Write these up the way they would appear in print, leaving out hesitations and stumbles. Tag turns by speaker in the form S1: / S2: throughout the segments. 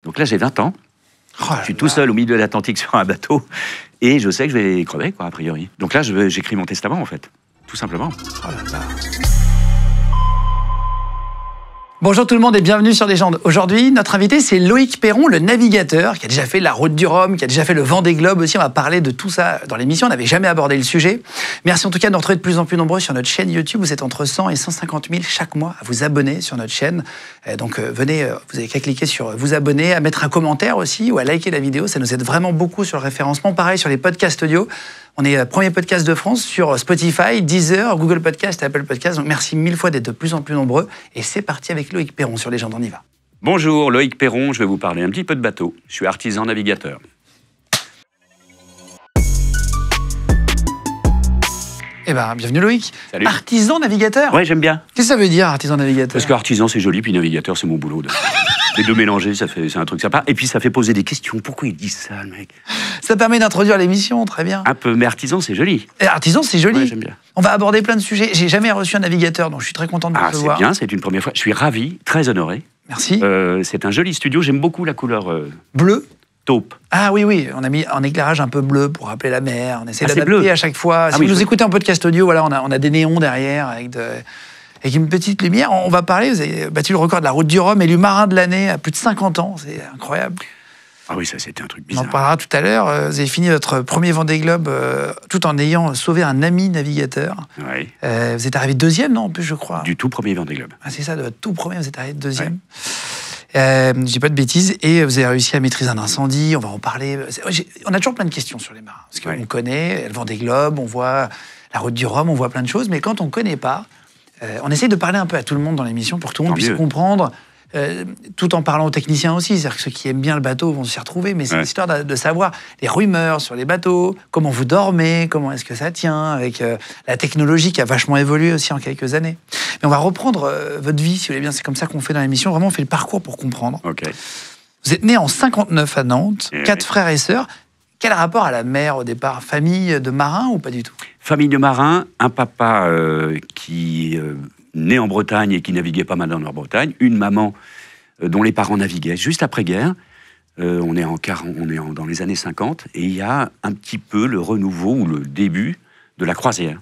S1: Donc là, j'ai 20 ans.
S2: Oh
S1: je suis tout seul au milieu de l'Atlantique sur un bateau. Et je sais que je vais crever, quoi, a priori. Donc là, j'écris mon testament, en fait. Tout simplement.
S2: Oh là là. Bonjour tout le monde et bienvenue sur Légende. Aujourd'hui, notre invité, c'est Loïc Perron, le navigateur, qui a déjà fait la route du Rhum, qui a déjà fait le Vendée Globe aussi. On va parler de tout ça dans l'émission. On n'avavait jamais abordé le sujet. Merci en tout cas de nous retrouver de plus en plus nombreux sur notre chaîne YouTube. Vous êtes entre 100 et 150 000 chaque mois à vous abonner sur notre chaîne. Donc venez, vous avez qu'à cliquer sur vous abonner, à mettre un commentaire aussi ou à liker la vidéo. Ça nous aide vraiment beaucoup sur le référencement. Pareil sur les podcasts audio. On est le premier podcast de France sur Spotify, Deezer, Google Podcast, Apple Podcast. Donc merci mille fois d'être de plus en plus nombreux. Et c'est parti avec Loïc Perron sur Légende, on y va.
S1: Bonjour, Loïc Perron, je vais vous parler un petit peu de bateau. Je suis artisan navigateur.
S2: Eh bien, bienvenue Loïc.
S1: Salut.
S2: Artisan navigateur.
S1: Ouais, j'aime bien.
S2: Qu'est-ce que ça veut dire, artisan navigateur?
S1: Parce qu'artisan, c'est joli, puis navigateur, c'est mon boulot. Les deux mélangés, c'est un truc sympa. Et puis, ça fait poser des questions. Pourquoi il dit ça, le mec?
S2: Ça permet d'introduire l'émission, très bien.
S1: Un peu, mais artisan, c'est joli.
S2: Et artisan, c'est joli.
S1: Ouais, j'aime bien.
S2: On va aborder plein de sujets. J'ai jamais reçu un navigateur, donc je suis très content de vous recevoir.
S1: C'est bien, c'est une première fois. Je suis ravi, très honoré.
S2: Merci.
S1: C'est un joli studio. J'aime beaucoup la couleur
S2: bleu.
S1: Taupe.
S2: Ah oui, oui, on a mis un éclairage un peu bleu pour rappeler la mer. On essaie
S1: bleu.
S2: d'adapter à chaque fois. Si vous nous écoutez en podcast audio, voilà, on a des néons derrière avec une petite lumière. On va parler, vous avez battu le record de la route du Rhum, élu marin de l'année à plus de 50 ans. C'est incroyable.
S1: Ah oui, ça c'était un truc
S2: On
S1: bizarre.
S2: en parlera tout à l'heure. Vous avez fini votre premier Vendée Globe tout en ayant sauvé un ami navigateur.
S1: Oui.
S2: Vous êtes arrivé deuxième, non, en plus, je crois.
S1: Du tout premier Vendée Globe.
S2: Ah, c'est ça, de votre tout premier, vous êtes arrivé deuxième. Ouais. Je dis pas de bêtises. Et vous avez réussi à maîtriser un incendie. On va en parler. On a toujours plein de questions sur les marins. Parce qu'on connaît le Vendée Globe, on voit la route du Rhum, on voit plein de choses. Mais quand on ne connaît pas, on essaye de parler un peu à tout le monde dans l'émission pour que tout le monde puisse comprendre. Tout en parlant aux techniciens aussi, c'est-à-dire que ceux qui aiment bien le bateau vont s'y retrouver, mais c'est l'histoire de savoir les rumeurs sur les bateaux, comment vous dormez, comment est-ce que ça tient, avec la technologie qui a vachement évolué aussi en quelques années. Mais on va reprendre votre vie, si vous voulez bien, c'est comme ça qu'on fait dans l'émission, vraiment on fait le parcours pour comprendre.
S1: Okay.
S2: Vous êtes né en 59 à Nantes, 4 frères et sœurs. Quel rapport à la mer au départ? Famille de marins ou pas du tout?
S1: Famille de marins, un papa qui... né en Bretagne et qui naviguait pas mal dans la Bretagne, une maman dont les parents naviguaient juste après-guerre. On est dans les années 50, et il y a un petit peu le renouveau ou le début de la croisière.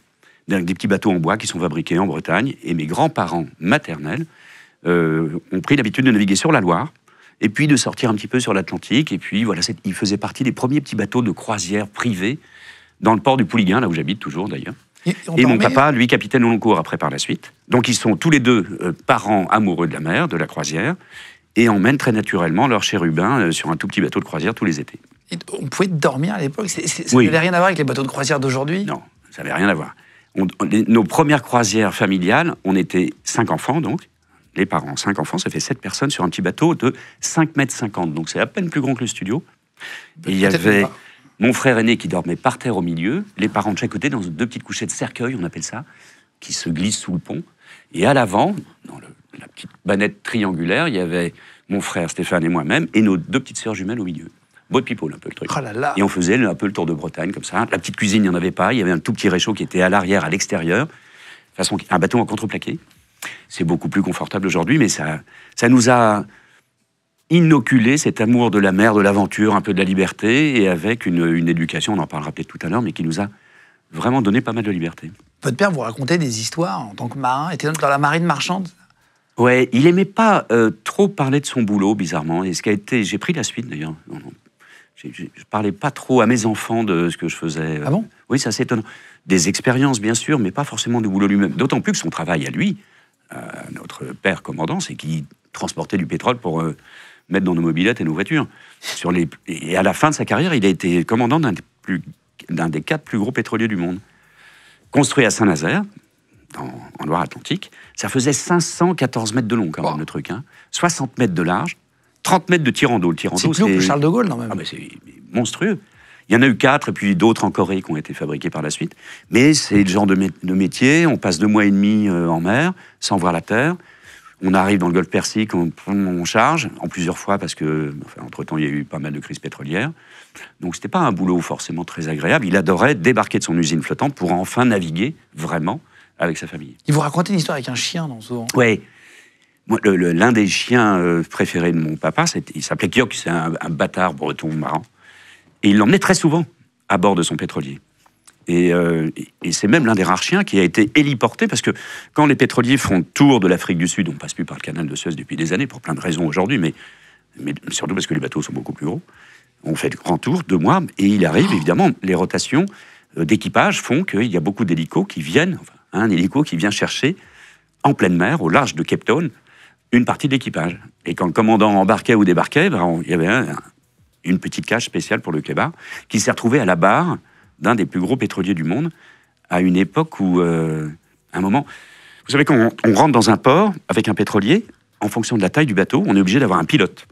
S1: Des petits bateaux en bois qui sont fabriqués en Bretagne, et mes grands-parents maternels ont pris l'habitude de naviguer sur la Loire, et puis de sortir un petit peu sur l'Atlantique, et puis voilà, ils faisaient partie des premiers petits bateaux de croisière privés dans le port du Pouliguen, là où j'habite toujours d'ailleurs. Et mon papa, lui, capitaine au long cours après par la suite. Donc ils sont tous les deux parents amoureux de la mer, de la croisière, et emmènent très naturellement leur chérubin sur un tout petit bateau de croisière tous les étés. Et
S2: on pouvait dormir à l'époque? Ça n'avait rien à voir avec les bateaux de croisière d'aujourd'hui?
S1: Non, ça n'avait rien à voir. Nos premières croisières familiales, on était 5 enfants donc, les parents, 5 enfants, ça fait 7 personnes sur un petit bateau de 5,50 m. Donc c'est à peine plus grand que le studio. Et il y avait... mon frère aîné qui dormait par terre au milieu, les parents de chaque côté dans 2 petites couchettes cercueil, on appelle ça, qui se glissent sous le pont. Et à l'avant, dans la petite bannette triangulaire, il y avait mon frère Stéphane et moi-même, et nos 2 petites sœurs jumelles au milieu. Beau de people, un peu le truc.
S2: Oh là là.
S1: Et on faisait un peu le tour de Bretagne, comme ça. La petite cuisine, il n'y en avait pas. Il y avait un tout petit réchaud qui était à l'arrière, à l'extérieur. De toute façon, un bateau en contreplaqué. C'est beaucoup plus confortable aujourd'hui, mais ça nous a... inoculer cet amour de la mer, de l'aventure, un peu de la liberté, et avec une éducation, on en parlera peut-être tout à l'heure, mais qui nous a vraiment donné pas mal de liberté.
S2: Votre père vous racontait des histoires en tant que marin, était dans la marine marchande?
S1: Ouais, il aimait pas trop parler de son boulot, bizarrement, et j'ai pris la suite d'ailleurs. Je parlais pas trop à mes enfants de ce que je faisais.
S2: Ah bon?
S1: Oui, c'est assez étonnant. Des expériences, bien sûr, mais pas forcément du boulot lui-même. D'autant plus que son travail à lui, notre père commandant, c'est qu'il transportait du pétrole pour... mettre dans nos mobylettes et nos voitures. Et à la fin de sa carrière, il a été commandant d'un des 4 plus gros pétroliers du monde. Construit à Saint-Nazaire, en Loire-Atlantique, ça faisait 514 mètres de long, quand même, le truc. 60 mètres de large, 30 mètres de tirant d'eau.
S2: C'est plus haut que Charles de Gaulle, non, même.
S1: Ah, mais c'est monstrueux. Il y en a eu 4, et puis d'autres en Corée qui ont été fabriqués par la suite. Mais c'est le genre de métier, on passe 2 mois et demi en mer, sans voir la terre. On arrive dans le Golfe Persique, on charge, en plusieurs fois, parce que, entre-temps, il y a eu pas mal de crises pétrolières. Donc, c'était pas un boulot forcément très agréable. Il adorait débarquer de son usine flottante pour enfin naviguer, vraiment, avec sa famille.
S2: Il vous racontait une histoire avec un chien, non, souvent?
S1: Oui. Moi, l'un des chiens préférés de mon papa, il s'appelait Kyok, c'est un bâtard breton marrant. Et il l'emmenait très souvent à bord de son pétrolier. Et c'est même l'un des rares chiens qui a été héliporté, parce que quand les pétroliers font le tour de l'Afrique du Sud, on ne passe plus par le canal de Suez depuis des années, pour plein de raisons aujourd'hui, mais surtout parce que les bateaux sont beaucoup plus gros. On fait le grand tour, 2 mois, et il arrive, évidemment, les rotations d'équipage font qu'il y a beaucoup d'hélicos qui viennent, enfin, un hélico qui vient chercher, en pleine mer, au large de Cape Town, une partie de l'équipage. Et quand le commandant embarquait ou débarquait, il y avait une petite cage spéciale pour le clébard, qui s'est retrouvé à la barre d'un des plus gros pétroliers du monde, à une époque où, à un moment... Vous savez, quand on rentre dans un port avec un pétrolier, en fonction de la taille du bateau, on est obligé d'avoir un pilote.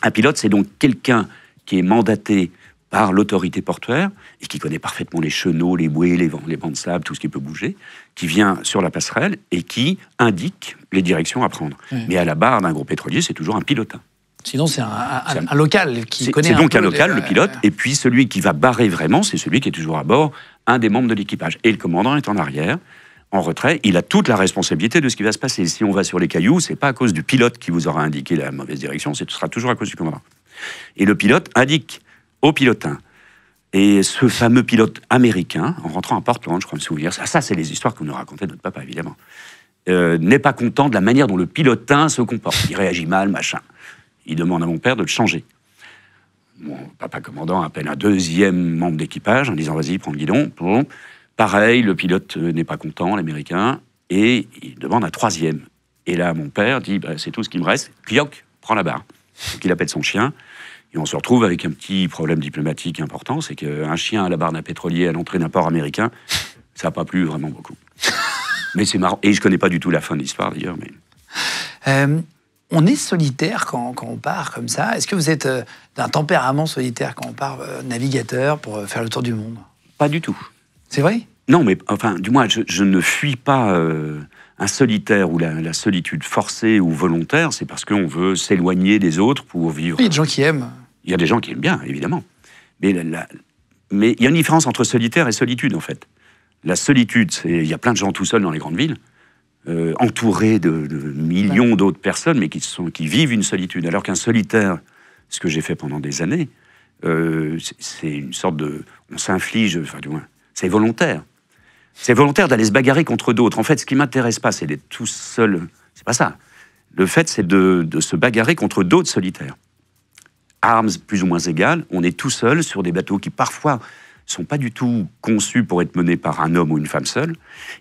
S1: Un pilote, c'est donc quelqu'un qui est mandaté par l'autorité portuaire et qui connaît parfaitement les chenaux, les bouées, les bancs de sable, tout ce qui peut bouger, qui vient sur la passerelle et qui indique les directions à prendre. Mais à la barre d'un gros pétrolier, c'est toujours un pilote.
S2: Sinon, c'est un local qui connaît.
S1: C'est donc un local, le pilote, et puis celui qui va barrer vraiment, c'est celui qui est toujours à bord, un des membres de l'équipage. Et le commandant est en arrière, en retrait, il a toute la responsabilité de ce qui va se passer. Si on va sur les cailloux, c'est pas à cause du pilote qui vous aura indiqué la mauvaise direction, ce sera toujours à cause du commandant. Et le pilote indique au pilotin. Et ce fameux pilote américain, en rentrant à Portland, je crois me souvenir, ça c'est les histoires qu'on nous racontait notre papa, évidemment, n'est pas content de la manière dont le pilotin se comporte. Il réagit mal, machin. Il demande à mon père de le changer. Mon papa commandant appelle un deuxième membre d'équipage en disant « Vas-y, prends le guidon. » Pareil, le pilote n'est pas content, l'américain, et il demande un troisième. Et là, mon père dit « C'est tout ce qui me reste. Kyok, prends la barre. » Donc il appelle son chien. Et on se retrouve avec un petit problème diplomatique important, c'est qu'un chien à la barre d'un pétrolier à l'entrée d'un port américain, ça n'a pas plu vraiment beaucoup. Mais c'est marrant. Et je ne connais pas du tout la fin de l'histoire, d'ailleurs. Mais...
S2: on est solitaire quand on part comme ça. Est-ce que vous êtes d'un tempérament solitaire quand on part navigateur pour faire le tour du monde?
S1: Pas du tout.
S2: C'est vrai?
S1: Non, mais enfin, du moins, je ne fuis pas un solitaire ou la solitude forcée ou volontaire. C'est parce qu'on veut s'éloigner des autres pour vivre.
S2: Il y a des gens qui aiment.
S1: Il y a des gens qui aiment bien, évidemment. Mais il y a une différence entre solitaire et solitude, en fait. La solitude, il y a plein de gens tout seuls dans les grandes villes, entourés de millions d'autres personnes, mais qui vivent une solitude. Alors qu'un solitaire, ce que j'ai fait pendant des années, c'est une sorte de... On s'inflige, enfin du moins, c'est volontaire. C'est volontaire d'aller se bagarrer contre d'autres. En fait, ce qui m'intéresse pas, c'est d'être tout seul. C'est pas ça. Le fait, c'est de se bagarrer contre d'autres solitaires. Armes plus ou moins égales, on est tout seul sur des bateaux qui parfois sont pas du tout conçus pour être menés par un homme ou une femme seule.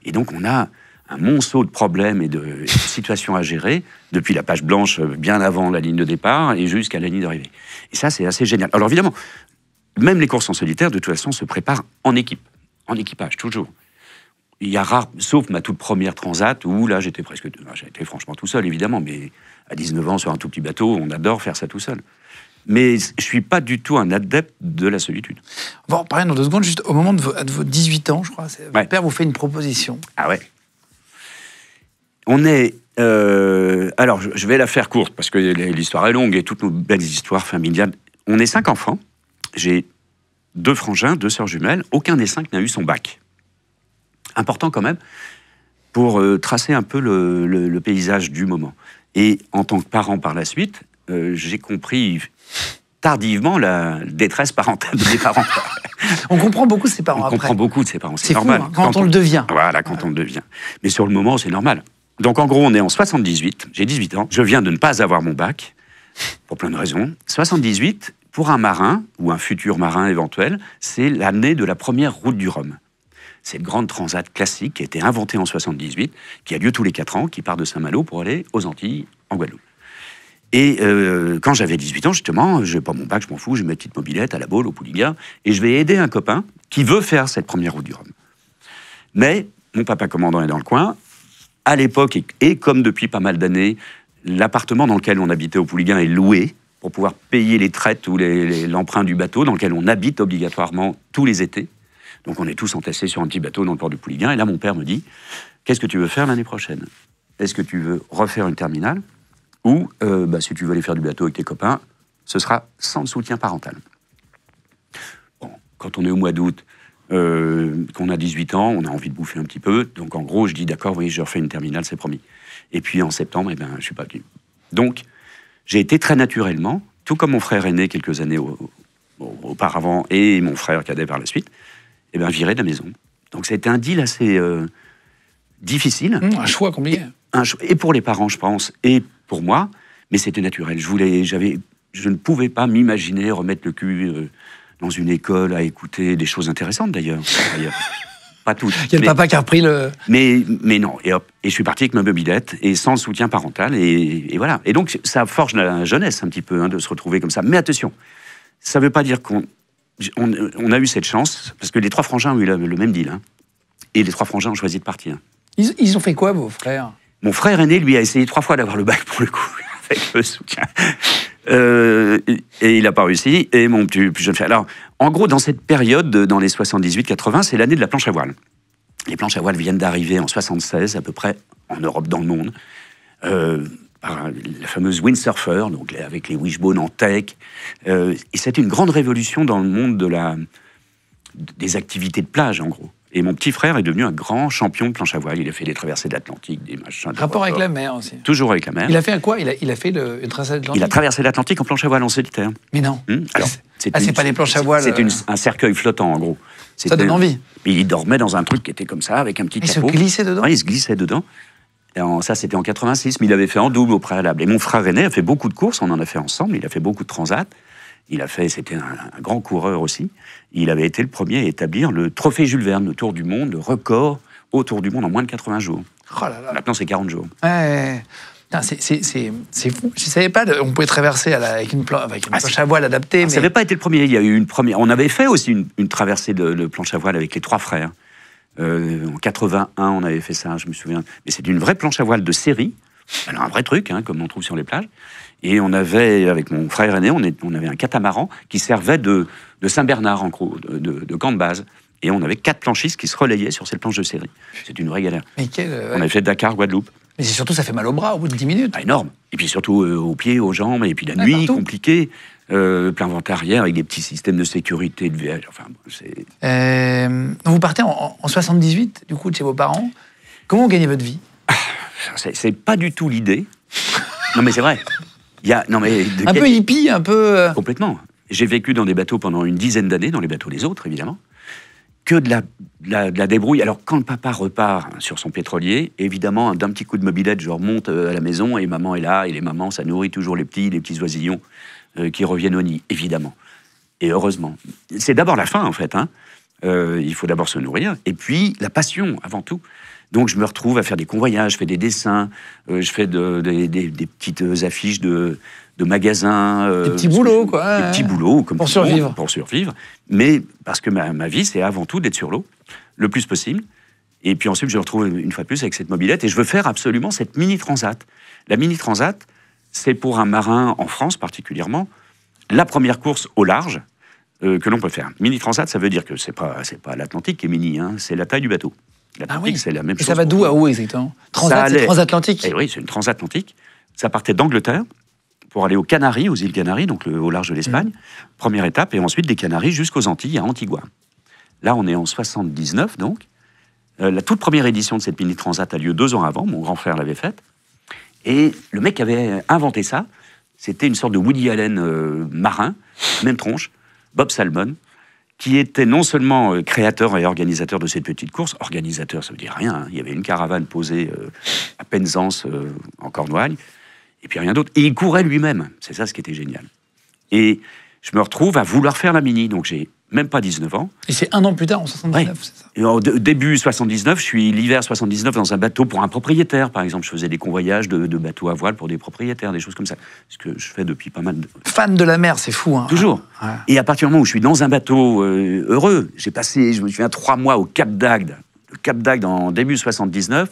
S1: Et donc on a un monceau de problèmes et de situations à gérer, depuis la page blanche bien avant la ligne de départ et jusqu'à la ligne d'arrivée. Et ça, c'est assez génial. Alors évidemment, même les courses en solitaire, de toute façon, se préparent en équipe, en équipage, toujours. Il y a rare, sauf ma toute première transat, où là, j'étais franchement tout seul, évidemment, mais à 19 ans, sur un tout petit bateau, on adore faire ça tout seul. Mais je ne suis pas du tout un adepte de la solitude.
S2: On va en parler dans 2 secondes. Juste au moment de vos 18 ans, je crois, votre père vous fait une proposition.
S1: Ah ouais. On est... alors, je vais la faire courte, parce que l'histoire est longue, et toutes nos belles histoires familiales. On est 5 enfants. J'ai 2 frangins, 2 sœurs jumelles. Aucun des 5 n'a eu son bac. Important quand même, pour tracer un peu le paysage du moment. Et en tant que parent par la suite, j'ai compris tardivement la détresse parentale de mes parents.
S2: On comprend beaucoup de ses parents après.
S1: On comprend beaucoup de ses parents, c'est
S2: fou,
S1: normal.
S2: Hein, quand on le devient.
S1: Voilà, quand on le devient. Mais sur le moment, c'est normal. Donc en gros, on est en 78, j'ai 18 ans, je viens de ne pas avoir mon bac, pour plein de raisons. 78, pour un marin, ou un futur marin éventuel, c'est l'année de la première route du Rhum. C'est une grande transat classique qui a été inventée en 78, qui a lieu tous les 4 ans, qui part de Saint-Malo pour aller aux Antilles, en Guadeloupe. Et quand j'avais 18 ans, justement, je n'ai pas mon bac, je m'en fous, j'ai ma petite mobilette à la Baule, au Pouliguen, et je vais aider un copain qui veut faire cette première route du Rhum. Mais mon papa commandant est dans le coin. À l'époque, et comme depuis pas mal d'années, l'appartement dans lequel on habitait au Pouliguen est loué pour pouvoir payer les traites ou l'emprunt du bateau dans lequel on habite obligatoirement tous les étés. Donc on est tous entassés sur un petit bateau dans le port du Pouliguen. Et là, mon père me dit, qu'est-ce que tu veux faire l'année prochaine? Est-ce que tu veux refaire une terminale? Ou, si tu veux aller faire du bateau avec tes copains, ce sera sans soutien parental. Bon, quand on est au mois d'août, qu'on a 18 ans, on a envie de bouffer un petit peu. Donc, en gros, je dis, d'accord, oui, je refais une terminale, c'est promis. Et puis, en septembre, je suis pas venu. Donc, j'ai été très naturellement, tout comme mon frère aîné quelques années auparavant, et mon frère cadet par la suite, viré de la maison. Donc, ça a été un deal assez difficile.
S2: Un choix compliqué.
S1: Et pour les parents, je pense, et pour moi, mais c'était naturel. Je ne pouvais pas m'imaginer remettre le cul dans une école à écouter des choses intéressantes, d'ailleurs. Pas toutes.
S2: Il y a le papa qui a repris le...
S1: Mais non, et hop. Et je suis parti avec ma mobilette, et sans le soutien parental, et voilà. Et donc, ça forge la jeunesse, un petit peu, de se retrouver comme ça. Mais attention, ça ne veut pas dire qu'on a eu cette chance, parce que les 3 frangins ont eu le même deal, hein, et les 3 frangins ont choisi de partir.
S2: Ils ont fait quoi, vos frères?
S1: Mon frère aîné, lui, a essayé 3 fois d'avoir le bac, pour le coup, avec le soutien. Et il n'a pas réussi. Et mon plus jeune frère. Alors, en gros, dans cette période, dans les 78-80, c'est l'année de la planche à voile. Les planches à voile viennent d'arriver en 76, à peu près, en Europe, dans le monde. Par la fameuse windsurfer, donc avec les wishbones en tech. Et c'est une grande révolution dans le monde des activités de plage, en gros. Et mon petit frère est devenu un grand champion de planche à voile. Il a fait des traversées de l'Atlantique, des machins.
S2: Rapport avec la mer aussi.
S1: Toujours avec la mer.
S2: Il a fait un quoi? Il a fait une traversée de l'Atlantique.
S1: Il a traversé l'Atlantique en planche à voile en solitaire.
S2: Mais non.
S1: Alors,
S2: c'est pas des planches à voile.
S1: C'est un cercueil flottant, en gros.
S2: Ça donne envie.
S1: Il dormait dans un truc qui était comme ça, avec un petit capot.
S2: Il se glissait dedans.
S1: Ouais, il se glissait dedans. Et ça, c'était en 86, mais il avait fait en double au préalable. Et mon frère aîné a fait beaucoup de courses, on en a fait ensemble. Il a fait beaucoup de transats. C'était un grand coureur aussi. Il avait été le premier à établir le trophée Jules Verne, le Tour du Monde, le record au Tour du Monde en moins de 80 jours.
S2: Oh là là.
S1: Maintenant, c'est 40 jours.
S2: Ouais. C'est fou. Je ne savais pas qu'on pouvait traverser avec une planche à voile adaptée. Mais...
S1: Ça n'avait pas été le premier. Il y a eu une première. On avait fait aussi une traversée de planche à voile avec les 3 frères. En 81, on avait fait ça, je me souviens. Mais c'est une vraie planche à voile de série. Alors, un vrai truc, comme on trouve sur les plages. Et on avait, avec mon frère aîné, on avait un catamaran qui servait de Saint-Bernard, en gros, de camp de base. Et on avait 4 planchistes qui se relayaient sur cette planche de série. C'est une vraie galère. On avait fait Dakar, Guadeloupe.
S2: Mais c'est surtout, ça fait mal au bras au bout de 10 minutes.
S1: Énorme. Et puis surtout aux pieds, aux jambes. Et puis la nuit,
S2: partout.
S1: compliqué. Plein vent arrière, avec des petits systèmes de sécurité, de VH. Enfin, c'est...
S2: Vous partez en 78, du coup, de chez vos parents. Comment vous gagnez votre vie?
S1: C'est pas du tout l'idée. Non, mais c'est vrai.
S2: Peu hippie, un peu...
S1: Complètement. J'ai vécu dans des bateaux pendant une dizaine d'années, dans les bateaux des autres, évidemment. Que de la débrouille. Alors, quand le papa repart sur son pétrolier, évidemment, d'un petit coup de mobilette, je remonte à la maison et maman est là. Et les mamans, ça nourrit toujours les petits oisillons qui reviennent au nid, évidemment. Et heureusement. C'est d'abord la faim, en fait. Il faut d'abord se nourrir. Et puis, la passion, avant tout. Donc, je me retrouve à faire des convoyages, je fais des dessins, je fais des petites affiches de magasins.
S2: Des petits boulots, quoi.
S1: Des petits boulots, comme
S2: pour survivre.
S1: Pour survivre. Mais parce que ma vie, c'est avant tout d'être sur l'eau, le plus possible. Et puis ensuite, je me retrouve une fois de plus avec cette mobilette et je veux faire absolument cette mini-transat. La mini-transat, c'est pour un marin en France particulièrement, la première course au large que l'on peut faire. Mini-transat, ça veut dire que c'est pas l'Atlantique qui est mini, c'est la taille du bateau. L'Atlantique, c'est la même chose.
S2: Et ça va d'où à où exactement? C'est transatlantique.
S1: Et oui, c'est une transatlantique. Ça partait d'Angleterre pour aller aux Canaries, aux îles Canaries, donc au large de l'Espagne. Première étape, et ensuite des Canaries jusqu'aux Antilles, à Antigua. Là, on est en 79, donc. La toute première édition de cette mini-transat a lieu 2 ans avant. Mon grand frère l'avait faite. Et le mec qui avait inventé ça, c'était une sorte de Woody Allen marin, même tronche, Bob Salmon, qui était non seulement créateur et organisateur de cette petite course. Organisateur, ça veut dire rien. Il y avait une caravane posée à Penzance, en Cornouailles, et puis rien d'autre. Et il courait lui-même. C'est ça ce qui était génial. Et je me retrouve à vouloir faire la mini. Donc j'ai même pas 19 ans.
S2: Et c'est 1 an plus tard, en 79,
S1: ouais.
S2: C'est ça?
S1: Et au début 79, je suis l'hiver 79 dans un bateau pour un propriétaire, par exemple. Je faisais des convoyages de bateaux à voile pour des propriétaires, des choses comme ça. Ce que je fais depuis pas mal de...
S2: Fan de la mer, c'est fou.
S1: Toujours.
S2: Ouais.
S1: Et à partir du moment où je suis dans un bateau heureux, je me souviens 3 mois au Cap d'Agde. Le Cap d'Agde en début 79,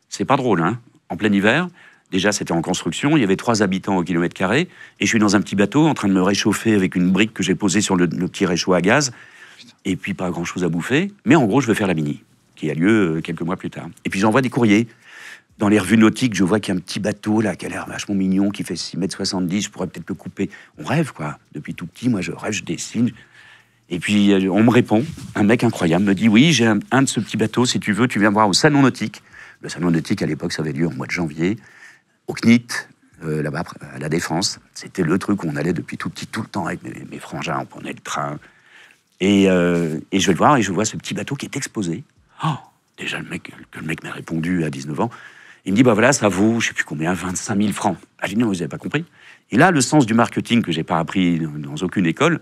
S1: c'est pas drôle, en plein hiver. Déjà, c'était en construction, il y avait 3 habitants au kilomètre carré, et je suis dans un petit bateau en train de me réchauffer avec une brique que j'ai posée sur le petit réchaud à gaz, et puis pas grand-chose à bouffer. Mais en gros, je veux faire la mini, qui a lieu quelques mois plus tard. Et puis j'envoie des courriers. Dans les revues nautiques, je vois qu'il y a un petit bateau là, qui a l'air vachement mignon, qui fait 6,70 m, je pourrais peut-être le couper. On rêve, quoi. Depuis tout petit, moi, je rêve, je dessine. Et puis, on me répond, un mec incroyable me dit, oui, j'ai un de ce petit bateau, si tu veux, tu viens voir au Salon Nautique. Le Salon Nautique, à l'époque, ça avait lieu en mois de janvier, au CNIT, là-bas, à la Défense. C'était le truc où on allait depuis tout petit, tout le temps, avec mes frangins, on prenait le train. Et je vais le voir, et je vois ce petit bateau qui est exposé. Oh, déjà, le mec m'a répondu à 19 ans. Il me dit, bah voilà, ça vaut, je sais plus combien, 25 000 francs. Ah, j'ai dit, non, vous n'avez pas compris. Et là, le sens du marketing que j'ai pas appris dans aucune école,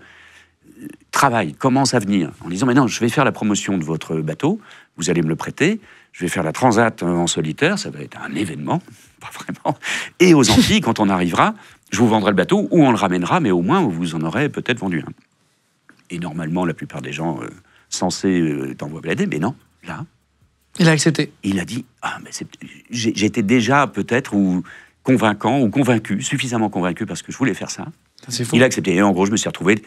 S1: commence à venir, en disant, mais non, je vais faire la promotion de votre bateau, vous allez me le prêter, je vais faire la transat en solitaire, ça va être un événement, pas vraiment. Et aux Antilles, quand on arrivera, je vous vendrai le bateau, ou on le ramènera, mais au moins, vous en aurez peut-être vendu un. Et normalement, la plupart des gens censés t'envoient blader, mais non, là...
S2: Il a accepté.
S1: Il a dit, mais j'étais déjà peut-être convaincant ou convaincu, suffisamment convaincu parce que je voulais faire ça.
S2: C'est fou.
S1: Il a accepté. Et en gros, je me suis retrouvé,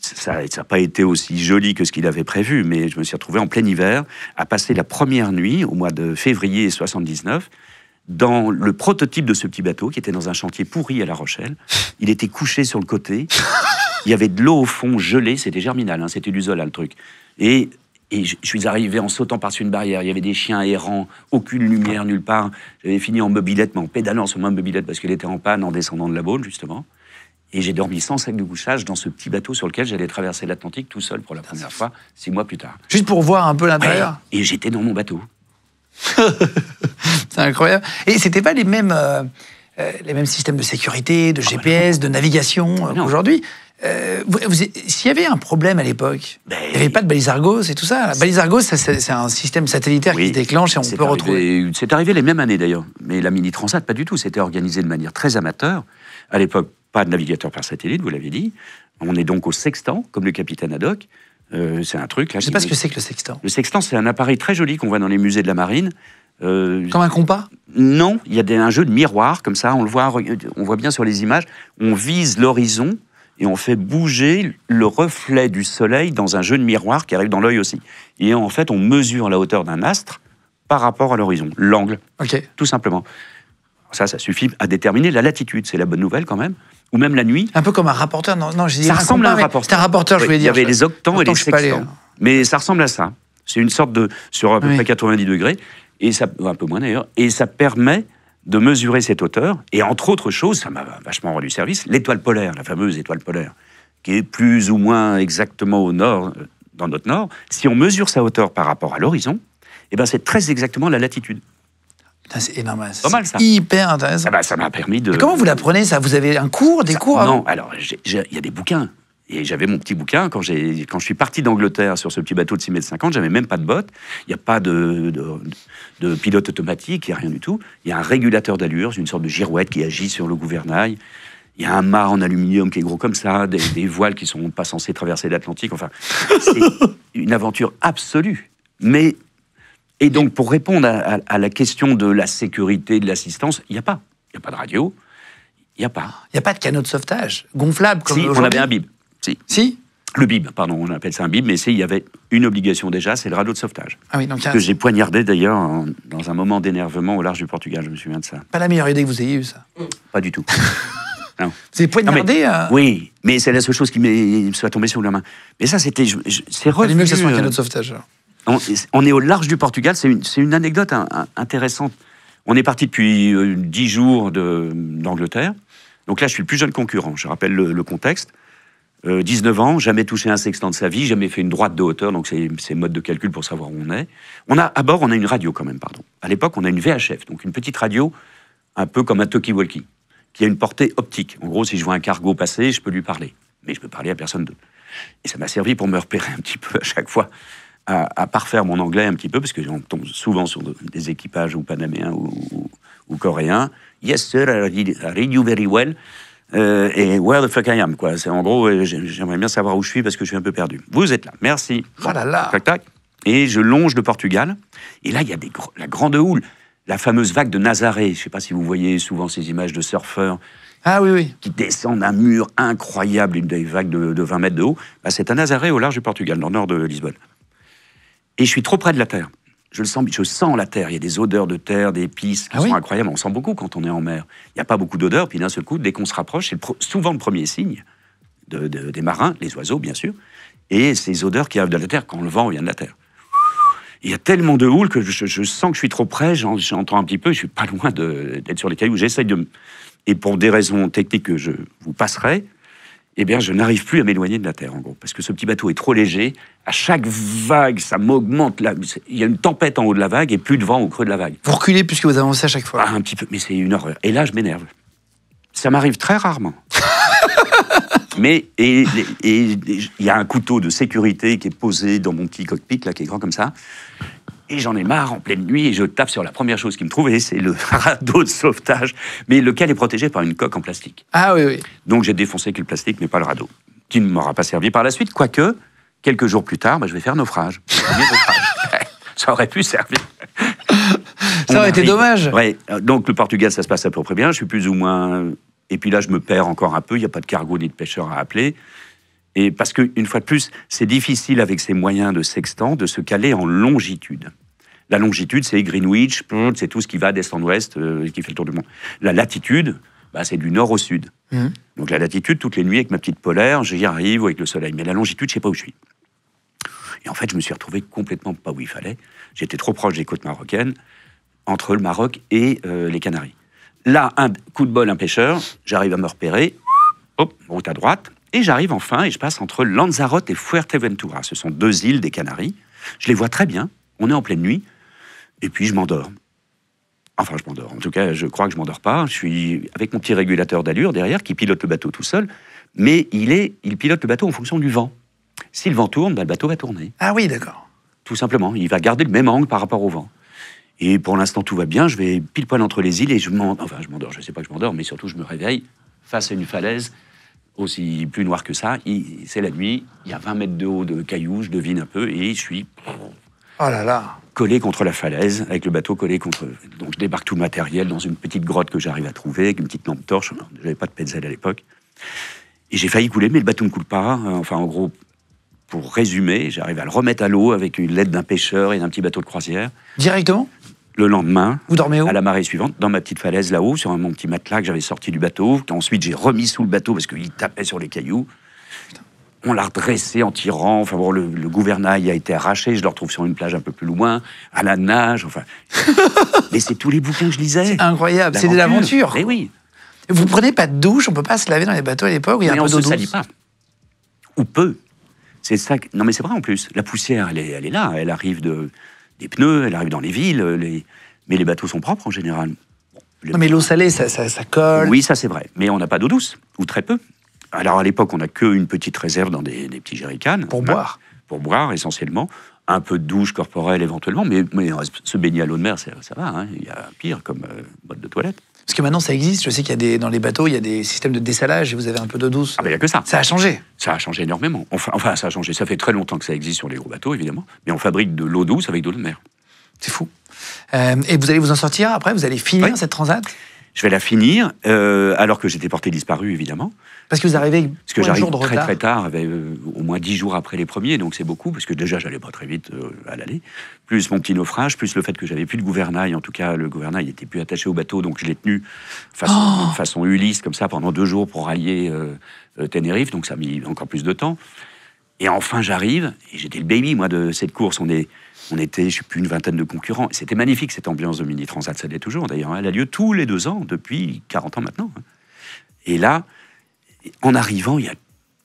S1: ça n'a pas été aussi joli que ce qu'il avait prévu, mais je me suis retrouvé en plein hiver à passer la première nuit, au mois de février 79, dans le prototype de ce petit bateau qui était dans un chantier pourri à La Rochelle. Il était couché sur le côté. Il y avait de l'eau au fond gelée. C'était Germinal, hein, c'était du Zola, le truc. Et je suis arrivé en sautant par-dessus une barrière. Il y avait des chiens errants, aucune lumière nulle part. J'avais fini en mobilette, mais en pédalant sur ma mobilette parce qu'elle était en panne en descendant de la Baule, justement. Et j'ai dormi sans sac de couchage dans ce petit bateau sur lequel j'allais traverser l'Atlantique tout seul pour la première fois, 6 mois plus tard.
S2: Juste pour voir un peu l'intérieur.
S1: Ouais, et j'étais dans mon bateau.
S2: C'est incroyable. Et c'était pas les mêmes systèmes de sécurité, de GPS, de navigation qu'aujourd'hui. S'il y avait un problème à l'époque, il n'y avait pas de balise Argos et tout ça. La balise Argos, c'est un système satellitaire qui se déclenche et on peut retrouver.
S1: C'est arrivé les mêmes années d'ailleurs. Mais la Mini Transat, pas du tout. C'était organisé de manière très amateur. À l'époque, pas de navigateur par satellite, vous l'avez dit. On est donc au sextant, comme le capitaine Haddock. C'est un truc là.
S2: Je ne sais pas ce que c'est que le sextant.
S1: Le sextant, c'est un appareil très joli qu'on voit dans les musées de la marine.
S2: Comme un compas?
S1: Non, il y a un jeu de miroir, comme ça, on voit bien sur les images. On vise l'horizon et on fait bouger le reflet du soleil dans un jeu de miroir qui arrive dans l'œil aussi. Et en fait, on mesure la hauteur d'un astre par rapport à l'horizon, l'angle, tout simplement. Ça suffit à déterminer la latitude, c'est la bonne nouvelle quand même. Ou même la nuit.
S2: Un peu comme un rapporteur. Non,
S1: ça ressemble à un rapporteur.
S2: C'est un rapporteur, je voulais dire.
S1: Il y avait les octants et les sextants. Mais ça ressemble à ça. C'est une sorte de... sur à peu près 90 degrés, et ça, un peu moins d'ailleurs, et ça permet de mesurer cette hauteur. Et entre autres choses, ça m'a vachement rendu service, l'étoile polaire, la fameuse étoile polaire, qui est plus ou moins exactement au nord, dans notre nord. Si on mesure sa hauteur par rapport à l'horizon, eh ben c'est très exactement la latitude.
S2: C'est énorme.
S1: C'est pas mal, ça.
S2: Hyper intéressant.
S1: Ça m'a permis de...
S2: Et comment vous l'apprenez, ça? Vous avez un cours, des cours?
S1: Non, alors, il y a des bouquins. Et j'avais mon petit bouquin. Quand je suis parti d'Angleterre sur ce petit bateau de 6,50 m, j'avais même pas de bottes. Il n'y a pas de pilote automatique, il n'y a rien du tout. Il y a un régulateur d'allure, une sorte de girouette qui agit sur le gouvernail. Il y a un mât en aluminium qui est gros comme ça, des voiles qui ne sont pas censées traverser l'Atlantique. Enfin, c'est une aventure absolue. Et donc, pour répondre à la question de la sécurité, de l'assistance, il n'y a pas. Il n'y a pas de radio, il n'y a pas.
S2: Il n'y a pas de canot de sauvetage gonflable comme
S1: aujourd'hui. Si, on avait un bib.
S2: Si
S1: Le bib, pardon, on appelle ça un bib, mais il y avait une obligation déjà, c'est le radeau de sauvetage.
S2: Ah oui, donc
S1: que j'ai poignardé d'ailleurs dans un moment d'énervement au large du Portugal, je me souviens de ça.
S2: Pas la meilleure idée que vous ayez eue, ça.
S1: Pas du tout. Non.
S2: Vous avez poignardé
S1: Oui, mais c'est la seule chose qui me soit tombée sur la main. Mais ça, c'était... c'est revenu...
S2: Il mieux que ça soit un canot de sauvetage, alors.
S1: On est au large du Portugal, c'est une anecdote intéressante. On est parti depuis 10 jours d'Angleterre. Donc là, je suis le plus jeune concurrent, je rappelle le contexte. 19 ans, jamais touché un sextant de sa vie, jamais fait une droite de hauteur, donc c'est mode de calcul pour savoir où on est. À bord, on a une radio quand même, pardon. À l'époque, on a une VHF, donc une petite radio, un peu comme un talkie-walkie, qui a une portée optique. En gros, si je vois un cargo passer, je peux lui parler. Mais je peux parler à personne d'autre. Et ça m'a servi pour me repérer un petit peu à chaque fois, à parfaire mon anglais un petit peu, parce que on tombe souvent sur des équipages ou panaméens ou coréens. Yes, sir, I read you very well. Et where the fuck I am, quoi. C'est en gros, j'aimerais bien savoir où je suis parce que je suis un peu perdu. Vous êtes là, merci.
S2: Oh là là.
S1: Tac, tac. Et je longe le Portugal. Et là, il y a la grande houle, la fameuse vague de Nazaré. Je ne sais pas si vous voyez souvent ces images de surfeurs.
S2: Ah oui, oui.
S1: Qui descendent un mur incroyable, des vagues de 20 mètres de haut. Bah, c'est un Nazaré au large du Portugal, dans le nord de Lisbonne. Et je suis trop près de la terre. Je sens la terre. Il y a des odeurs de terre, d'épices qui sont incroyables. On sent beaucoup quand on est en mer. Il n'y a pas beaucoup d'odeurs. Puis d'un seul coup, dès qu'on se rapproche, c'est souvent le premier signe des marins, les oiseaux bien sûr, et ces odeurs qui arrivent de la terre quand le vent vient de la terre. Il y a tellement de houle que je sens que je suis trop près, j'entends un petit peu, je suis pas loin d'être sur les cailloux. J'essaye et pour des raisons techniques que je vous passerai, eh bien, je n'arrive plus à m'éloigner de la terre, en gros, parce que ce petit bateau est trop léger. À chaque vague, ça m'augmente. Il y a une tempête en haut de la vague et plus de vent au creux de la vague.
S2: Vous reculez puisque vous avancez à chaque fois.
S1: Ah, un petit peu, mais c'est une horreur. Et là, je m'énerve. Ça m'arrive très rarement. Mais il y a un couteau de sécurité qui est posé dans mon petit cockpit, là, qui est grand comme ça. Et j'en ai marre en pleine nuit et je tape sur la première chose qui me trouve et c'est le radeau de sauvetage, mais lequel est protégé par une coque en plastique.
S2: Ah oui, oui.
S1: Donc j'ai défoncé que le plastique, mais pas le radeau, qui ne m'aura pas servi par la suite, quoique, quelques jours plus tard, je vais faire naufrage. Ça aurait pu servir.
S2: Ça aurait été dommage.
S1: Ouais. Donc le Portugal, ça se passe à peu près bien, je suis plus ou moins... Et puis là, je me perds encore un peu, il n'y a pas de cargo ni de pêcheur à appeler. Et parce qu'une fois de plus, c'est difficile avec ces moyens de sextant de se caler en longitude. La longitude, c'est Greenwich, c'est tout ce qui va d'est en ouest, qui fait le tour du monde. La latitude, c'est du nord au sud. Donc la latitude, toutes les nuits, avec ma petite polaire, j'y arrive avec le soleil. Mais la longitude, je ne sais pas où je suis. Et en fait, je me suis retrouvé complètement pas où il fallait. J'étais trop proche des côtes marocaines, entre le Maroc et les Canaries. Là, un coup de bol, un pêcheur, j'arrive à me repérer, hop, route à droite, et j'arrive enfin, et je passe entre Lanzarote et Fuerteventura. Ce sont 2 îles des Canaries. Je les vois très bien, on est en pleine nuit, et puis je m'endors. Enfin, je m'endors. En tout cas, je crois que je m'endors pas. Je suis avec mon petit régulateur d'allure derrière, qui pilote le bateau tout seul, mais il pilote le bateau en fonction du vent. Si le vent tourne, le bateau va tourner.
S2: Ah oui, d'accord.
S1: Tout simplement, il va garder le même angle par rapport au vent. Et pour l'instant, tout va bien. Je vais pile poil entre les îles et je m'endors. Je sais pas que je m'endors, mais surtout, je me réveille face à une falaise aussi plus noire que ça. C'est la nuit. Il y a 20 mètres de haut de cailloux. Je devine un peu et je suis
S2: Oh là là.
S1: collé contre la falaise, avec le bateau collé contre... Donc, je débarque tout le matériel dans une petite grotte que j'arrive à trouver, avec une petite lampe torche. J'avais pas de Petzl à l'époque. Et j'ai failli couler, mais le bateau ne coule pas. Enfin, en gros, pour résumer, j'arrive à le remettre à l'eau avec l'aide d'un pêcheur et d'un petit bateau de croisière.
S2: Directement ?
S1: Le lendemain,
S2: vous dormez où ?
S1: À la marée suivante, dans ma petite falaise là-haut, sur mon petit matelas que j'avais sorti du bateau, qu'ensuite j'ai remis sous le bateau parce qu'il tapait sur les cailloux. Putain. On l'a redressé en tirant. Enfin bon, le gouvernail a été arraché. Je le retrouve sur une plage un peu plus loin, à la nage. Enfin, mais c'est tous les bouquins que je lisais.
S2: C'est incroyable. C'est de l'aventure.
S1: Mais oui.
S2: Vous prenez pas de douche ? On peut pas se laver dans les bateaux à l'époque où il y a un peu d'eau douce ?
S1: On se salit pas. Ou peu. C'est ça. Non, mais c'est vrai en plus. La poussière, elle est là. Elle arrive des pneus, elle arrive dans les villes, mais les bateaux sont propres en général.
S2: Non, mais l'eau salée, ça colle.
S1: Oui, ça c'est vrai. Mais on n'a pas d'eau douce, ou très peu. Alors à l'époque, on n'a qu'une petite réserve dans des petits jerrycans.
S2: Pour boire.
S1: Pour boire, essentiellement. Un peu de douche corporelle éventuellement, mais se baigner à l'eau de mer, ça va. Hein. Il y a pire comme mode de toilette.
S2: Parce que maintenant, ça existe. Je sais qu'il y a dans les bateaux, il y a des systèmes de dessalage et vous avez un peu d'eau douce.
S1: Ah ben, il n'y a que ça.
S2: Ça a changé.
S1: Ça a changé énormément. Enfin, ça a changé. Ça fait très longtemps que ça existe sur les gros bateaux, évidemment. Mais on fabrique de l'eau douce avec de l'eau de mer.
S2: C'est fou. Et vous allez vous en sortir après ? Vous allez finir cette transat ?
S1: Je vais la finir, alors que j'étais porté disparu, évidemment.
S2: Parce que vous arrivez
S1: parce que j'arrive très tard, au moins 10 jours après les premiers, donc c'est beaucoup, parce que déjà, j'allais pas très vite à l'aller. Plus mon petit naufrage, plus le fait que j'avais plus de gouvernail. En tout cas, le gouvernail n'était plus attaché au bateau, donc je l'ai tenu façon Ulysse, comme ça, pendant 2 jours pour rallier Tenerife, donc ça a mis encore plus de temps. Et enfin, j'arrive, et j'étais le baby, moi, de cette course. On était, je ne sais plus, une vingtaine de concurrents. C'était magnifique, cette ambiance de Mini Transat. Ça l'est toujours, d'ailleurs. Elle a lieu tous les 2 ans, depuis 40 ans maintenant. Et là, en arrivant,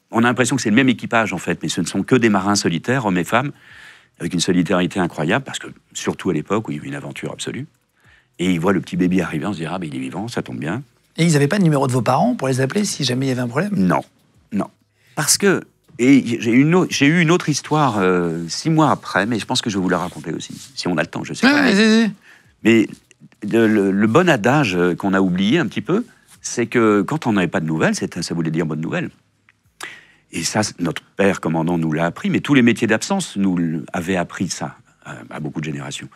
S1: on a l'impression que c'est le même équipage, en fait, mais ce ne sont que des marins solitaires, hommes et femmes, avec une solidarité incroyable, parce que, surtout à l'époque, où il y a eu une aventure absolue. Et ils voient le petit bébé arriver, on se dit, ah, ben il est vivant, ça tombe bien.
S2: Et ils n'avaient pas de numéro de vos parents pour les appeler si jamais il y avait un problème ?
S1: Non. Parce que... Et j'ai eu une autre histoire 6 mois après, mais je pense que je vais vous la raconter aussi, si on a le temps, je sais pas. Mais le bon adage qu'on a oublié un petit peu, c'est que quand on n'avait pas de nouvelles, ça voulait dire bonne nouvelle. Et ça, notre père commandant nous l'a appris, mais tous les métiers d'absence nous avaient appris ça à beaucoup de générations.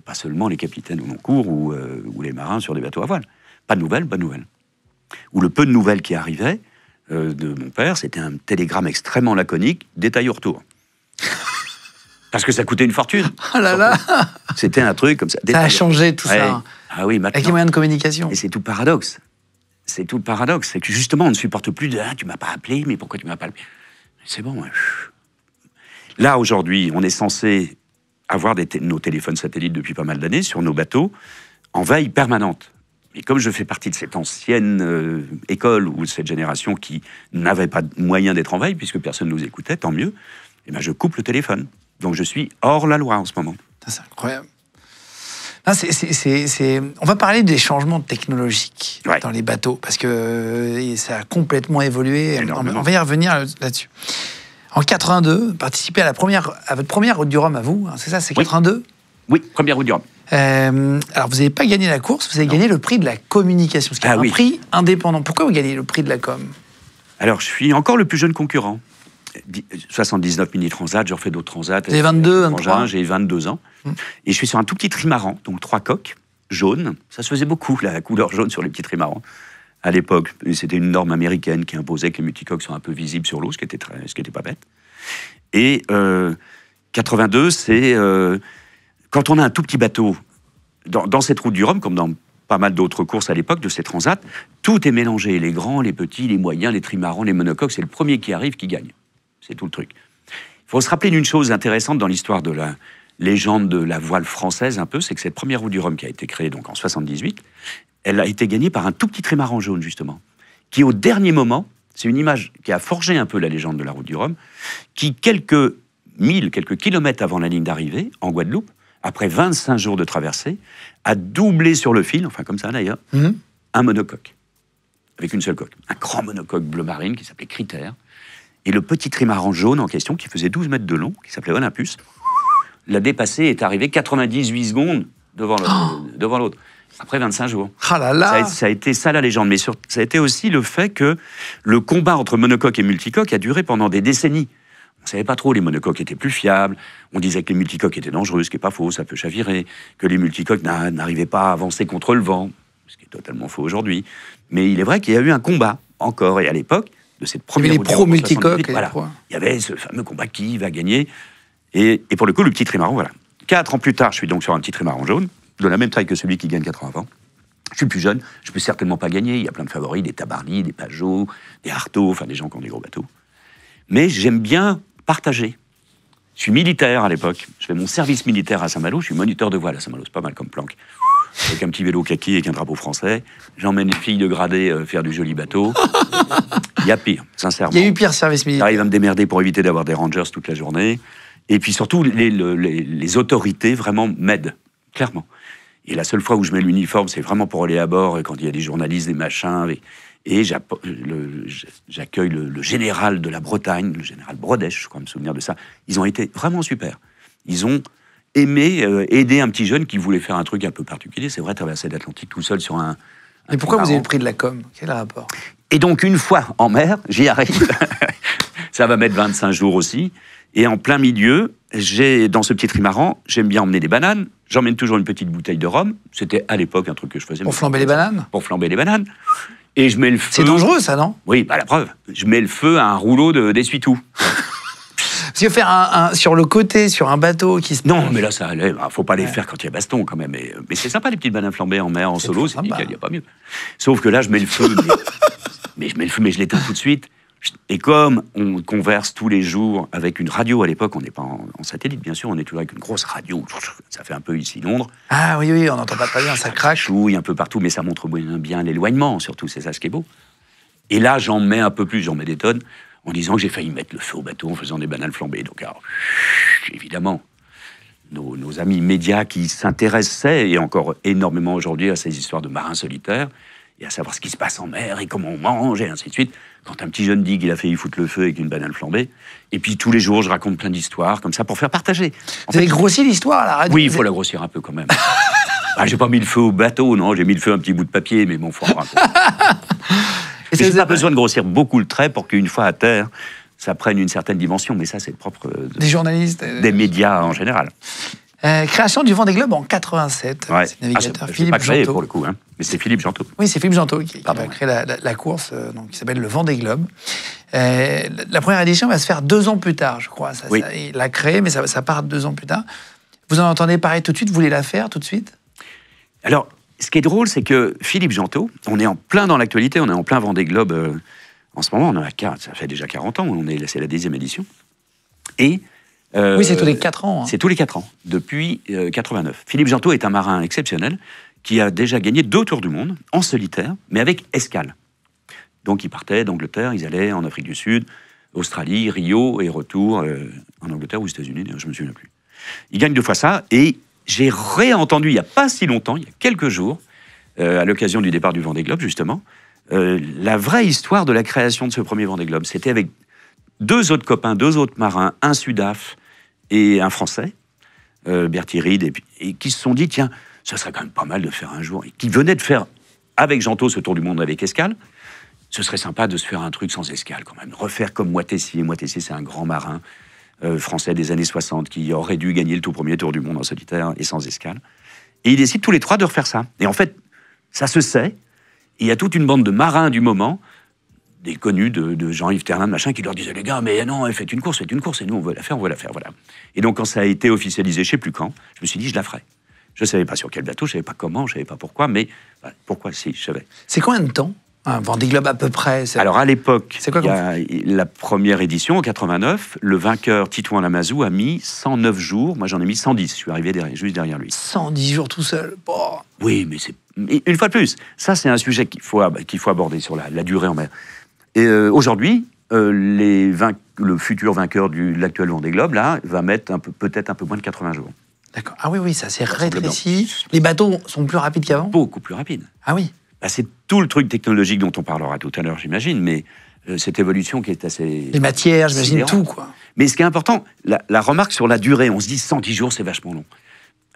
S1: Pas seulement les capitaines au long cours ou les marins sur des bateaux à voile. Pas de nouvelles, bonne nouvelle. Ou le peu de nouvelles qui arrivaient, de mon père, c'était un télégramme extrêmement laconique, détail au retour. Parce que ça coûtait une fortune.
S2: Oh là là.
S1: C'était un truc comme ça.
S2: Ça a changé tout ça.
S1: Ah oui, maintenant.
S2: Avec les moyens de communication.
S1: Et c'est tout paradoxe. c'est tout le paradoxe. C'est que justement, on ne supporte plus de « Ah, tu m'as pas appelé, mais pourquoi tu m'as pas appelé ?» C'est bon. Là, aujourd'hui, on est censé avoir nos téléphones satellites depuis pas mal d'années sur nos bateaux en veille permanente. Et comme je fais partie de cette ancienne école ou de cette génération qui n'avait pas moyen d'être en veille, puisque personne ne nous écoutait, tant mieux, eh ben je coupe le téléphone. Donc je suis hors la loi en ce moment.
S2: C'est incroyable. Non, on va parler des changements technologiques dans les bateaux, parce que ça a complètement évolué. On va y revenir là-dessus. En 82, participez à votre première Route du Rhum à vous, hein, c'est ça, c'est 82 ?
S1: Oui, première Route du Rhum.
S2: Alors, vous n'avez pas gagné la course, vous avez gagné le prix de la communication, ce qui est un prix indépendant. Pourquoi vous gagnez le prix de la com ?
S1: Alors, je suis encore le plus jeune concurrent. 79 mini-transats, j'ai refait d'autres transats.
S2: Vous avez 22, 23 ?
S1: J'ai 22 ans. Et je suis sur un tout petit trimaran, donc 3 coques jaunes. Ça se faisait beaucoup, la couleur jaune sur les petits trimarans. À l'époque, c'était une norme américaine qui imposait que les multicoques soient un peu visibles sur l'eau, ce qui était pas bête. Et 82, c'est... quand on a un tout petit bateau, dans cette Route du Rhum, comme dans pas mal d'autres courses à l'époque de ces transats, tout est mélangé. Les grands, les petits, les moyens, les trimarans, les monocoques, c'est le premier qui arrive qui gagne. C'est tout le truc. Il faut se rappeler d'une chose intéressante dans l'histoire de la légende de la voile française, un peu, c'est que cette première Route du Rhum qui a été créée donc en 78, elle a été gagnée par un tout petit trimaran jaune, justement, qui au dernier moment, c'est une image qui a forgé un peu la légende de la Route du Rhum, qui quelques kilomètres avant la ligne d'arrivée, en Guadeloupe, après 25 jours de traversée, a doublé sur le fil, enfin comme ça d'ailleurs, un monocoque, avec une seule coque. Un grand monocoque bleu marine qui s'appelait Critère. Et le petit trimaran jaune en question, qui faisait 12 mètres de long, qui s'appelait Olympus, l'a dépassé et est arrivé 98 secondes devant l'autre. Après 25 jours.
S2: Ah là là.
S1: Ça a été ça la légende. Mais ça a été aussi le fait que le combat entre monocoque et multicoque a duré pendant des décennies. On ne savait pas trop, les monocoques étaient plus fiables, on disait que les multicoques étaient dangereux, ce qui n'est pas faux, ça peut chavirer, que les multicoques n'arrivaient pas à avancer contre le vent, ce qui est totalement faux aujourd'hui. Mais il est vrai qu'il y a eu un combat, encore, et à l'époque, de cette première...
S2: Il y avait les pro-multicoques.
S1: Voilà. Il y avait ce fameux combat qui va gagner, et pour le coup, le petit trimaran, voilà. 4 ans plus tard, je suis donc sur un petit trimaran jaune, de la même taille que celui qui gagne 80 ans. Je suis plus jeune, je ne peux certainement pas gagner, il y a plein de favoris, des Tabarly, des Pajot, des Artaud, enfin des gens qui ont des gros bateaux. Mais j'aime bien partager. Je suis militaire à l'époque, je fais mon service militaire à Saint-Malo, je suis moniteur de voile à Saint-Malo, c'est pas mal comme planque. Avec un petit vélo kaki avec un drapeau français, j'emmène les filles de gradé faire du joli bateau. Il y a pire, sincèrement.
S2: Il y a eu pire service militaire.
S1: J'arrive à me démerder pour éviter d'avoir des rangers toute la journée. Et puis surtout, les autorités vraiment m'aident, clairement. Et la seule fois où je mets l'uniforme, c'est vraiment pour aller à bord, quand il y a des journalistes, des machins... Et j'accueille le général de la Bretagne, le général Brodèche, je crois me souvenir de ça. Ils ont été vraiment super. Ils ont aimé aider un petit jeune qui voulait faire un truc un peu particulier. C'est vrai, traverser l'Atlantique tout seul sur un...
S2: Et pourquoi vous avez le prix de la com ? Quel rapport ?
S1: Et donc, une fois en mer, j'y arrive. Ça va mettre 25 jours aussi. Et en plein milieu, dans ce petit trimaran, j'aime bien emmener des bananes. J'emmène toujours une petite bouteille de rhum. C'était à l'époque un truc que je faisais.
S2: Pour flamber les bananes ?
S1: Pour flamber les bananes. Et je mets le feu...
S2: C'est dangereux, ça, non ?
S1: Oui, bah la preuve. Je mets le feu à un rouleau d'essuie-tout.
S2: Parce que faire sur le côté, sur un bateau qui se...
S1: Non, mais là, ça allait. Faut pas les faire quand il y a baston, quand même. Mais c'est sympa, les petites bananes flambées en mer, en solo, c'est nickel, il n'y a pas mieux. Sauf que là, je mets le feu, mais je l'éteins tout de suite. Et comme on converse tous les jours avec une radio, à l'époque, on n'est pas en satellite, bien sûr, on est toujours avec une grosse radio. Ça fait un peu ici Londres.
S2: Ah oui, on n'entend pas très bien, ça crache.
S1: Chouille un peu partout, mais ça montre bien l'éloignement, surtout, c'est ça ce qui est beau. Et là, j'en mets un peu plus, j'en mets des tonnes, en disant que j'ai failli mettre le feu au bateau en faisant des bananes flambées. Donc, alors, évidemment, nos amis médias qui s'intéressaient, et encore énormément aujourd'hui, à ces histoires de marins solitaires, et à savoir ce qui se passe en mer, et comment on mange, et ainsi de suite. Quand un petit jeune dit qu'il a failli foutre le feu avec une banane flambée, et puis tous les jours, je raconte plein d'histoires, comme ça, pour faire partager.
S2: Vous avez grossi l'histoire à la radio ?
S1: Oui, il faut la grossir un peu quand même. J'ai pas mis le feu au bateau, non, j'ai mis le feu à un petit bout de papier, mais bon, faut en raconter. J'ai pas besoin de grossir beaucoup le trait pour qu'une fois à terre, ça prenne une certaine dimension, mais ça, c'est le propre
S2: des journalistes,
S1: des médias en général.
S2: Création du Vendée Globe en 87.
S1: Ouais.
S2: C'est le navigateur
S1: Philippe
S2: Philippe
S1: pas créé,
S2: Gentot.
S1: pour le coup, hein. Mais c'est Philippe Gentot.
S2: Oui, c'est Philippe Gentot qui a créé la course, qui s'appelle le Vendée Globe. La première édition va se faire 2 ans plus tard, je crois. Il l'a créé, mais ça part 2 ans plus tard. Vous en entendez parler tout de suite ? Vous voulez la faire tout de suite ?
S1: Alors, ce qui est drôle, c'est que Philippe Gentot, on est en plein dans l'actualité, on est en plein Vendée Globe en ce moment, ça fait déjà 40 ans, c'est la 10e édition. Et
S2: oui, c'est tous les 4 ans. Hein.
S1: C'est tous les 4 ans, depuis 89. Philippe Gentot est un marin exceptionnel qui a déjà gagné 2 tours du monde en solitaire, mais avec escale. Donc ils partaient d'Angleterre, ils allaient en Afrique du Sud, Australie, Rio, et retour en Angleterre ou aux États-Unis, je me souviens plus. Il gagne 2 fois ça, et j'ai réentendu il n'y a pas si longtemps, il y a quelques jours, à l'occasion du départ du Vendée Globe, justement, la vraie histoire de la création de ce premier Vendée Globe. C'était avec 2 autres copains, 2 autres marins, un Sudaf et un Français, Bertie Reed, et qui se sont dit, tiens, ça serait quand même pas mal de faire un jour, et qui venaient de faire, avec Gentot, ce tour du monde avec escale. Ce serait sympa de se faire un truc sans escale, quand même. Refaire comme Moitessier. Moitessier, c'est un grand marin français des années 60 qui aurait dû gagner le tout premier tour du monde en solitaire et sans escale. Et ils décident tous les 3 de refaire ça. Et en fait, ça se sait. Et il y a toute une bande de marins du moment, des connus de Jean-Yves Terlin, de machin, qui leur disaient, les gars, mais non, faites une course, et nous, on veut la faire, voilà. Et donc, quand ça a été officialisé, je sais plus quand, je me suis dit, je la ferai. Je savais pas sur quel bateau, je savais pas comment, je savais pas pourquoi, mais pourquoi, si, je savais.
S2: C'est combien de temps un Vendée Globe à peu près?
S1: Alors à l'époque, la première édition, en 89, le vainqueur Titouan Lamazou a mis 109 jours. Moi, j'en ai mis 110. Je suis arrivé juste derrière lui.
S2: 110 jours tout seul. Oh.
S1: Oui, mais une fois de plus, ça c'est un sujet qu'il faut aborder sur la durée en mer. Et aujourd'hui, le futur vainqueur de l'actuel Vendée Globe, là, va mettre peut-être un peu moins de 80 jours.
S2: D'accord. Ah oui, ça s'est rétréci. Les bateaux sont plus rapides qu'avant?
S1: Beaucoup plus rapides.
S2: Ah oui.
S1: C'est tout le truc technologique dont on parlera tout à l'heure, j'imagine, mais cette évolution qui est assez...
S2: Les matières, j'imagine, tout, quoi.
S1: Mais ce qui est important, la remarque sur la durée, on se dit 110 jours, c'est vachement long.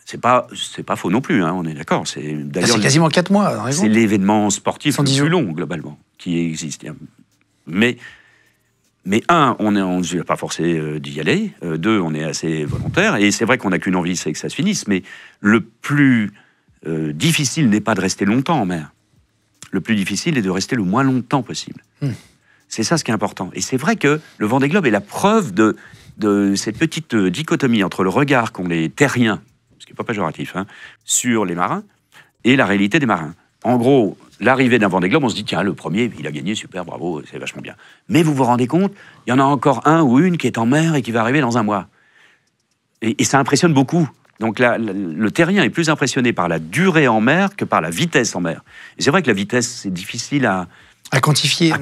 S1: C'est pas faux non plus, hein, on est d'accord. C'est
S2: quasiment 4 mois.
S1: C'est l'événement sportif le plus long, globalement, qui existe. Mais on ne va pas forcé d'y aller. 2, on est assez volontaire. Et c'est vrai qu'on n'a qu'une envie, c'est que ça se finisse. Mais le plus difficile n'est pas de rester longtemps en mer. Le plus difficile est de rester le moins longtemps possible. C'est ça ce qui est important. Et c'est vrai que le Vendée Globe est la preuve de cette petite dichotomie entre le regard qu'ont les terriens, ce qui n'est pas péjoratif, hein, sur les marins, et la réalité des marins. En gros, l'arrivée d'un Vendée Globe, on se dit, tiens, le premier, il a gagné, super, bravo, c'est vachement bien. Mais vous vous rendez compte, il y en a encore un ou une qui est en mer et qui va arriver dans un mois. Et ça impressionne beaucoup. Donc le terrien est plus impressionné par la durée en mer que par la vitesse en mer. Et c'est vrai que la vitesse, c'est difficile à
S2: quantifier,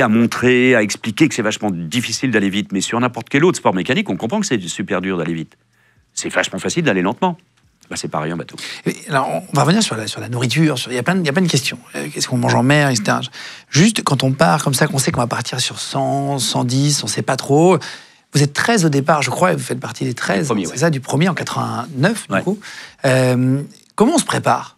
S1: à montrer, à expliquer que c'est vachement difficile d'aller vite. Mais sur n'importe quel autre sport mécanique, on comprend que c'est super dur d'aller vite. C'est vachement facile d'aller lentement. C'est pareil en bateau.
S2: Alors, on va revenir sur la nourriture. Il y a plein de questions. Qu'est-ce qu'on mange en mer, etc. Juste, quand on part comme ça, qu'on sait qu'on va partir sur 100, 110, on ne sait pas trop... Vous êtes 13 au départ, je crois, et vous faites partie des 13, c'est ça, du premier en 89, du coup. Comment on se prépare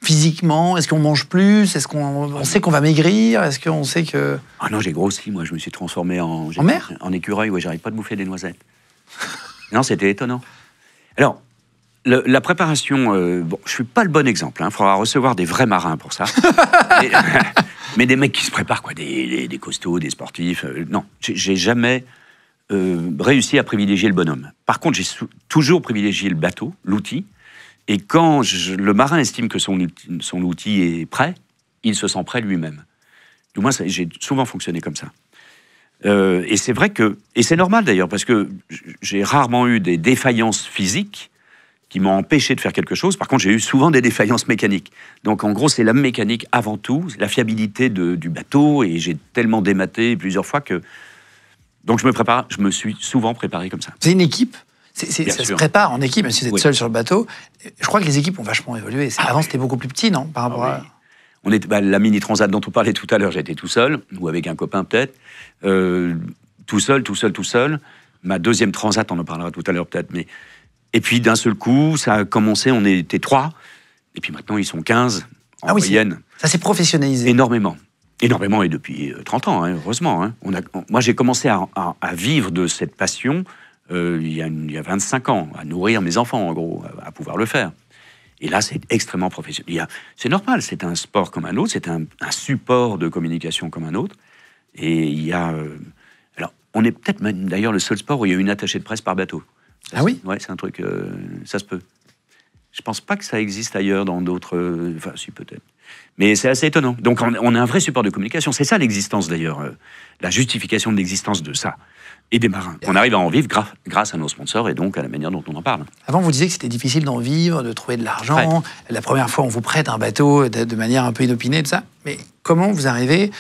S2: physiquement? Est-ce qu'on mange plus? Est-ce qu'on sait qu'on va maigrir? Est-ce qu'on sait que...
S1: Ah non, j'ai grossi, moi, je me suis transformé en
S2: mer?
S1: En écureuil, ouais, j'arrive pas de bouffer des noisettes. Non, c'était étonnant. Alors, la préparation, je suis pas le bon exemple, il faudra recevoir des vrais marins pour ça. Mais des mecs qui se préparent, quoi, des costauds, des sportifs. Non, j'ai jamais réussi à privilégier le bonhomme. Par contre, j'ai toujours privilégié le bateau, l'outil. Et quand le marin estime que son outil est prêt, il se sent prêt lui-même. Du moins, j'ai souvent fonctionné comme ça. Et c'est vrai que... Et c'est normal d'ailleurs, parce que j'ai rarement eu des défaillances physiques qui m'ont empêché de faire quelque chose. Par contre, j'ai eu souvent des défaillances mécaniques. Donc, en gros, c'est la mécanique avant tout, la fiabilité du bateau, et j'ai tellement dématé plusieurs fois que... Donc, je me suis souvent préparé comme ça.
S2: C'est une équipe, ça se prépare en équipe, même si vous êtes seul sur le bateau. Je crois que les équipes ont vachement évolué. Avant, c'était beaucoup plus petit, non, par rapport à...
S1: On était, la mini transat dont on parlait tout à l'heure, j'étais tout seul, ou avec un copain peut-être, tout seul. Ma deuxième transat, on en parlera tout à l'heure peut-être, mais... Et puis, d'un seul coup, ça a commencé, on était 3, et puis maintenant, ils sont 15 en moyenne.
S2: Ça s'est professionnalisé.
S1: Énormément, et depuis 30 ans, heureusement. Moi, j'ai commencé à vivre de cette passion il y a 25 ans, à nourrir mes enfants, en gros, à pouvoir le faire. Et là, c'est extrêmement professionnel. C'est normal, c'est un sport comme un autre, c'est un support de communication comme un autre. Et il y a... alors, on est peut-être même d'ailleurs le seul sport où il y a une attachée de presse par bateau.
S2: Ah oui?
S1: Ouais, c'est un truc... ça se peut. Je pense pas que ça existe ailleurs dans d'autres... Enfin, si, peut-être. Mais c'est assez étonnant. Donc, on a un vrai support de communication. C'est ça l'existence, d'ailleurs. La justification de l'existence de ça. Et des marins. On arrive à en vivre grâce à nos sponsors et donc à la manière dont on en parle.
S2: Avant, vous disiez que c'était difficile d'en vivre, de trouver de l'argent. Ouais. La première fois, on vous prête un bateau de manière un peu inopinée, tout ça. Mais comment vous arrivez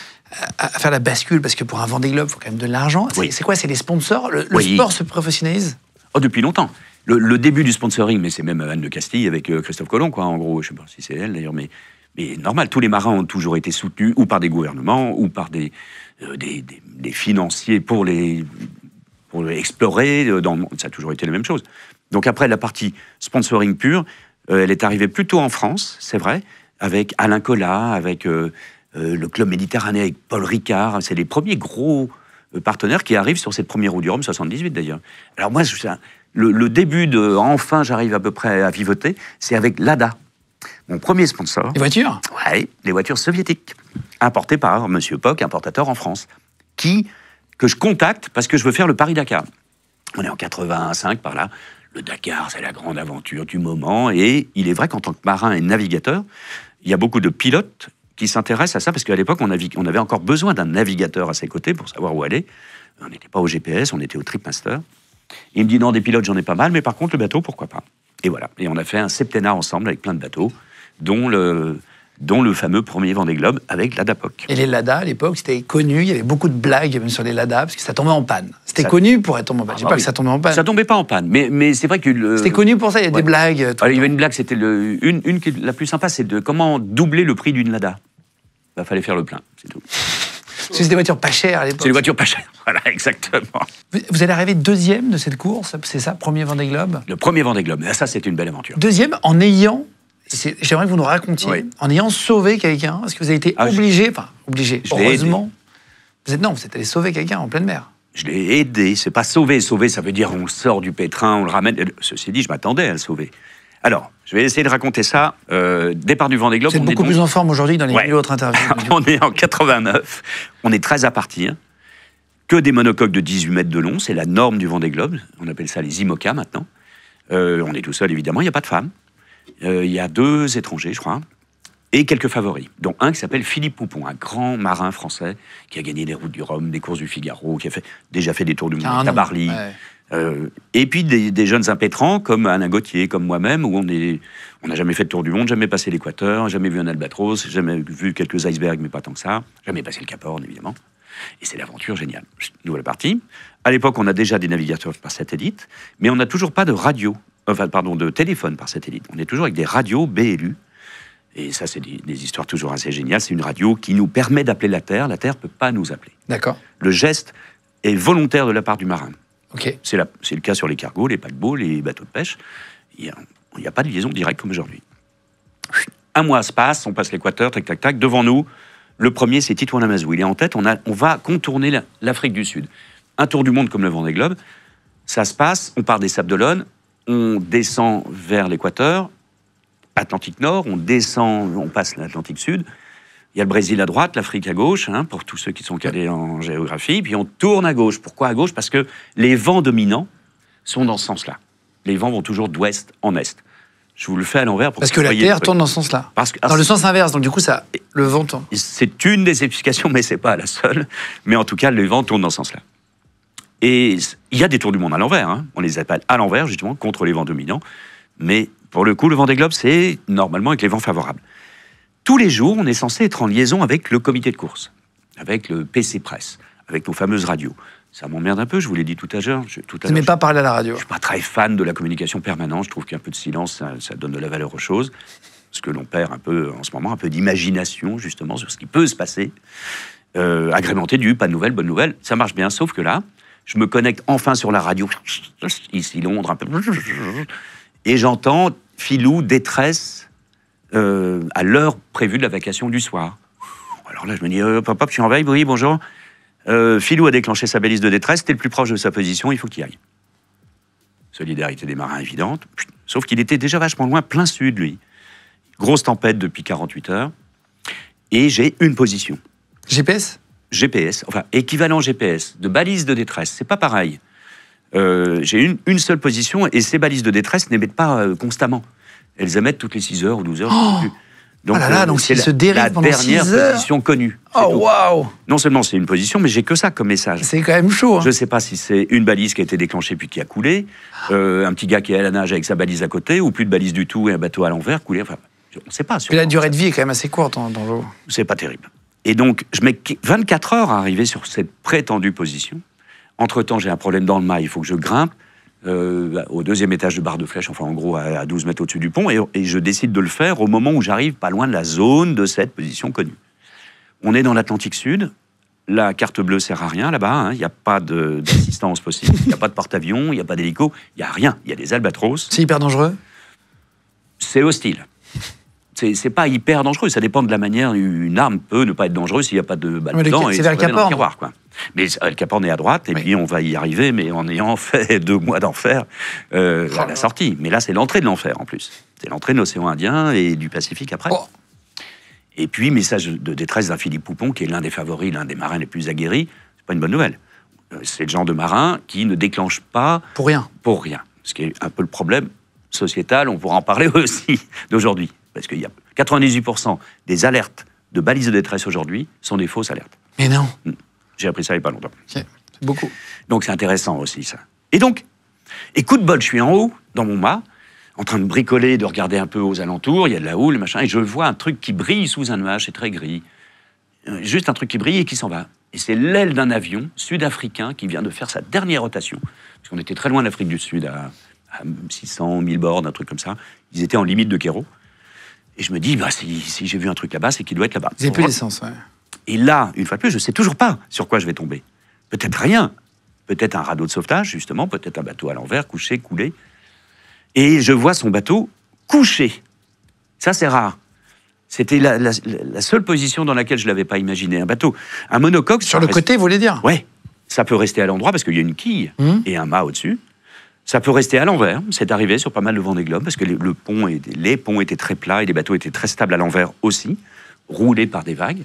S2: à faire la bascule? Parce que pour un Vendée Globe, il faut quand même de l'argent.
S1: Oui.
S2: C'est quoi? C'est les sponsors? Le sport se professionnalise?
S1: Depuis longtemps. Le début du sponsoring, mais c'est même Anne de Castille avec Christophe Colomb, quoi, en gros. Je ne sais pas si c'est elle, d'ailleurs, mais normal. Tous les marins ont toujours été soutenus, ou par des gouvernements, ou par des financiers pour explorer. Ça a toujours été la même chose. Donc après, la partie sponsoring pure, elle est arrivée plutôt en France, c'est vrai, avec Alain Collat, avec le Club Méditerranée, avec Paul Ricard. C'est les premiers gros partenaires qui arrivent sur cette première roue du Rhum, 78 d'ailleurs. Alors moi, le début de « enfin, j'arrive à peu près à vivoter », c'est avec Lada, mon premier sponsor.
S2: Les voitures?
S1: Oui, les voitures soviétiques, importées par M. Poc, importateur en France, que je contacte parce que je veux faire le Paris-Dakar. On est en 85 par là. Le Dakar, c'est la grande aventure du moment. Et il est vrai qu'en tant que marin et navigateur, il y a beaucoup de pilotes qui s'intéressent à ça parce qu'à l'époque, on avait encore besoin d'un navigateur à ses côtés pour savoir où aller. On n'était pas au GPS, on était au Tripmaster. Il me dit non, des pilotes, j'en ai pas mal, mais par contre, le bateau, pourquoi pas? Et voilà. Et on a fait un septennat ensemble avec plein de bateaux, dont le fameux premier Vendée Globe avec l'Adapoc.
S2: Et les Lada, à l'époque, c'était connu, il y avait beaucoup de blagues même sur les Lada, parce que ça tombait en panne. C'était connu pour être tombé en panne. Je dis pas que ça tombait en panne.
S1: Ça tombait pas en panne, mais c'est vrai que...
S2: C'était connu pour ça, il y a des blagues.
S1: Alors, il y avait une blague, c'était une qui est la plus sympa, c'est de comment doubler le prix d'une Lada. Il fallait faire le plein, c'est tout.
S2: Parce que c'est des voitures pas chères à l'époque.
S1: C'est des voitures pas chères, voilà, exactement.
S2: Vous allez arriver deuxième de cette course, c'est ça, premier Vendée Globe?
S1: Le premier Vendée Globe, ça c'était une belle aventure.
S2: Deuxième en ayant... J'aimerais que vous nous racontiez, en ayant sauvé quelqu'un, est-ce que vous avez été obligé, heureusement, vous êtes allé sauver quelqu'un en pleine mer?
S1: Je l'ai aidé, c'est pas sauver, ça veut dire on le sort du pétrin, on le ramène, ceci dit, je m'attendais à le sauver. Alors, je vais essayer de raconter ça, départ du Vendée Globe.
S2: Vous êtes beaucoup plus en forme aujourd'hui dans les autres interviews.
S1: On est en 89, on est 13 à partir, que des monocoques de 18 mètres de long, c'est la norme du Vendée Globe, on appelle ça les IMOCA maintenant. On est tout seul évidemment, il n'y a pas de femmes. Il y a 2 étrangers, je crois, et quelques favoris, dont un qui s'appelle Philippe Poupon, un grand marin français qui a gagné des routes du Rhum, des courses du Figaro, qui a déjà fait des tours du monde à Tabarly. Ouais. Et puis des jeunes impétrants comme Alain Gauthier, comme moi-même, où on n'a jamais fait de tour du monde, jamais passé l'équateur, jamais vu un albatros, jamais vu quelques icebergs, mais pas tant que ça, jamais passé le Cap Horn, évidemment. Et c'est l'aventure géniale. Nouvelle partie. À l'époque, on a déjà des navigateurs par satellite, mais on n'a toujours pas de de téléphone par satellite. On est toujours avec des radios BLU. Et ça, c'est des histoires toujours assez géniales. C'est une radio qui nous permet d'appeler la Terre. La Terre ne peut pas nous appeler.
S2: D'accord.
S1: Le geste est volontaire de la part du marin.
S2: Ok.
S1: C'est le cas sur les cargos, les paquebots, les bateaux de pêche. Il n'y a pas de liaison directe comme aujourd'hui. Un mois se passe, on passe l'équateur, tac, tac, tac. Devant nous, le premier, c'est Titouan Lamazou. Il est en tête. On va contourner l'Afrique du Sud. Un tour du monde comme le Vendée Globe. Ça se passe, on part des Sables d'Olonne, on descend vers l'équateur, Atlantique Nord, on passe l'Atlantique Sud. Il y a le Brésil à droite, l'Afrique à gauche, pour tous ceux qui sont calés en géographie. Puis on tourne à gauche. Pourquoi à gauche? Parce que les vents dominants sont dans ce sens-là. Les vents vont toujours d'ouest en est. Je vous le fais à l'envers.
S2: Parce que la Terre tourne dans ce sens-là. Dans le sens inverse, donc du coup, le vent tourne.
S1: C'est une des explications, mais c'est pas la seule. Mais en tout cas, les vents tournent dans ce sens-là. Et il y a des tours du monde à l'envers. On les appelle à l'envers, justement, contre les vents dominants. Mais pour le coup, le Vendée Globe, c'est normalement avec les vents favorables. Tous les jours, on est censé être en liaison avec le comité de course, avec le PC Presse, avec nos fameuses radios. Ça m'emmerde un peu, je vous l'ai dit tout à l'heure.
S2: Vous n'aimez pas parler à la radio?
S1: Je ne suis pas très fan de la communication permanente. Je trouve qu'un peu de silence, ça donne de la valeur aux choses. Parce que l'on perd un peu, en ce moment, un peu d'imagination, justement, sur ce qui peut se passer. Agrémenté du pas de nouvelles, bonnes nouvelles. Ça marche bien, sauf que là, je me connecte enfin sur la radio, ici Londres, un peu, et j'entends Philou, détresse, à l'heure prévue de la vacation du soir. Alors là, je me dis, papa, je suis en veille, oui, bonjour. Philou a déclenché sa balise de détresse, c'était le plus proche de sa position, il faut qu'il aille. Solidarité des marins évidente, sauf qu'il était déjà vachement loin, plein sud, lui. Grosse tempête depuis 48 heures, et j'ai une position.
S2: GPS ?
S1: GPS, enfin équivalent GPS, de balise de détresse, c'est pas pareil. J'ai une seule position et ces balises de détresse n'émettent pas constamment. elles émettent toutes les 6 heures ou 12 heures. Je sais plus.
S2: Donc, donc s'il se dérive pendant 6 heures...
S1: la dernière position connue.
S2: Oh, waouh!
S1: Non seulement c'est une position, mais j'ai que ça comme message.
S2: C'est quand même chaud. Hein.
S1: Je ne sais pas si c'est une balise qui a été déclenchée puis qui a coulé, un petit gars qui est à la nage avec sa balise à côté, ou plus de balise du tout et un bateau à l'envers coulé. Enfin, on ne sait pas.
S2: Puis la durée de vie est quand même assez courte dans l'eau.
S1: C'est pas terrible. Et donc, je mets 24 heures à arriver sur cette prétendue position. Entre-temps, j'ai un problème dans le mât, il faut que je grimpe. Au 2e étage de barre de flèche, enfin en gros à 12 mètres au-dessus du pont, et je décide de le faire au moment où j'arrive pas loin de la zone de cette position connue. On est dans l'Atlantique Sud, la carte bleue sert à rien là-bas, il n'y a pas d'assistance possible, il n'y a pas de porte-avions, il n'y a pas d'hélico, il n'y a rien, il y a des albatros.
S2: C'est hyper dangereux?
S1: C'est hostile. C'est pas hyper dangereux, ça dépend de la manière. Une arme peut ne pas être dangereuse s'il n'y a pas de balle dedans.
S2: C'est vers le Cap Horn.
S1: Tiroir, quoi. Mais le Cap Horn est à droite, et puis on va y arriver, mais en ayant fait 2 mois d'enfer à la sortie. Mais là, c'est l'entrée de l'enfer, en plus. C'est l'entrée de l'océan Indien et du Pacifique après. Oh. Et puis, message de détresse d'un Philippe Poupon, qui est l'un des favoris, l'un des marins les plus aguerris. C'est pas une bonne nouvelle. C'est le genre de marin qui ne déclenche pas...
S2: Pour rien.
S1: Pour rien. Ce qui est un peu le problème sociétal, on pourra en parler aussi, d'aujourd'hui. Parce qu'il y a 98% des alertes de balises de détresse aujourd'hui sont des fausses alertes.
S2: Mais non.
S1: J'ai appris ça il n'y a pas longtemps.
S2: Okay. C'est beaucoup.
S1: Donc c'est intéressant aussi ça. Et donc, coup de bol, je suis en haut, dans mon mât, en train de bricoler, de regarder un peu aux alentours, il y a de la houle, machin, et je vois un truc qui brille sous un nuage, c'est très gris. Juste un truc qui brille et qui s'en va. Et c'est l'aile d'un avion sud-africain qui vient de faire sa dernière rotation. Parce qu'on était très loin de l'Afrique du Sud, à 600, 1000 bornes, un truc comme ça. Ils étaient en limite de Cairo. Et je me dis, si j'ai vu un truc là-bas, c'est qu'il doit être là-bas.
S2: Vous n'avez plus d'essence, ouais.
S1: Et là, une fois de plus, je ne sais toujours pas sur quoi je vais tomber. Peut-être rien. Peut-être un radeau de sauvetage, justement. Peut-être un bateau à l'envers, couché, coulé. Et je vois son bateau couché. Ça, c'est rare. C'était la seule position dans laquelle je ne l'avais pas imaginé. Un bateau, un monocoque...
S2: Sur le côté, vous voulez dire?
S1: Ouais. Ça peut rester à l'endroit parce qu'il y a une quille et un mât au-dessus. Ça peut rester à l'envers. C'est arrivé sur pas mal de Vendée Globe parce que les ponts étaient très plats et les bateaux étaient très stables à l'envers aussi, roulés par des vagues.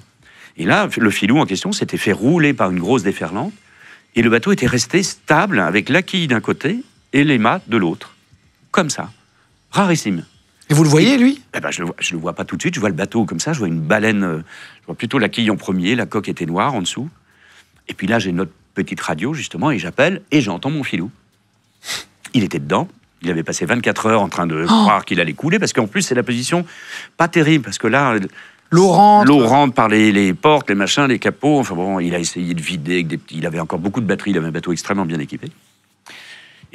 S1: Et là, le filou en question s'était fait rouler par une grosse déferlante et le bateau était resté stable avec la quille d'un côté et les mâts de l'autre. Comme ça. Rarissime.
S2: Et vous le voyez, lui?
S1: Je le vois pas tout de suite. Je vois le bateau comme ça. Je vois une baleine. Je vois plutôt la quille en premier. La coque était noire en dessous. Et puis là, j'ai notre petite radio, justement, et j'appelle et j'entends mon filou. Il était dedans. Il avait passé 24 heures en train de croire qu'il allait couler, parce qu'en plus, c'est la position pas terrible, parce que là, l'eau rentre par les portes, les machins, les capots. Enfin bon, il a essayé de vider avec des petits... Il avait encore beaucoup de batteries, il avait un bateau extrêmement bien équipé.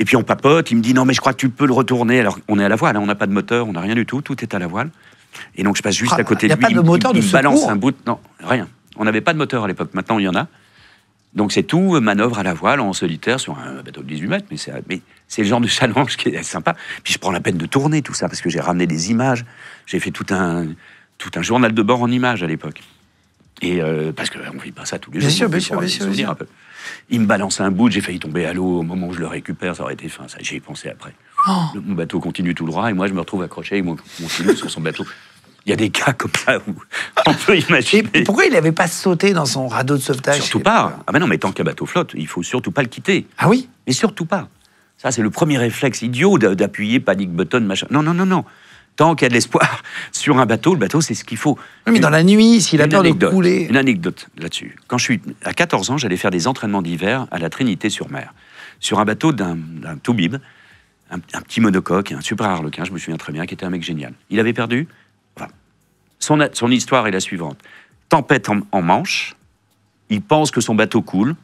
S1: Et puis on papote, il me dit, non mais je crois que tu peux le retourner. Alors, on est à la voile, hein, on n'a pas de moteur, on n'a rien du tout, tout est à la voile. Et donc je passe juste à côté de lui.
S2: Il n'y a pas de moteur de secours?
S1: Il balance un bout... Non, rien. On n'avait pas de moteur à l'époque, maintenant il y en a. Donc c'est tout manœuvre à la voile en solitaire sur un bateau de 18 mètres, mais c'est le genre de challenge qui est sympa. Puis je prends la peine de tourner tout ça parce que j'ai ramené des images. J'ai fait tout un journal de bord en images à l'époque. Et parce qu'on ne vit pas ça tous les jours.
S2: Bien sûr.
S1: Un peu. Il me balance un bout, j'ai failli tomber à l'eau au moment où je le récupère, ça aurait été fin. Ça, j'y ai pensé après. Mon bateau continue tout droit et moi je me retrouve accroché avec mon filou sur son bateau. Il y a des cas comme ça où on peut imaginer.
S2: Et pourquoi il n'avait pas sauté dans son radeau de sauvetage?
S1: Surtout pas. Ah ben non, mais tant qu'un bateau flotte, il faut surtout pas le quitter.
S2: Ah oui?
S1: Mais surtout pas. Ça, c'est le premier réflexe idiot d'appuyer panic button, machin. Non. Tant qu'il y a de l'espoir sur un bateau, le bateau, c'est ce qu'il faut.
S2: Oui, mais dans la nuit, s'il a peur de couler...
S1: Une anecdote là-dessus. Quand je suis à 14 ans, j'allais faire des entraînements d'hiver à la Trinité-sur-Mer. Sur un bateau d'un toubib, un petit monocoque, un super harlequin, je me souviens très bien, qui était un mec génial. Il avait perdu... Son histoire est la suivante. Tempête en Manche, il pense que son bateau coule,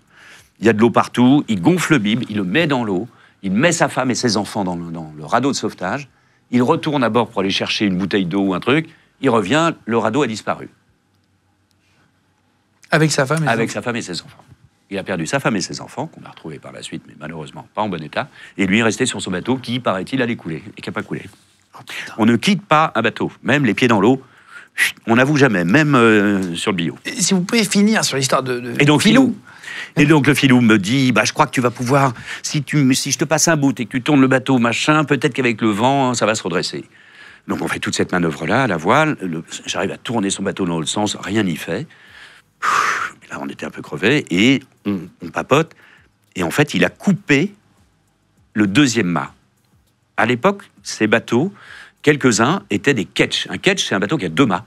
S1: il y a de l'eau partout, il gonfle le bib, il le met dans l'eau, il met sa femme et ses enfants dans le radeau de sauvetage, il retourne à bord pour aller chercher une bouteille d'eau ou un truc, il revient, le radeau a disparu.
S2: Avec sa femme
S1: et ses enfants. Il a perdu sa femme et ses enfants, qu'on a retrouvés par la suite, mais malheureusement pas en bon état, et lui est resté sur son bateau qui, paraît-il, allait couler, et qui n'a pas coulé. On ne quitte pas un bateau, même les pieds dans l'eau, on n'avoue jamais, même sur le bio.
S2: Si vous pouvez finir sur l'histoire de
S1: et donc, Filou. Et donc le filou me dit, je crois que tu vas pouvoir, si je te passe un bout et que tu tournes le bateau, machin, peut-être qu'avec le vent, ça va se redresser. Donc on fait toute cette manœuvre-là, à la voile, j'arrive à tourner son bateau dans l'autre sens, rien n'y fait. Là, on était un peu crevés, et on papote, et en fait, il a coupé le deuxième mât. À l'époque, ces bateaux quelques-uns étaient des ketchs. Un ketch, c'est un bateau qui a 2 mâts.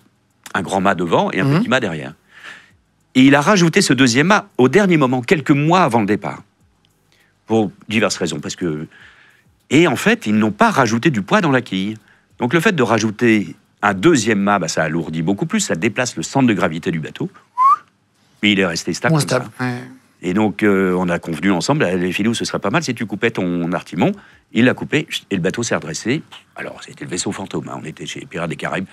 S1: Un grand mât devant et un petit mât derrière. Et il a rajouté ce deuxième mât au dernier moment, quelques mois avant le départ. Pour diverses raisons. Et en fait, ils n'ont pas rajouté du poids dans la quille. Donc le fait de rajouter un deuxième mât, ça alourdit beaucoup plus, ça déplace le centre de gravité du bateau. Mais il est resté stable.
S2: Moins
S1: comme
S2: stable.
S1: ça.
S2: Ouais.
S1: Et donc, on a convenu ensemble, les filous, ce serait pas mal si tu coupais ton artimon. Il l'a coupé, et le bateau s'est redressé. Alors, c'était le vaisseau fantôme, hein. On était chez Pirates des Caraïbes.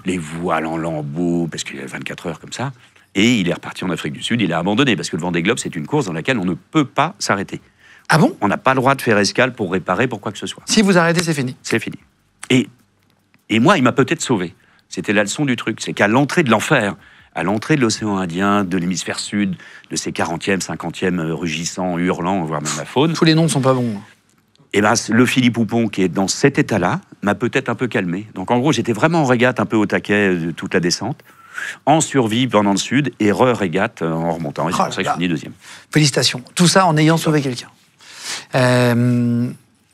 S1: Les voiles en lambeaux, parce qu'il y avait 24 heures comme ça. Et il est reparti en Afrique du Sud, il a abandonné, parce que le Vendée Globe, c'est une course dans laquelle on ne peut pas s'arrêter.
S2: Ah bon?
S1: On n'a pas le droit de faire escale pour réparer, pour quoi que ce soit.
S2: Si vous arrêtez, c'est fini.
S1: C'est fini. Et moi, il m'a peut-être sauvé. C'était la leçon du truc. C'est qu'à l'entrée de l'enfer, à l'entrée de l'océan Indien, de l'hémisphère sud, de ces 40e, 50e rugissants, hurlants, voire même la faune,
S2: Tous les noms sont pas bons.
S1: et ben, le Philippe Poupon, qui est dans cet état-là, m'a peut-être un peu calmé. Donc en gros, j'étais vraiment en régate, un peu au taquet de toute la descente, en survie pendant le sud, et re-régate en remontant. Et c'est
S2: Oh
S1: pour ça que
S2: là
S1: je finis deuxième.
S2: Félicitations. Tout ça en ayant sauvé quelqu'un.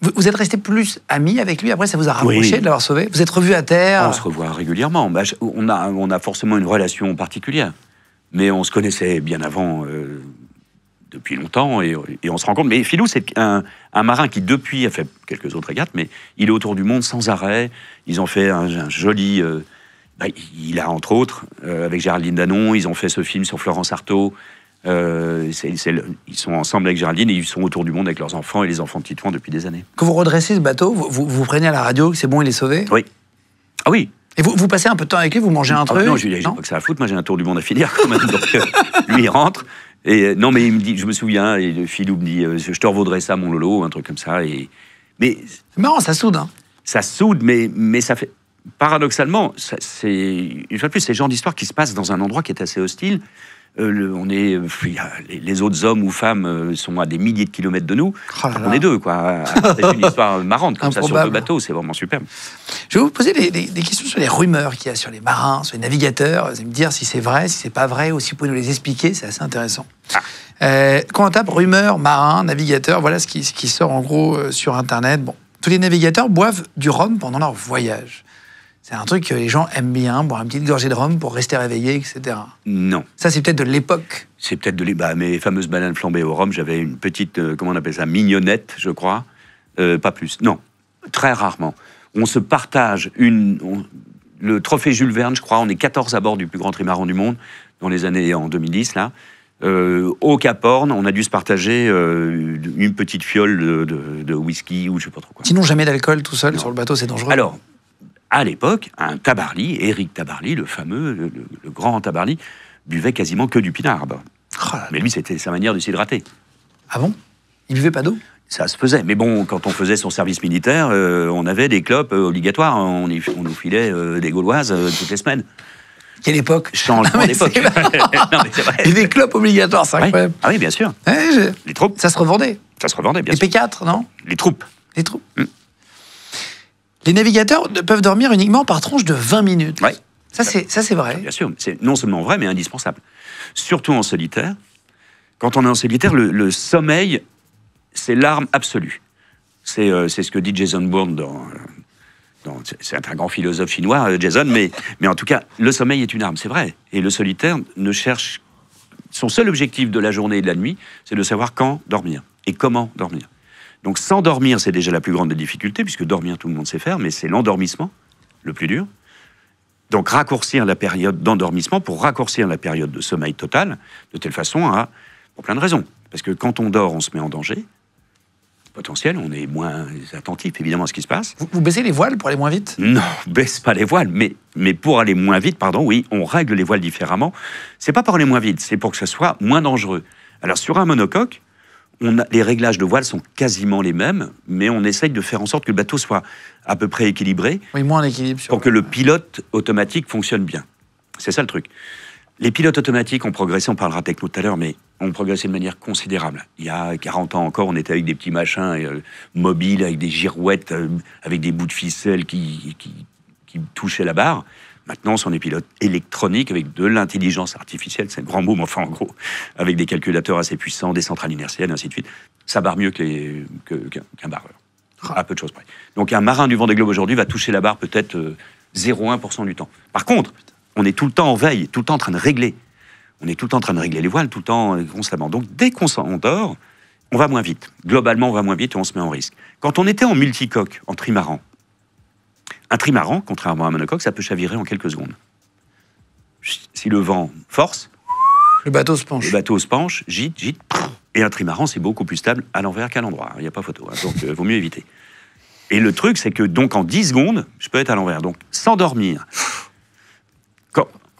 S2: Vous êtes resté plus ami avec lui, après ça vous a rapproché de l'avoir sauvé? Vous êtes revus à terre?
S1: On se revoit régulièrement. On a forcément une relation particulière. Mais on se connaissait bien avant, depuis longtemps, et on se rencontre. Mais Philou, c'est un marin qui, depuis, a fait quelques autres régates, mais il est autour du monde sans arrêt. Ils ont fait un joli... il a, entre autres, avec Géraldine Danon, ils ont fait ce film sur Florence Artaud. Ils sont ensemble avec Géraldine et ils sont autour du monde avec leurs enfants et les enfants de Titouan depuis des années.
S2: Quand vous redressez ce bateau, vous prenez à la radio que c'est bon, il est sauvé?
S1: Oui. Ah oui.
S2: Et vous passez un peu de temps avec lui, vous mangez un truc?
S1: Non, j'ai pas que ça à foutre. Moi, j'ai un tour du monde à finir quand même. Donc, lui, il rentre. Et non, mais il me dit, je me souviens, et le Philou me dit, je te revaudrais ça, mon Lolo, un truc comme ça. Mais
S2: c'est marrant, ça soude. Hein.
S1: Ça soude, mais ça fait. Paradoxalement, une fois de plus, c'est le genre d'histoire qui se passe dans un endroit qui est assez hostile. Les autres hommes ou femmes sont à des milliers de kilomètres de nous. On est deux, quoi. C'est une histoire marrante, comme ça, sur le bateau. C'est vraiment superbe.
S2: Je vais vous poser des questions sur les rumeurs qu'il y a sur les marins, sur les navigateurs. Vous allez me dire si c'est vrai, si c'est pas vrai, ou si vous pouvez nous les expliquer. C'est assez intéressant. Quand on tape rumeurs, marins, navigateurs, voilà ce qui sort en gros sur Internet. Bon, tous les navigateurs boivent du rhum pendant leur voyage. C'est un truc que les gens aiment bien, boire une petite gorgée de rhum pour rester réveillé, etc.
S1: Non.
S2: Ça, c'est peut-être de l'époque.
S1: C'est peut-être de l'époque. Mes fameuses bananes flambées au rhum, j'avais une petite, comment on appelle ça, mignonnette, je crois. Pas plus. Non. Très rarement. On se partage le trophée Jules Verne, je crois. On est 14 à bord du plus grand trimaran du monde, dans les années en 2010, là. Au Cap Horn, on a dû se partager une petite fiole de whisky ou je sais pas trop quoi.
S2: Sinon, jamais d'alcool tout seul sur le bateau, c'est dangereux.
S1: Alors, à l'époque, un Tabarly, Éric Tabarly, le fameux, le grand Tabarly, buvait quasiment que du pinard. Mais lui, c'était sa manière de s'hydrater.
S2: Ah bon? Il buvait pas d'eau?
S1: Ça se faisait. Mais bon, quand on faisait son service militaire, on avait des clopes obligatoires. On nous filait des Gauloises toutes les semaines.
S2: Quelle époque?
S1: Changement d'époque. Non, mais c'est vrai.
S2: Et des clopes obligatoires, c'est incroyable.
S1: Ah oui, bien sûr. Les troupes.
S2: Ça se revendait.
S1: Ça se revendait, bien
S2: sûr.
S1: Les
S2: P4, non?
S1: Les troupes.
S2: Les troupes. Les navigateurs peuvent dormir uniquement par tranche de 20 minutes.
S1: Oui.
S2: Ça, c'est vrai.
S1: Bien sûr. C'est non seulement vrai, mais indispensable. Surtout en solitaire. Quand on est en solitaire, le sommeil, c'est l'arme absolue. C'est ce que dit Jason Bourne c'est un grand philosophe chinois, Jason, mais en tout cas, le sommeil est une arme, c'est vrai. Et le solitaire ne cherche... Son seul objectif de la journée et de la nuit, c'est de savoir quand dormir et comment dormir. Donc sans dormir, c'est déjà la plus grande des difficultés, puisque dormir, tout le monde sait faire, mais c'est l'endormissement, le plus dur. Donc raccourcir la période d'endormissement pour raccourcir la période de sommeil total, de telle façon pour plein de raisons. Parce que quand on dort, on se met en danger potentiel, on est moins attentif, évidemment, à ce qui se passe.
S2: Vous baissez les voiles pour aller moins vite?
S1: Non, on baisse pas les voiles, mais pour aller moins vite, oui, on règle les voiles différemment. C'est pas pour aller moins vite, c'est pour que ce soit moins dangereux. Alors sur un monocoque, les réglages de voiles sont quasiment les mêmes, mais on essaye de faire en sorte que le bateau soit à peu près équilibré.
S2: Oui, moins en équilibre.
S1: Pour que le pilote automatique fonctionne bien. C'est ça le truc. Les pilotes automatiques ont progressé, on parlera techno tout à l'heure, mais ont progressé de manière considérable. Il y a 40 ans encore, on était avec des petits machins mobiles, avec des girouettes, avec des bouts de ficelle qui touchaient la barre. Maintenant, ce sont des pilotes électroniques avec de l'intelligence artificielle, c'est un grand mot, mais enfin en gros, avec des calculateurs assez puissants, des centrales inertielles, ainsi de suite. Ça barre mieux qu'un barreur. à peu de choses près. Donc un marin du Vendée Globe aujourd'hui va toucher la barre peut-être 0,1% du temps. Par contre, on est tout le temps en veille, tout le temps en train de régler. On est tout le temps en train de régler les voiles, tout le temps, constamment. Donc dès qu'on dort, on va moins vite. Globalement, on va moins vite et on se met en risque. Quand on était en multicoque, en trimaran, un trimaran, contrairement à un monocoque, ça peut chavirer en quelques secondes. Si le vent force,
S2: le bateau se penche,
S1: gîte, et un trimaran, c'est beaucoup plus stable à l'envers qu'à l'endroit. Il n'y a pas photo, hein, donc vaut mieux éviter. Et le truc, c'est que donc en 10 secondes, je peux être à l'envers. Donc s'endormir,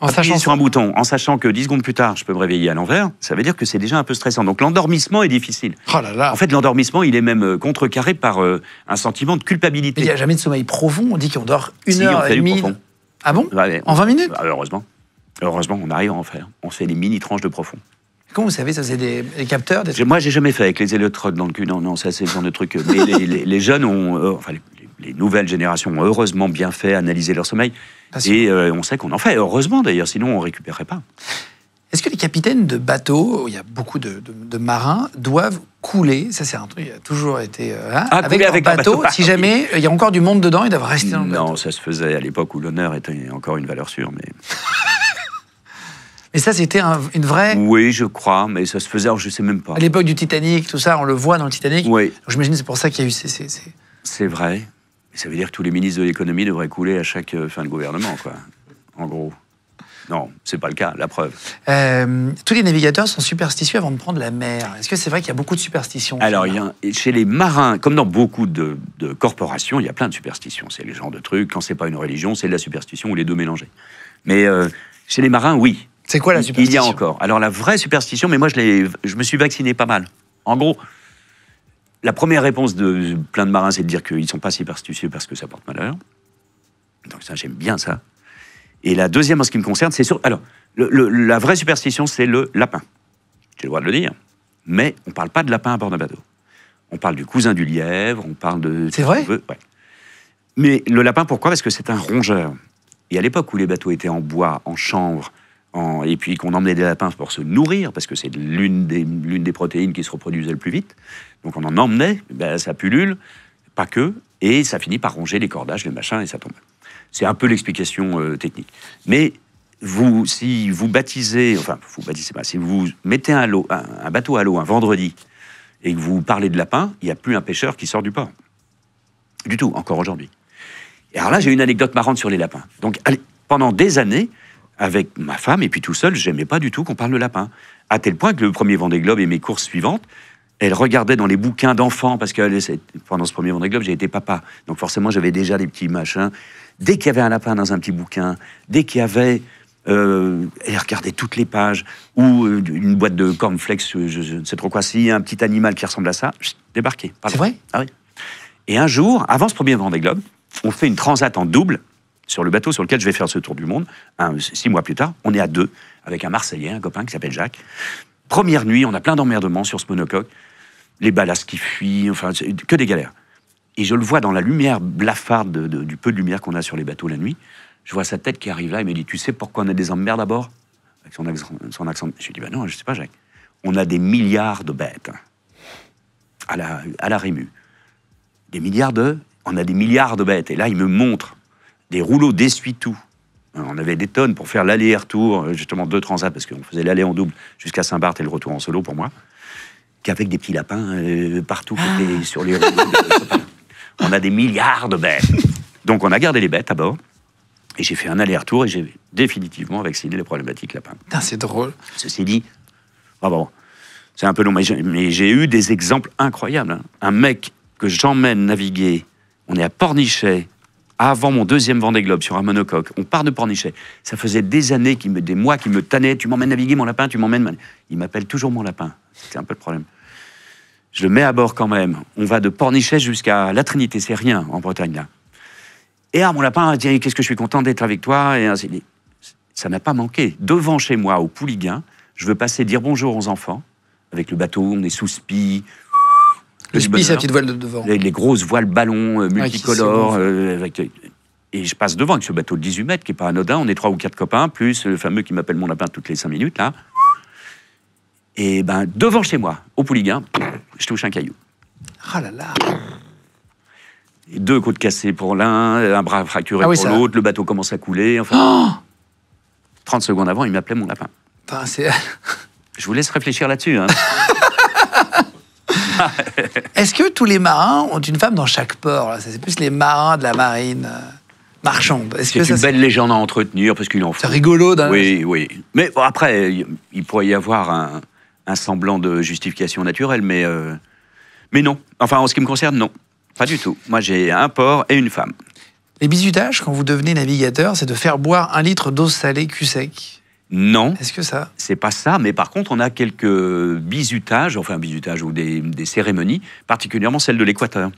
S1: appuyer sur un bouton, en sachant que 10 secondes plus tard, je peux me réveiller à l'envers, ça veut dire que c'est déjà un peu stressant. Donc l'endormissement est difficile.
S2: Oh là là.
S1: En fait, l'endormissement, il est même contrecarré par un sentiment de culpabilité.
S2: Mais il n'y a jamais de sommeil profond. On dit qu'on dort 1h30.
S1: Profond.
S2: Ah bon?
S1: Ouais,
S2: en 20 minutes?
S1: Heureusement. Heureusement, on arrive à en faire. On fait des mini-tranches de profond.
S2: Comment vous savez, ça c'est des capteurs
S1: Moi, j'ai jamais fait avec les électrodes dans le cul. Non, ça c'est le genre de truc. Mais les jeunes ont... enfin, les nouvelles générations ont heureusement bien fait analyser leur sommeil. Et on sait qu'on en fait. Heureusement, d'ailleurs, sinon on ne récupérerait pas.
S2: Est-ce que les capitaines de bateaux, il y a beaucoup de marins, doivent couler? Ça, c'est un truc qui a toujours été... avec un bateau, si jamais il y a encore du monde dedans, ils doivent rester dans le bateau.
S1: Non, ça se faisait à l'époque où l'honneur était encore une valeur sûre, mais...
S2: Mais ça, c'était une vraie...
S1: Oui, je crois, mais ça se faisait, alors je ne sais même pas.
S2: À l'époque du Titanic, tout ça, on le voit dans le Titanic.
S1: Oui.
S2: J'imagine que c'est pour ça qu'il y a eu
S1: C'est vrai. Ça veut dire que tous les ministres de l'économie devraient couler à chaque fin de gouvernement, quoi. En gros. Non, c'est pas le cas, la preuve.
S2: Tous les navigateurs sont superstitieux avant de prendre la mer. Est-ce que c'est vrai qu'il y a beaucoup de superstitions?
S1: Alors, chez les marins, comme dans beaucoup de corporations, il y a plein de superstitions. C'est le genre de trucs, quand c'est pas une religion, c'est de la superstition ou les deux mélangés. Mais chez les marins, oui.
S2: C'est quoi la superstition?
S1: Il y a encore. Alors, la vraie superstition, mais moi, je me suis vacciné pas mal. En gros, la première réponse de plein de marins, c'est de dire qu'ils ne sont pas superstitieux parce que ça porte malheur. Donc ça, j'aime bien ça. Et la deuxième, en ce qui me concerne, c'est alors, la vraie superstition, c'est le lapin. J'ai le droit de le dire. Mais on ne parle pas de lapin à bord d'un bateau. On parle du cousin du lièvre, on parle de...
S2: C'est vrai?
S1: Ouais. Mais le lapin, pourquoi? Parce que c'est un rongeur. Et à l'époque où les bateaux étaient en bois, en chanvre, et puis qu'on emmenait des lapins pour se nourrir, parce que c'est l'une des protéines qui se reproduisait le plus vite, donc on en emmenait, ça pullule, pas que, et ça finit par ronger les cordages, les machins, et ça tombe. C'est un peu l'explication technique. Mais si vous baptisez, enfin, vous baptisez pas, si vous mettez un bateau à l'eau un vendredi, et que vous parlez de lapin, il n'y a plus un pêcheur qui sort du port. Du tout, encore aujourd'hui. Et alors là, j'ai une anecdote marrante sur les lapins. Donc, pendant des années, avec ma femme, et puis tout seul, j'aimais pas du tout qu'on parle de lapin. À tel point que le premier Vendée Globe et mes courses suivantes, elle regardait dans les bouquins d'enfants, parce que pendant ce premier Vendée Globe, j'ai été papa. Donc forcément, j'avais déjà des petits machins. Dès qu'il y avait un lapin dans un petit bouquin, dès qu'il y avait... elle regardait toutes les pages, ou une boîte de cornflakes, je ne sais trop quoi, s'il y a un petit animal qui ressemble à ça, débarqué.
S2: C'est vrai?
S1: Ah oui. Et un jour, avant ce premier Vendée Globe, on fait une transat en double, sur le bateau sur lequel je vais faire ce tour du monde, 6 mois plus tard, on est à 2, avec un Marseillais, un copain qui s'appelle Jacques. Première nuit, on a plein d'emmerdements sur ce monocoque, les ballasts qui fuient, enfin, que des galères. Et je le vois dans la lumière blafarde du peu de lumière qu'on a sur les bateaux la nuit, je vois sa tête qui arrive là, il me dit, tu sais pourquoi on a des emmerdes à bord? Avec son accent. Je lui dis, non, je sais pas, Jacques. On a des milliards de bêtes à la Rému. On a des milliards de bêtes. Et là, il me montre des rouleaux d'essuie-tout. On avait des tonnes pour faire l'aller et retour, justement 2 transats, parce qu'on faisait l'aller en double jusqu'à Saint-Barth et le retour en solo pour moi, qu'avec des petits lapins partout sur les rouleaux. On a des milliards de bêtes. Donc on a gardé les bêtes à bord, et j'ai fait un aller-retour, et j'ai définitivement vacciné les problématiques lapins.
S2: Putain, c'est drôle.
S1: Ceci dit, c'est un peu long, mais j'ai eu des exemples incroyables. Hein. Un mec que j'emmène naviguer, on est à Pornichet, avant mon deuxième Vendée Globe sur un monocoque, on part de Pornichet. Ça faisait des années, des mois qu'il me tannait. Tu m'emmènes naviguer, mon lapin, tu m'emmènes... Il m'appelle toujours mon lapin. C'est un peu le problème. Je le mets à bord quand même. On va de Pornichet jusqu'à la Trinité. C'est rien en Bretagne, là. Et mon lapin dit, qu'est-ce que je suis content d'être avec toi. Et ainsi, ça n'a pas manqué. Devant chez moi, au Pouliguen, je veux passer dire bonjour aux enfants. Avec le bateau, on est sous spi.
S2: Le spi, c'est la petite voile de devant.
S1: Les grosses voiles ballons multicolores. Et je passe devant avec ce bateau de 18 mètres qui n'est pas anodin. On est 3 ou 4 copains, plus le fameux qui m'appelle mon lapin toutes les 5 minutes, là. Et devant chez moi, au Pouliguen, je touche un caillou.
S2: Ah là là.
S1: 2 côtes cassées pour l'un, un bras fracturé pour l'autre, le bateau commence à couler. Enfin, 30 secondes avant, il m'appelait mon lapin.
S2: Putain,
S1: je vous laisse réfléchir là-dessus. Hein.
S2: Est-ce que tous les marins ont une femme dans chaque port? C'est plus les marins de la marine marchande.
S1: C'est une belle légende à entretenir, parce qu'il en faut.
S2: C'est rigolo.
S1: Oui. Mais bon, après, il pourrait y avoir un semblant de justification naturelle, mais non. Enfin, en ce qui me concerne, non. Pas du tout. Moi, j'ai un port et une femme.
S2: Les bizutages, quand vous devenez navigateur, c'est de faire boire 1 litre d'eau salée cul sec.
S1: Non.
S2: Est-ce que ça?
S1: C'est pas ça, mais par contre, on a quelques bizutages, ou des cérémonies, particulièrement celle de l'équateur.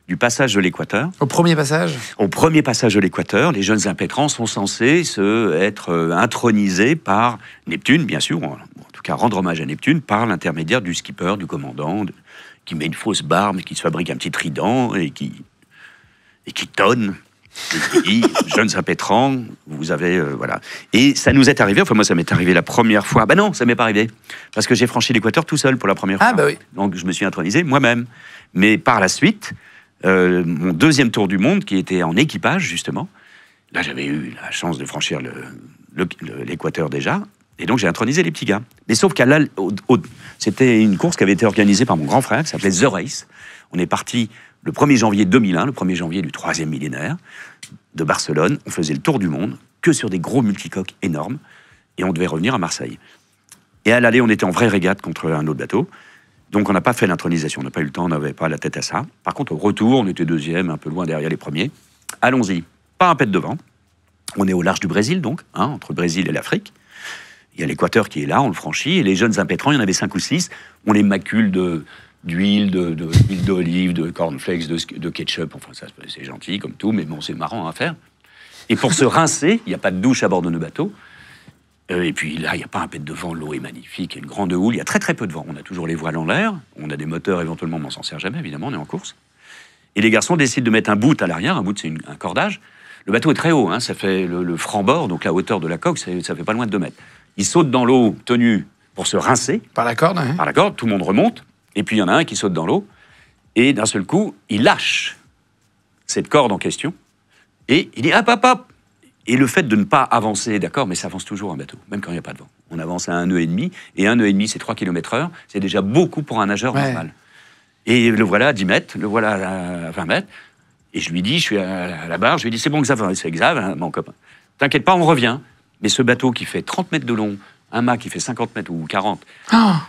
S1: Du passage de l'équateur.
S2: Au premier passage?
S1: Au premier passage de l'équateur, les jeunes impétrants sont censés être intronisés par Neptune, bien sûr, en tout cas rendre hommage à Neptune, par l'intermédiaire du skipper, du commandant, qui met une fausse barbe, qui se fabrique un petit trident et qui tonne. Et qui dit, jeunes impétrants, vous avez... voilà. Et ça nous est arrivé, enfin moi ça m'est arrivé la première fois. Ben non, ça m'est pas arrivé. Parce que j'ai franchi l'équateur tout seul pour la première fois.
S2: Ah bah oui.
S1: Donc je me suis intronisé moi-même. Mais par la suite, mon deuxième tour du monde, qui était en équipage justement, là j'avais eu la chance de franchir l'équateur déjà, et donc j'ai intronisé les petits gars. Mais sauf qu'à c'était une course qui avait été organisée par mon grand frère, qui s'appelait The Race. On est parti le 1er janvier 2001, le 1er janvier du 3e millénaire, de Barcelone. On faisait le tour du monde, que sur des gros multicoques énormes, et on devait revenir à Marseille. Et à l'aller, on était en vraie régate contre un autre bateau, donc on n'a pas fait l'intronisation, on n'a pas eu le temps, on n'avait pas la tête à ça. Par contre, au retour, on était 2e, un peu loin derrière les premiers. Allons-y, pas un pet de vent. On est au large du Brésil, donc, entre le Brésil et l'Afrique. Il y a l'équateur qui est là, on le franchit, et les jeunes impétrants, il y en avait 5 ou 6, on les macule d'huile, d'huile d'olive, de cornflakes, de ketchup, enfin ça c'est gentil comme tout, mais bon c'est marrant à faire. Et pour se rincer, il n'y a pas de douche à bord de nos bateaux, et puis là il n'y a pas un pet de vent, l'eau est magnifique, il y a une grande houle, il y a très très peu de vent, on a toujours les voiles en l'air, on a des moteurs éventuellement, mais on s'en sert jamais évidemment, on est en course. Et les garçons décident de mettre un boot à l'arrière, un boot c'est un cordage, le bateau est très haut, ça fait le franc-bord, donc la hauteur de la coque, ça fait pas loin de 2 mètres. Ils sautent dans l'eau tenue pour se rincer.
S2: Par la corde, hein.
S1: Par la corde, tout le monde remonte. Et puis il y en a un qui saute dans l'eau, et d'un seul coup, il lâche cette corde en question, et il dit hop, hop, hop. Et le fait de ne pas avancer, d'accord, mais ça avance toujours un bateau, même quand il n'y a pas de vent. On avance à 1 nœud et demi, et 1 nœud et demi, c'est 3 km/h, c'est déjà beaucoup pour un nageur normal. Et le voilà à 10 mètres, le voilà à 20 mètres, et je lui dis, je suis à la barre, je lui dis c'est bon, Xav, c'est Xav, mon copain. T'inquiète pas, on revient. Mais ce bateau qui fait 30 mètres de long, un mât qui fait 50 mètres ou 40,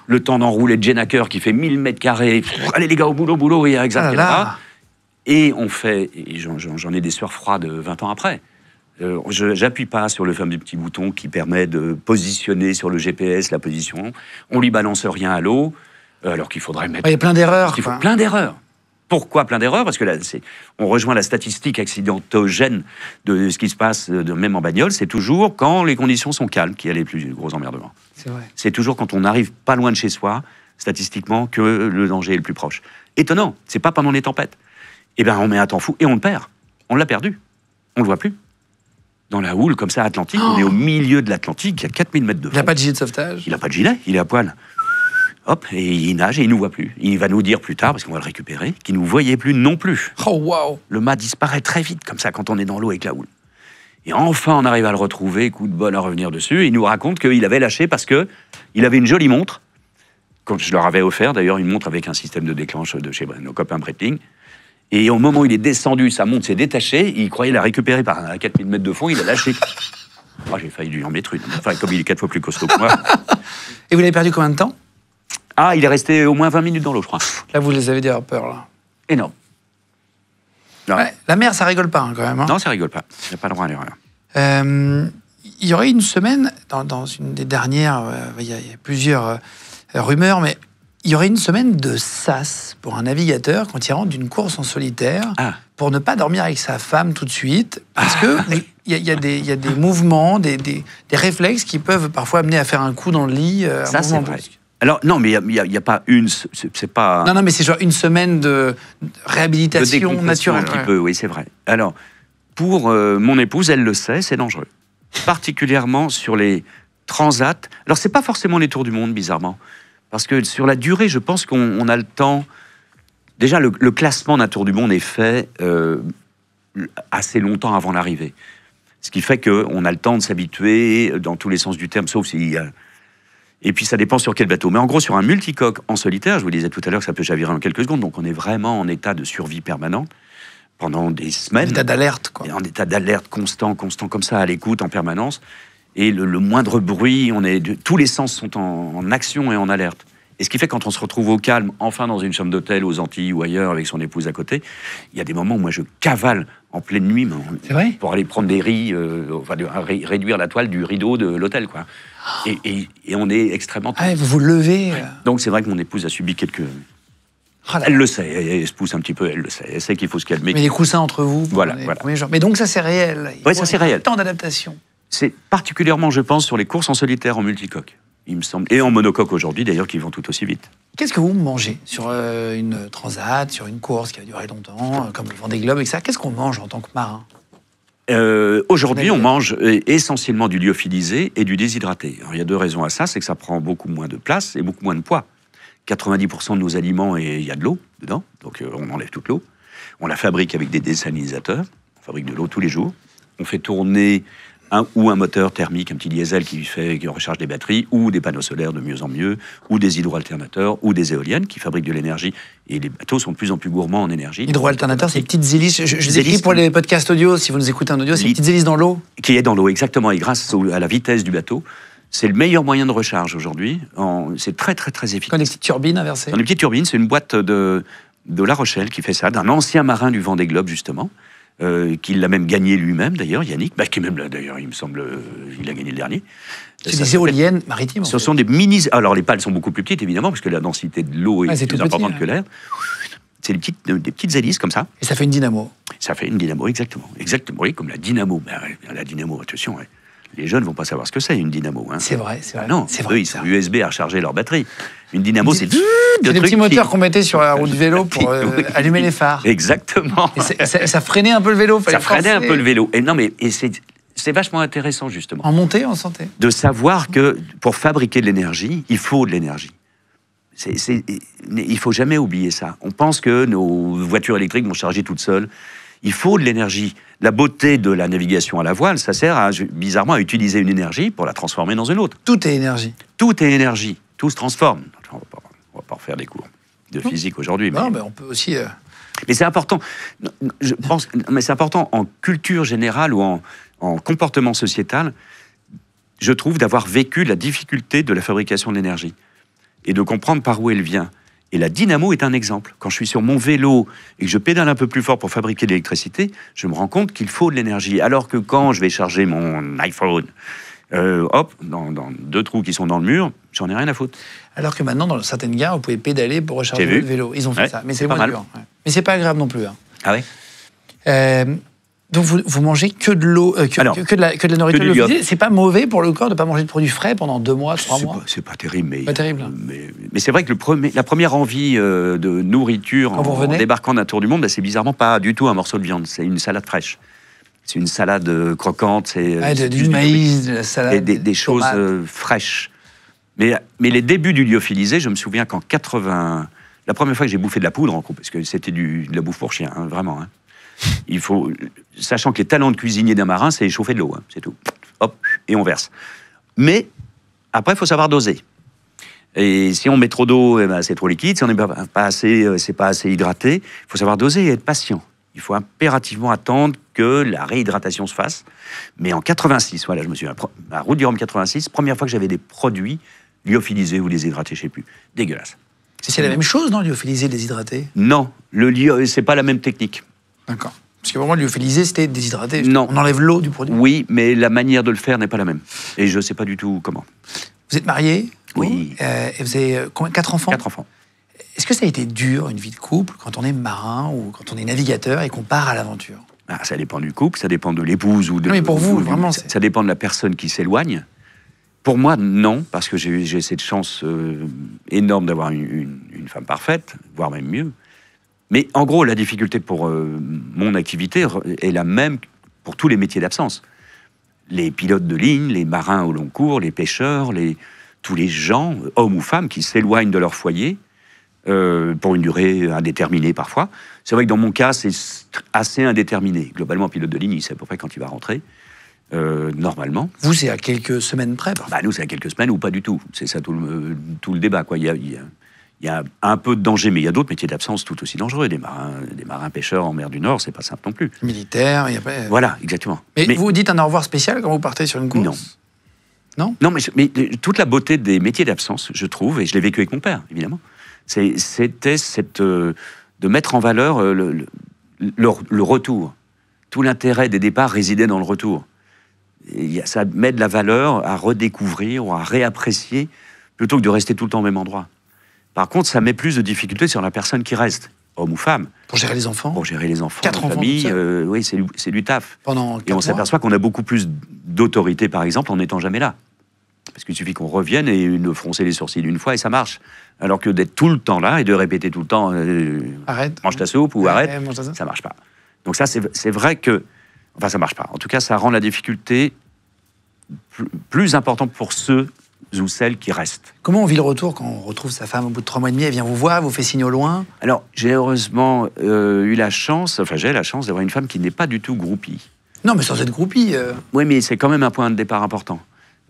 S1: le temps d'enrouler Jennaker qui fait 1000 mètres carrés, allez les gars, au boulot, il y a Xav qui est là. Et on fait, et j'en ai des sueurs froides 20 ans après. J'appuie pas sur le fameux petit bouton qui permet de positionner sur le GPS la position. On lui balance rien à l'eau, alors qu'il faudrait mettre...
S2: Il y a plein d'erreurs.
S1: Plein d'erreurs. Pourquoi plein d'erreurs? Parce que là, on rejoint la statistique accidentogène de ce qui se passe, même en bagnole, c'est toujours quand les conditions sont calmes qu'il y a les plus gros emmerdements.
S2: C'est vrai.
S1: C'est toujours quand on arrive pas loin de chez soi, statistiquement, que le danger est le plus proche. Étonnant, c'est pas pendant les tempêtes. Eh bien, on met un temps fou et on le perd. On l'a perdu. On le voit plus. Dans la houle, comme ça, Atlantique, on est au milieu de l'Atlantique, il y a 4000 mètres de fond.
S2: Il n'a pas de gilet de sauvetage?
S1: Il n'a pas de gilet, il est à poil. Hop, et il nage et il ne nous voit plus. Il va nous dire plus tard, parce qu'on va le récupérer, qu'il ne nous voyait plus non plus.
S2: Oh, waouh!
S1: Le mât disparaît très vite, comme ça, quand on est dans l'eau avec la houle. Et enfin, on arrive à le retrouver, coup de bol à revenir dessus. Et il nous raconte qu'il avait lâché parce qu'il avait une jolie montre, comme je leur avais offert, d'ailleurs, une montre avec un système de déclenche de chez nos copains Breitling. Et au moment où il est descendu, sa montre s'est détachée, il croyait la récupérer à 4000 mètres de fond, il a lâché. Moi, j'ai failli lui en mettre une. Enfin, comme il est 4 fois plus costaud que moi.
S2: Et vous l'avez perdu combien de temps?
S1: Ah, il est resté au moins 20 minutes dans l'eau, je crois.
S2: Là, vous les avez déjà peur, là.
S1: Énorme.
S2: Ouais, la mer, ça rigole pas, quand même.
S1: Non, ça rigole pas. Il n'y a pas le droit à l'erreur.
S2: Il y aurait une semaine, dans une des dernières, il y a plusieurs rumeurs, mais il y aurait une semaine de sas pour un navigateur quand il rentre d'une course en solitaire, pour ne pas dormir avec sa femme tout de suite, parce que il y a des mouvements, des réflexes qui peuvent parfois amener à faire un coup dans le lit.
S1: Ça, c'est vrai. Alors, non, mais il n'y a pas une... C'est pas...
S2: Non, mais c'est genre une semaine de réhabilitation naturelle.
S1: Un petit peu, oui, c'est vrai. Alors, pour mon épouse, elle le sait, c'est dangereux. Particulièrement sur les transats. Alors, c'est pas forcément les tours du monde, bizarrement. Parce que sur la durée, je pense qu'on a le temps Déjà, le classement d'un tour du monde est fait assez longtemps avant l'arrivée. Ce qui fait qu'on a le temps de s'habituer dans tous les sens du terme, sauf s'il y a... Et puis ça dépend sur quel bateau. Mais en gros, sur un multicoque en solitaire, je vous disais tout à l'heure que ça peut chavirer en quelques secondes, donc on est vraiment en état de survie permanent pendant des semaines.
S2: En état d'alerte, quoi.
S1: En état d'alerte constant comme ça, à l'écoute, en permanence. Et le moindre bruit, tous les sens sont en action et en alerte. Et ce qui fait que quand on se retrouve au calme, enfin dans une chambre d'hôtel aux Antilles ou ailleurs avec son épouse à côté, il y a des moments où moi je cavale en pleine nuit
S2: C'est vrai
S1: pour aller prendre des riz, réduire la toile du rideau de l'hôtel, quoi. Et on est extrêmement...
S2: Ah, vous vous levez.
S1: Donc c'est vrai que mon épouse a subi quelques... Elle le sait, elle se pousse un petit peu, elle le sait. Elle sait qu'il faut se calmer.
S2: Mais les coussins entre vous.
S1: Voilà.
S2: Premiers jours. Mais donc ça c'est réel.
S1: Oui, ça c'est réel.
S2: Temps d'adaptation.
S1: C'est particulièrement, je pense, sur les courses en solitaire en multicoque, il me semble. Et en monocoque aujourd'hui, d'ailleurs, qui vont tout aussi vite.
S2: Qu'est-ce que vous mangez sur une transat, sur une course qui va durer longtemps, comme le Vendée Globe, etc. Qu'est-ce qu'on mange en tant que marin?
S1: Aujourd'hui, on mange essentiellement du lyophilisé et du déshydraté. Alors, il y a deux raisons à ça, c'est que ça prend beaucoup moins de place et beaucoup moins de poids. 90% de nos aliments, il y a de l'eau dedans, donc on enlève toute l'eau. On la fabrique avec des désalinisateur, on fabrique de l'eau tous les jours. On fait tourner un moteur thermique, un petit diesel qui recharge des batteries, ou des panneaux solaires de mieux en mieux, ou des hydroalternateurs, ou des éoliennes qui fabriquent de l'énergie. Et les bateaux sont de plus en plus gourmands en énergie.
S2: Hydroalternateurs, c'est les petites hélices. Je vous écris pour les podcasts audio, si vous nous écoutez en audio, c'est les petites hélices dans l'eau.
S1: Qui est dans l'eau, exactement. Et grâce à la vitesse du bateau, c'est le meilleur moyen de recharge aujourd'hui. C'est très, très, très efficace.
S2: Comme des petites turbines inversées.
S1: Dans les petites turbines, c'est une boîte de La Rochelle qui fait ça, d'un ancien marin du Vendée Globe, justement. Qui l'a même gagné lui-même, d'ailleurs, Yannick, qui même, d'ailleurs, il me semble, il a gagné le dernier.
S2: C'est des éoliennes maritimes.
S1: Ce sont des mini... Alors, les pales sont beaucoup plus petites, évidemment, parce que la densité de l'eau est plus importante que l'air. C'est des petites hélices, comme ça.
S2: Et ça fait une dynamo.
S1: Ça fait une dynamo, exactement. Exactement, oui, comme la dynamo. La dynamo, attention, les jeunes ne vont pas savoir ce que c'est, une dynamo. Hein.
S2: C'est vrai, c'est vrai.
S1: Non,
S2: c'est vrai,
S1: eux, ils sont USB à recharger leur batterie. Une dynamo, c'est des
S2: petits moteurs qu'on mettait sur la roue du vélo pour allumer les phares.
S1: Exactement.
S2: Et ça freinait un peu le vélo.
S1: Ça freinait un peu le vélo. Et non, mais c'est vachement intéressant, justement.
S2: En montée, en santé.
S1: De savoir que pour fabriquer de l'énergie, il faut de l'énergie. Il ne faut jamais oublier ça. On pense que nos voitures électriques vont charger toutes seules. Il faut de l'énergie. La beauté de la navigation à la voile, ça sert bizarrement à utiliser une énergie pour la transformer dans une autre.
S2: Tout est énergie.
S1: Tout est énergie. Tout se transforme. On ne va pas refaire des cours de physique aujourd'hui.
S2: Non, mais on peut aussi...
S1: Mais c'est important. Je pense, mais c'est important en culture générale ou en comportement sociétal, je trouve, d'avoir vécu la difficulté de la fabrication de l'énergie et de comprendre par où elle vient. Et la dynamo est un exemple. Quand je suis sur mon vélo et que je pédale un peu plus fort pour fabriquer de l'électricité, je me rends compte qu'il faut de l'énergie. Alors que quand je vais charger mon iPhone, dans deux trous qui sont dans le mur, j'en ai rien à foutre.
S2: Alors que maintenant, dans certaines gares, vous pouvez pédaler pour recharger le vélo. Ils ont fait ça, mais c'est moins dur. Ouais. Mais c'est pas agréable non plus. Hein.
S1: Ah oui.
S2: Donc vous mangez que de l'eau, que de la nourriture. C'est pas mauvais pour le corps de pas manger de produits frais pendant 2 mois, 3 mois.
S1: C'est pas terrible, mais
S2: pas terrible.
S1: Mais c'est vrai que la première envie de nourriture en débarquant d'un tour du monde, c'est bizarrement pas du tout un morceau de viande. C'est une salade fraîche. C'est une salade croquante. C'est
S2: du maïs, de la salade,
S1: des choses fraîches. Mais les débuts du lyophilisé, je me souviens qu'en 80, la première fois que j'ai bouffé de la poudre en gros, parce que c'était de la bouffe pour chien, vraiment. Il faut, sachant que les talents de cuisinier d'un marin, c'est chauffer de l'eau, c'est tout. Hop, et on verse. Mais après, il faut savoir doser. Et si on met trop d'eau, c'est trop liquide. Si on n'est pas assez, c'est pas assez hydraté. Il faut savoir doser et être patient. Il faut impérativement attendre que la réhydratation se fasse. Mais en 86, voilà, je me souviens, à Route du Rhum 86, première fois que j'avais des produits lyophilisés ou déshydratés, je ne sais plus. Dégueulasse.
S2: C'est la même chose, non, lyophilisé, déshydraté? Non,
S1: c'est pas la même technique.
S2: D'accord. Parce que pour moi, lyophilisé, c'était déshydraté.
S1: Non.
S2: On enlève l'eau du produit.
S1: Oui, mais la manière de le faire n'est pas la même. Et je ne sais pas du tout comment.
S2: Vous êtes marié?
S1: Oui.
S2: Et vous avez combien? 4 enfants?
S1: 4 enfants.
S2: Est-ce que ça a été dur, une vie de couple, quand on est marin ou quand on est navigateur et qu'on part à l'aventure?
S1: Ça dépend du couple, ça dépend de l'épouse ou de...
S2: Non, mais pour vous, vraiment...
S1: Ça dépend de la personne qui s'éloigne. Pour moi, non, parce que j'ai cette chance énorme d'avoir une femme parfaite, voire même mieux. Mais en gros, la difficulté pour mon activité est la même pour tous les métiers d'absence. Les pilotes de ligne, les marins au long cours, les pêcheurs, tous les gens, hommes ou femmes, qui s'éloignent de leur foyer, pour une durée indéterminée parfois. C'est vrai que dans mon cas, c'est assez indéterminé. Globalement, pilote de ligne, il sait à peu près quand il va rentrer, normalement.
S2: Vous, c'est à quelques semaines près, parfois.
S1: Bah, nous, c'est à quelques semaines ou pas du tout. C'est ça tout le débat, quoi. Il y a un peu de danger, mais il y a d'autres métiers d'absence tout aussi dangereux. Des marins pêcheurs en mer du Nord, c'est pas simple non plus.
S2: Militaire, il y a pas...
S1: Voilà, exactement.
S2: Mais vous dites un au revoir spécial quand vous partez sur une course?
S1: Non. Non, mais toute la beauté des métiers d'absence, je trouve, et je l'ai vécu avec mon père, évidemment, c'était de mettre en valeur le retour. Tout l'intérêt des départs résidait dans le retour. Et ça met de la valeur à redécouvrir ou à réapprécier plutôt que de rester tout le temps au même endroit. Par contre, ça met plus de difficultés sur la personne qui reste, homme ou femme.
S2: Pour gérer les enfants?
S1: Pour gérer les enfants,
S2: 4
S1: la
S2: enfants
S1: famille, oui, c'est du taf.
S2: Pendant 4
S1: Et on
S2: mois.
S1: s'aperçoit qu'on a beaucoup plus d'autorité, par exemple, en n'étant jamais là. Parce qu'il suffit qu'on revienne et de froncer les sourcils une fois et ça marche. Alors que d'être tout le temps là et de répéter tout le temps
S2: arrête,
S1: mange ta soupe ou arrête,
S2: ça.
S1: Ça marche pas. Donc ça, c'est vrai que... Enfin, ça marche pas. En tout cas, ça rend la difficulté plus importante pour ceux ou celles qui restent.
S2: Comment on vit le retour quand on retrouve sa femme au bout de 3 mois et demi? Elle vient vous voir, vous fait signe au loin?
S1: Alors, j'ai heureusement eu la chance, j'ai la chance d'avoir une femme qui n'est pas du tout groupie.
S2: Non, mais sans être groupie.
S1: Oui, mais c'est quand même un point de départ important.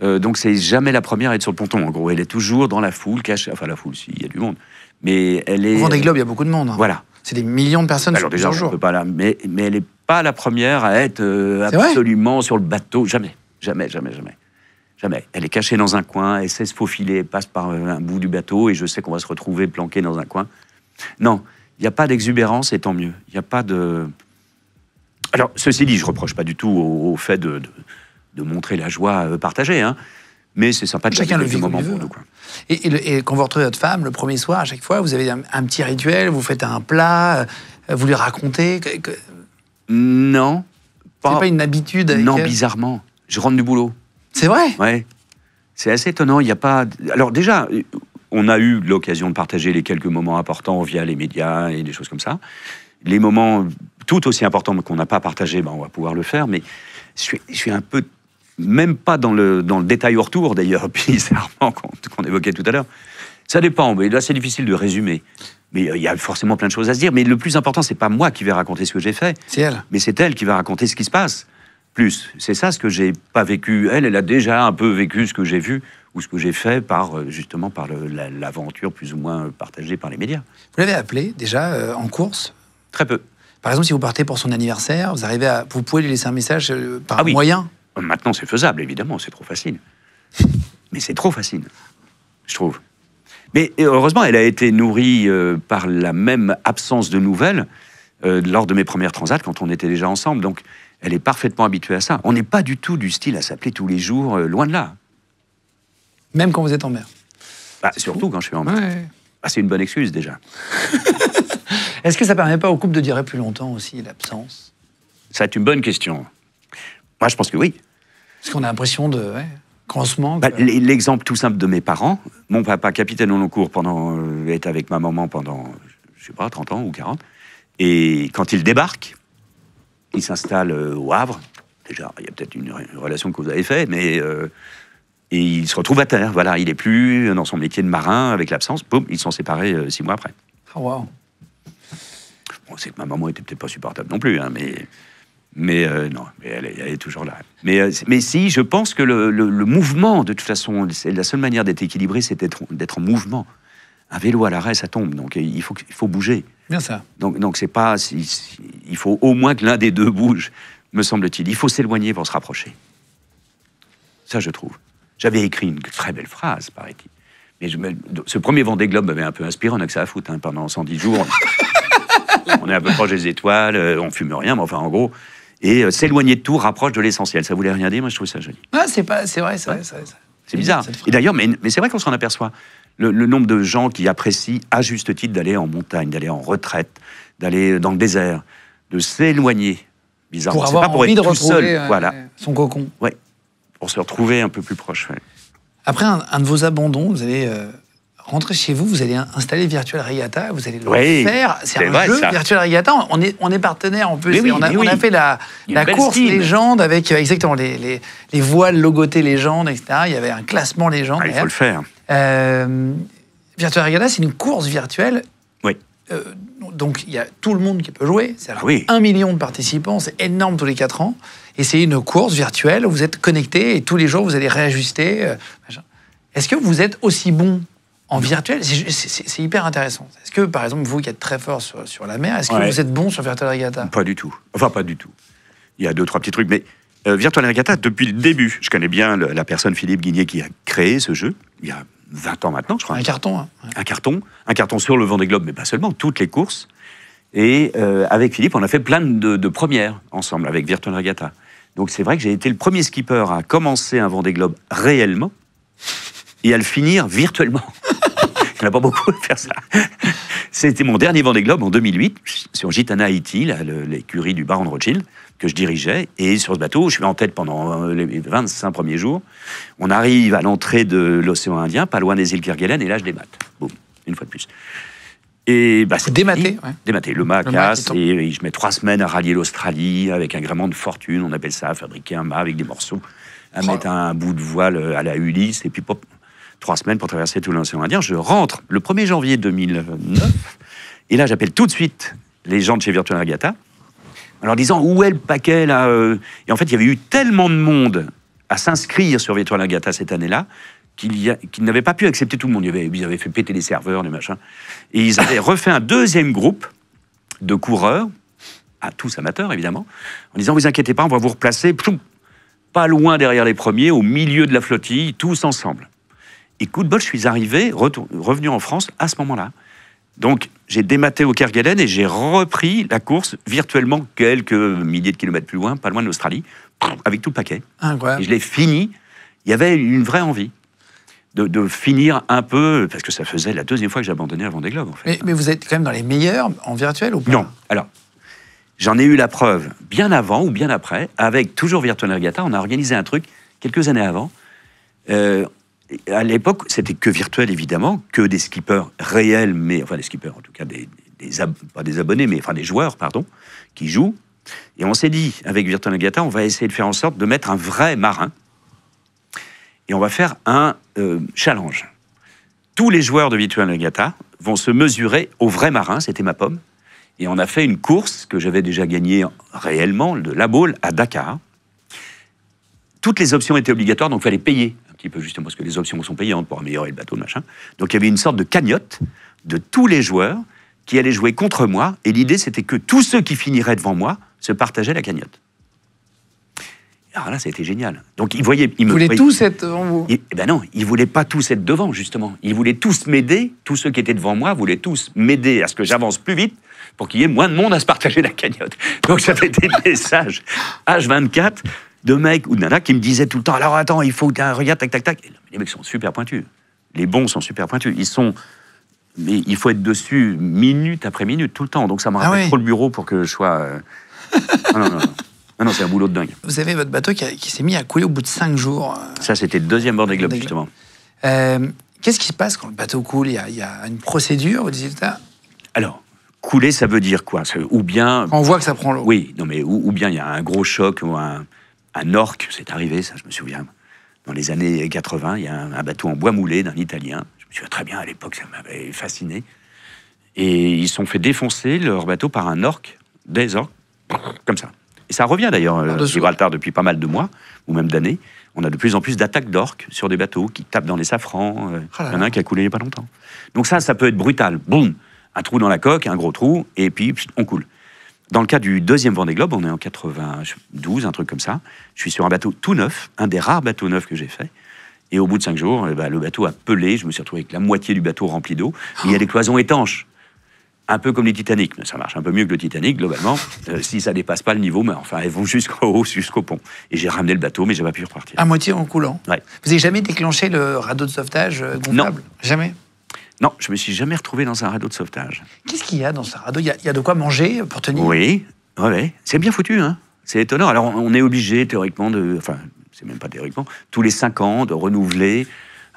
S1: Donc, c'est jamais la première à être sur le ponton, en gros. Elle est toujours dans la foule, cachée. Enfin, la foule, s'il y a du monde. Mais elle est...
S2: Au Vendée Globe, il y a beaucoup de monde. Hein.
S1: Voilà.
S2: C'est des millions de personnes
S1: Alors,
S2: sur plusieurs jours.
S1: On peut pas mais elle n'est pas la première à être absolument sur le bateau. Jamais. Elle est cachée dans un coin, elle sait se faufiler, elle passe par un bout du bateau et je sais qu'on va se retrouver planqué dans un coin. Non, il n'y a pas d'exubérance et tant mieux. Il n'y a pas de... Alors, ceci dit, je ne reproche pas du tout au fait de montrer la joie partagée, hein. Mais c'est sympa de
S2: chacun le
S1: vivre
S2: vit
S1: moment
S2: comme il
S1: pour
S2: veut.
S1: nous, quoi.
S2: Et quand vous retrouvez votre femme, le premier soir, à chaque fois, vous avez un petit rituel, vous faites un plat, vous lui racontez
S1: Non.
S2: C'est pas une habitude avec
S1: Non,
S2: elle?
S1: bizarrement. Je rentre du boulot.
S2: C'est vrai?
S1: Ouais. C'est assez étonnant. Il n'y a pas... Alors déjà, on a eu l'occasion de partager les quelques moments importants via les médias et des choses comme ça. Les moments tout aussi importants qu'on n'a pas partagés, on va pouvoir le faire. Mais je suis un peu... Même pas dans le détail au retour, d'ailleurs, bizarrement, qu'on évoquait tout à l'heure. Ça dépend, mais là, c'est difficile de résumer. Mais il y a forcément plein de choses à se dire. Mais le plus important, c'est pas moi qui vais raconter ce que j'ai fait.
S2: C'est elle.
S1: Mais c'est elle qui va raconter ce qui se passe. Plus. C'est ça ce que j'ai pas vécu. Elle a déjà un peu vécu ce que j'ai vu ou ce que j'ai fait justement par l'aventure plus ou moins partagée par les médias.
S2: Vous l'avez appelée déjà en course?
S1: Très peu.
S2: Par exemple, si vous partez pour son anniversaire, vous pouvez lui laisser un message par un moyen?
S1: Maintenant, c'est faisable, évidemment, c'est trop facile. Mais c'est trop facile, je trouve. Mais heureusement, elle a été nourrie par la même absence de nouvelles lors de mes premières transats, quand on était déjà ensemble. Donc, elle est parfaitement habituée à ça. On n'est pas du tout du style à s'appeler tous les jours, loin de là.
S2: Même quand vous êtes en mer?
S1: Surtout quand je suis en mer.
S2: Ouais.
S1: C'est une bonne excuse, déjà.
S2: Est-ce que ça permet pas au couple de durer plus longtemps aussi, l'absence?
S1: C'est une bonne question. Moi, je pense que oui.
S2: Parce qu'on a l'impression qu'on se manque.
S1: L'exemple tout simple de mes parents, mon papa, capitaine au long cours, est avec ma maman pendant, je sais pas, 30 ans ou 40. Et quand il débarque, il s'installe au Havre. Déjà, il y a peut-être une relation que vous avez faite, mais... et il se retrouve à terre. Voilà, il n'est plus dans son métier de marin avec l'absence. Boum, ils sont séparés 6 mois après.
S2: Oh, wow.
S1: Bon, c'est que ma maman était peut-être pas supportable non plus, hein, mais non, mais elle est toujours là. Mais si, je pense que le mouvement, de toute façon, c'est la seule manière d'être équilibré, c'est d'être en mouvement. Un vélo à l'arrêt, ça tombe, donc il faut bouger.
S2: Bien ça.
S1: Donc c'est pas... il faut au moins que l'un des deux bouge, me semble-t-il. Il faut s'éloigner pour se rapprocher. Ça, je trouve. J'avais écrit une très belle phrase, paraît-il. Mais ce premier Vendée Globe m'avait un peu inspiré, on a que ça à foutre, hein, pendant 110 jours. On est un peu proche des étoiles, on fume rien, mais enfin, en gros... Et s'éloigner de tout rapproche de l'essentiel. Ça voulait rien dire, moi je trouve ça joli.
S2: Ah, c'est vrai.
S1: C'est bizarre. Et d'ailleurs, mais c'est vrai qu'on s'en aperçoit. Le nombre de gens qui apprécient, à juste titre, d'aller en montagne, d'aller en retraite, d'aller dans le désert, de s'éloigner, bizarrement.
S2: Pour avoir envie de retrouver
S1: voilà.
S2: Son cocon.
S1: Ouais, pour se retrouver un peu plus proche. Ouais.
S2: Après un de vos abandons, vous allez rentrer chez vous, vous allez installer Virtual Regatta, vous allez le faire. C'est un jeu, ça. Virtual Regatta. On est partenaires en plus. On a fait la course légende avec exactement les voiles logotés légende, etc. Il y avait un classement légende.
S1: Il faut le faire.
S2: Virtual Regatta, c'est une course virtuelle.
S1: Oui.
S2: Donc, il y a tout le monde qui peut jouer. C'est 1 million de participants, c'est énorme tous les 4 ans. Et c'est une course virtuelle où vous êtes connecté et tous les jours, vous allez réajuster. Est-ce que vous êtes aussi bon en virtuel? C'est hyper intéressant. Est-ce que, par exemple, vous qui êtes très fort sur la mer, est-ce que vous êtes bon sur Virtual Regatta?
S1: Pas du tout. Enfin, pas du tout. Il y a 2-3 petits trucs, mais Virtual Regatta, depuis le début, je connais bien la personne Philippe Guigné qui a créé ce jeu, il y a 20 ans maintenant, je crois.
S2: Un carton. Hein.
S1: Un carton sur le Vendée Globe, mais pas seulement, toutes les courses. Et avec Philippe, on a fait plein de premières ensemble, avec Virtual Regatta. Donc c'est vrai que j'ai été le premier skipper à commencer un Vendée Globe réellement et à le finir virtuellement. Il n'y en a pas beaucoup à faire ça. C'était mon dernier Vendée Globe en 2008, sur Gitana Haïti, l'écurie du baron de Rothschild, que je dirigeais. Et sur ce bateau, je suis en tête pendant les 25 premiers jours. On arrive à l'entrée de l'océan Indien, pas loin des îles Kerguelen, et là, je démate. Boum, une fois de plus. Et c'est
S2: dématé, ouais.
S1: Dématé. Le mât casse, et je mets 3 semaines à rallier l'Australie avec un gréement de fortune, on appelle ça, fabriquer un mât avec des morceaux, à mettre un bout de voile à la Ulysse, et puis 3 semaines pour traverser tout l'océan Indien. Je rentre le 1er janvier 2009, et là, j'appelle tout de suite les gens de chez Virtual Regatta, en leur disant où est le paquet là. Et en fait, il y avait eu tellement de monde à s'inscrire sur Virtual Regatta cette année-là qu'ils n'avaient pas pu accepter tout le monde. Ils avaient fait péter les serveurs, les machins. Et ils avaient refait un deuxième groupe de coureurs, à tous amateurs évidemment, en disant vous inquiétez pas, on va vous replacer pas loin derrière les premiers, au milieu de la flottille, tous ensemble. Et coup de bol, je suis arrivé, revenu en France à ce moment-là. Donc, j'ai dématé au Kerguelen et j'ai repris la course virtuellement quelques milliers de kilomètres plus loin, pas loin de l'Australie, avec tout le paquet.
S2: Incroyable.
S1: Et je l'ai fini. Il y avait une vraie envie de finir un peu, parce que ça faisait la deuxième fois que j'abandonnais un Vendée Globe, en fait.
S2: Mais vous êtes quand même dans les meilleurs en virtuel ou pas?
S1: Non. Alors, j'en ai eu la preuve bien avant ou bien après, avec toujours Virtual Regatta. On a organisé un truc quelques années avant. À l'époque, c'était que virtuel, évidemment, que des skippers réels, mais enfin des skippers, en tout cas, pas des abonnés, mais enfin des joueurs, pardon, qui jouent. Et on s'est dit, avec Virtual Regatta, on va essayer de faire en sorte de mettre un vrai marin. Et on va faire un challenge. Tous les joueurs de Virtual Regatta vont se mesurer au vrai marin, c'était ma pomme. Et on a fait une course que j'avais déjà gagnée réellement, de La Baule à Dakar. Toutes les options étaient obligatoires, donc il fallait payer un petit peu, justement, parce que les options sont payantes pour améliorer le bateau, machin. Donc il y avait une sorte de cagnotte de tous les joueurs qui allaient jouer contre moi, et l'idée, c'était que tous ceux qui finiraient devant moi se partageaient la cagnotte. Alors là, ça a été génial. Donc ils voulaient...
S2: Ils voulaient tous être devant vous?
S1: Eh ben non, ils voulaient pas tous être devant, justement. Ils voulaient tous m'aider, tous ceux qui étaient devant moi voulaient tous m'aider à ce que j'avance plus vite, pour qu'il y ait moins de monde à se partager la cagnotte. Donc ça fait des messages H24 de mecs ou de nanas qui me disaient tout le temps, alors attends, il faut que regarde, tac, tac, tac. Et les mecs sont super pointus. Les bons sont super pointus. Mais il faut être dessus minute après minute, tout le temps. Donc ça me rappelle trop le bureau pour que je sois... Non, c'est un boulot de dingue.
S2: Vous avez votre bateau qui s'est mis à couler au bout de 5 jours.
S1: Ça, c'était le deuxième Vendée Globe, justement.
S2: Qu'est-ce qui se passe quand le bateau coule? Il y a une procédure, vous disiez ça?
S1: Alors, couler, ça veut dire quoi? Ou bien...
S2: On voit que ça prend l'eau.
S1: Oui, non, mais ou bien il y a un gros choc ou un orque, c'est arrivé, ça, je me souviens. Dans les années 80, il y a un bateau en bois moulé d'un Italien. Je me souviens très bien, à l'époque, ça m'avait fasciné. Et ils se sont fait défoncer leur bateau par un orque, des orques, comme ça. Et ça revient d'ailleurs à Gibraltar depuis pas mal de mois, ou même d'années. On a de plus en plus d'attaques d'orques sur des bateaux qui tapent dans les safrans. Il y en a un qui a coulé il n'y a pas longtemps. Donc ça peut être brutal. Boum, un trou dans la coque, un gros trou, et puis on coule. Dans le cas du deuxième Vendée Globe, on est en 92, un truc comme ça. Je suis sur un bateau tout neuf, un des rares bateaux neufs que j'ai fait. Et au bout de 5 jours, le bateau a pelé. Je me suis retrouvé avec la moitié du bateau rempli d'eau. Il y a des cloisons étanches. Un peu comme les Titanic, mais ça marche un peu mieux que le Titanic, globalement. Si ça dépasse pas le niveau, mais enfin, elles vont jusqu'au haut, jusqu'au pont. Et j'ai ramené le bateau, mais j'ai pas pu repartir.
S2: À moitié en coulant?
S1: Ouais.
S2: Vous n'avez jamais déclenché le radeau de sauvetage gonflable?
S1: Non.
S2: Jamais?
S1: Non, je me suis jamais retrouvé dans un radeau de sauvetage.
S2: Qu'est-ce qu'il y a dans ce radeau? Il y a de quoi manger pour tenir?
S1: Oui, ouais. C'est bien foutu, hein. C'est étonnant. Alors, on est obligé, théoriquement, enfin, c'est même pas théoriquement, tous les 5 ans, de renouveler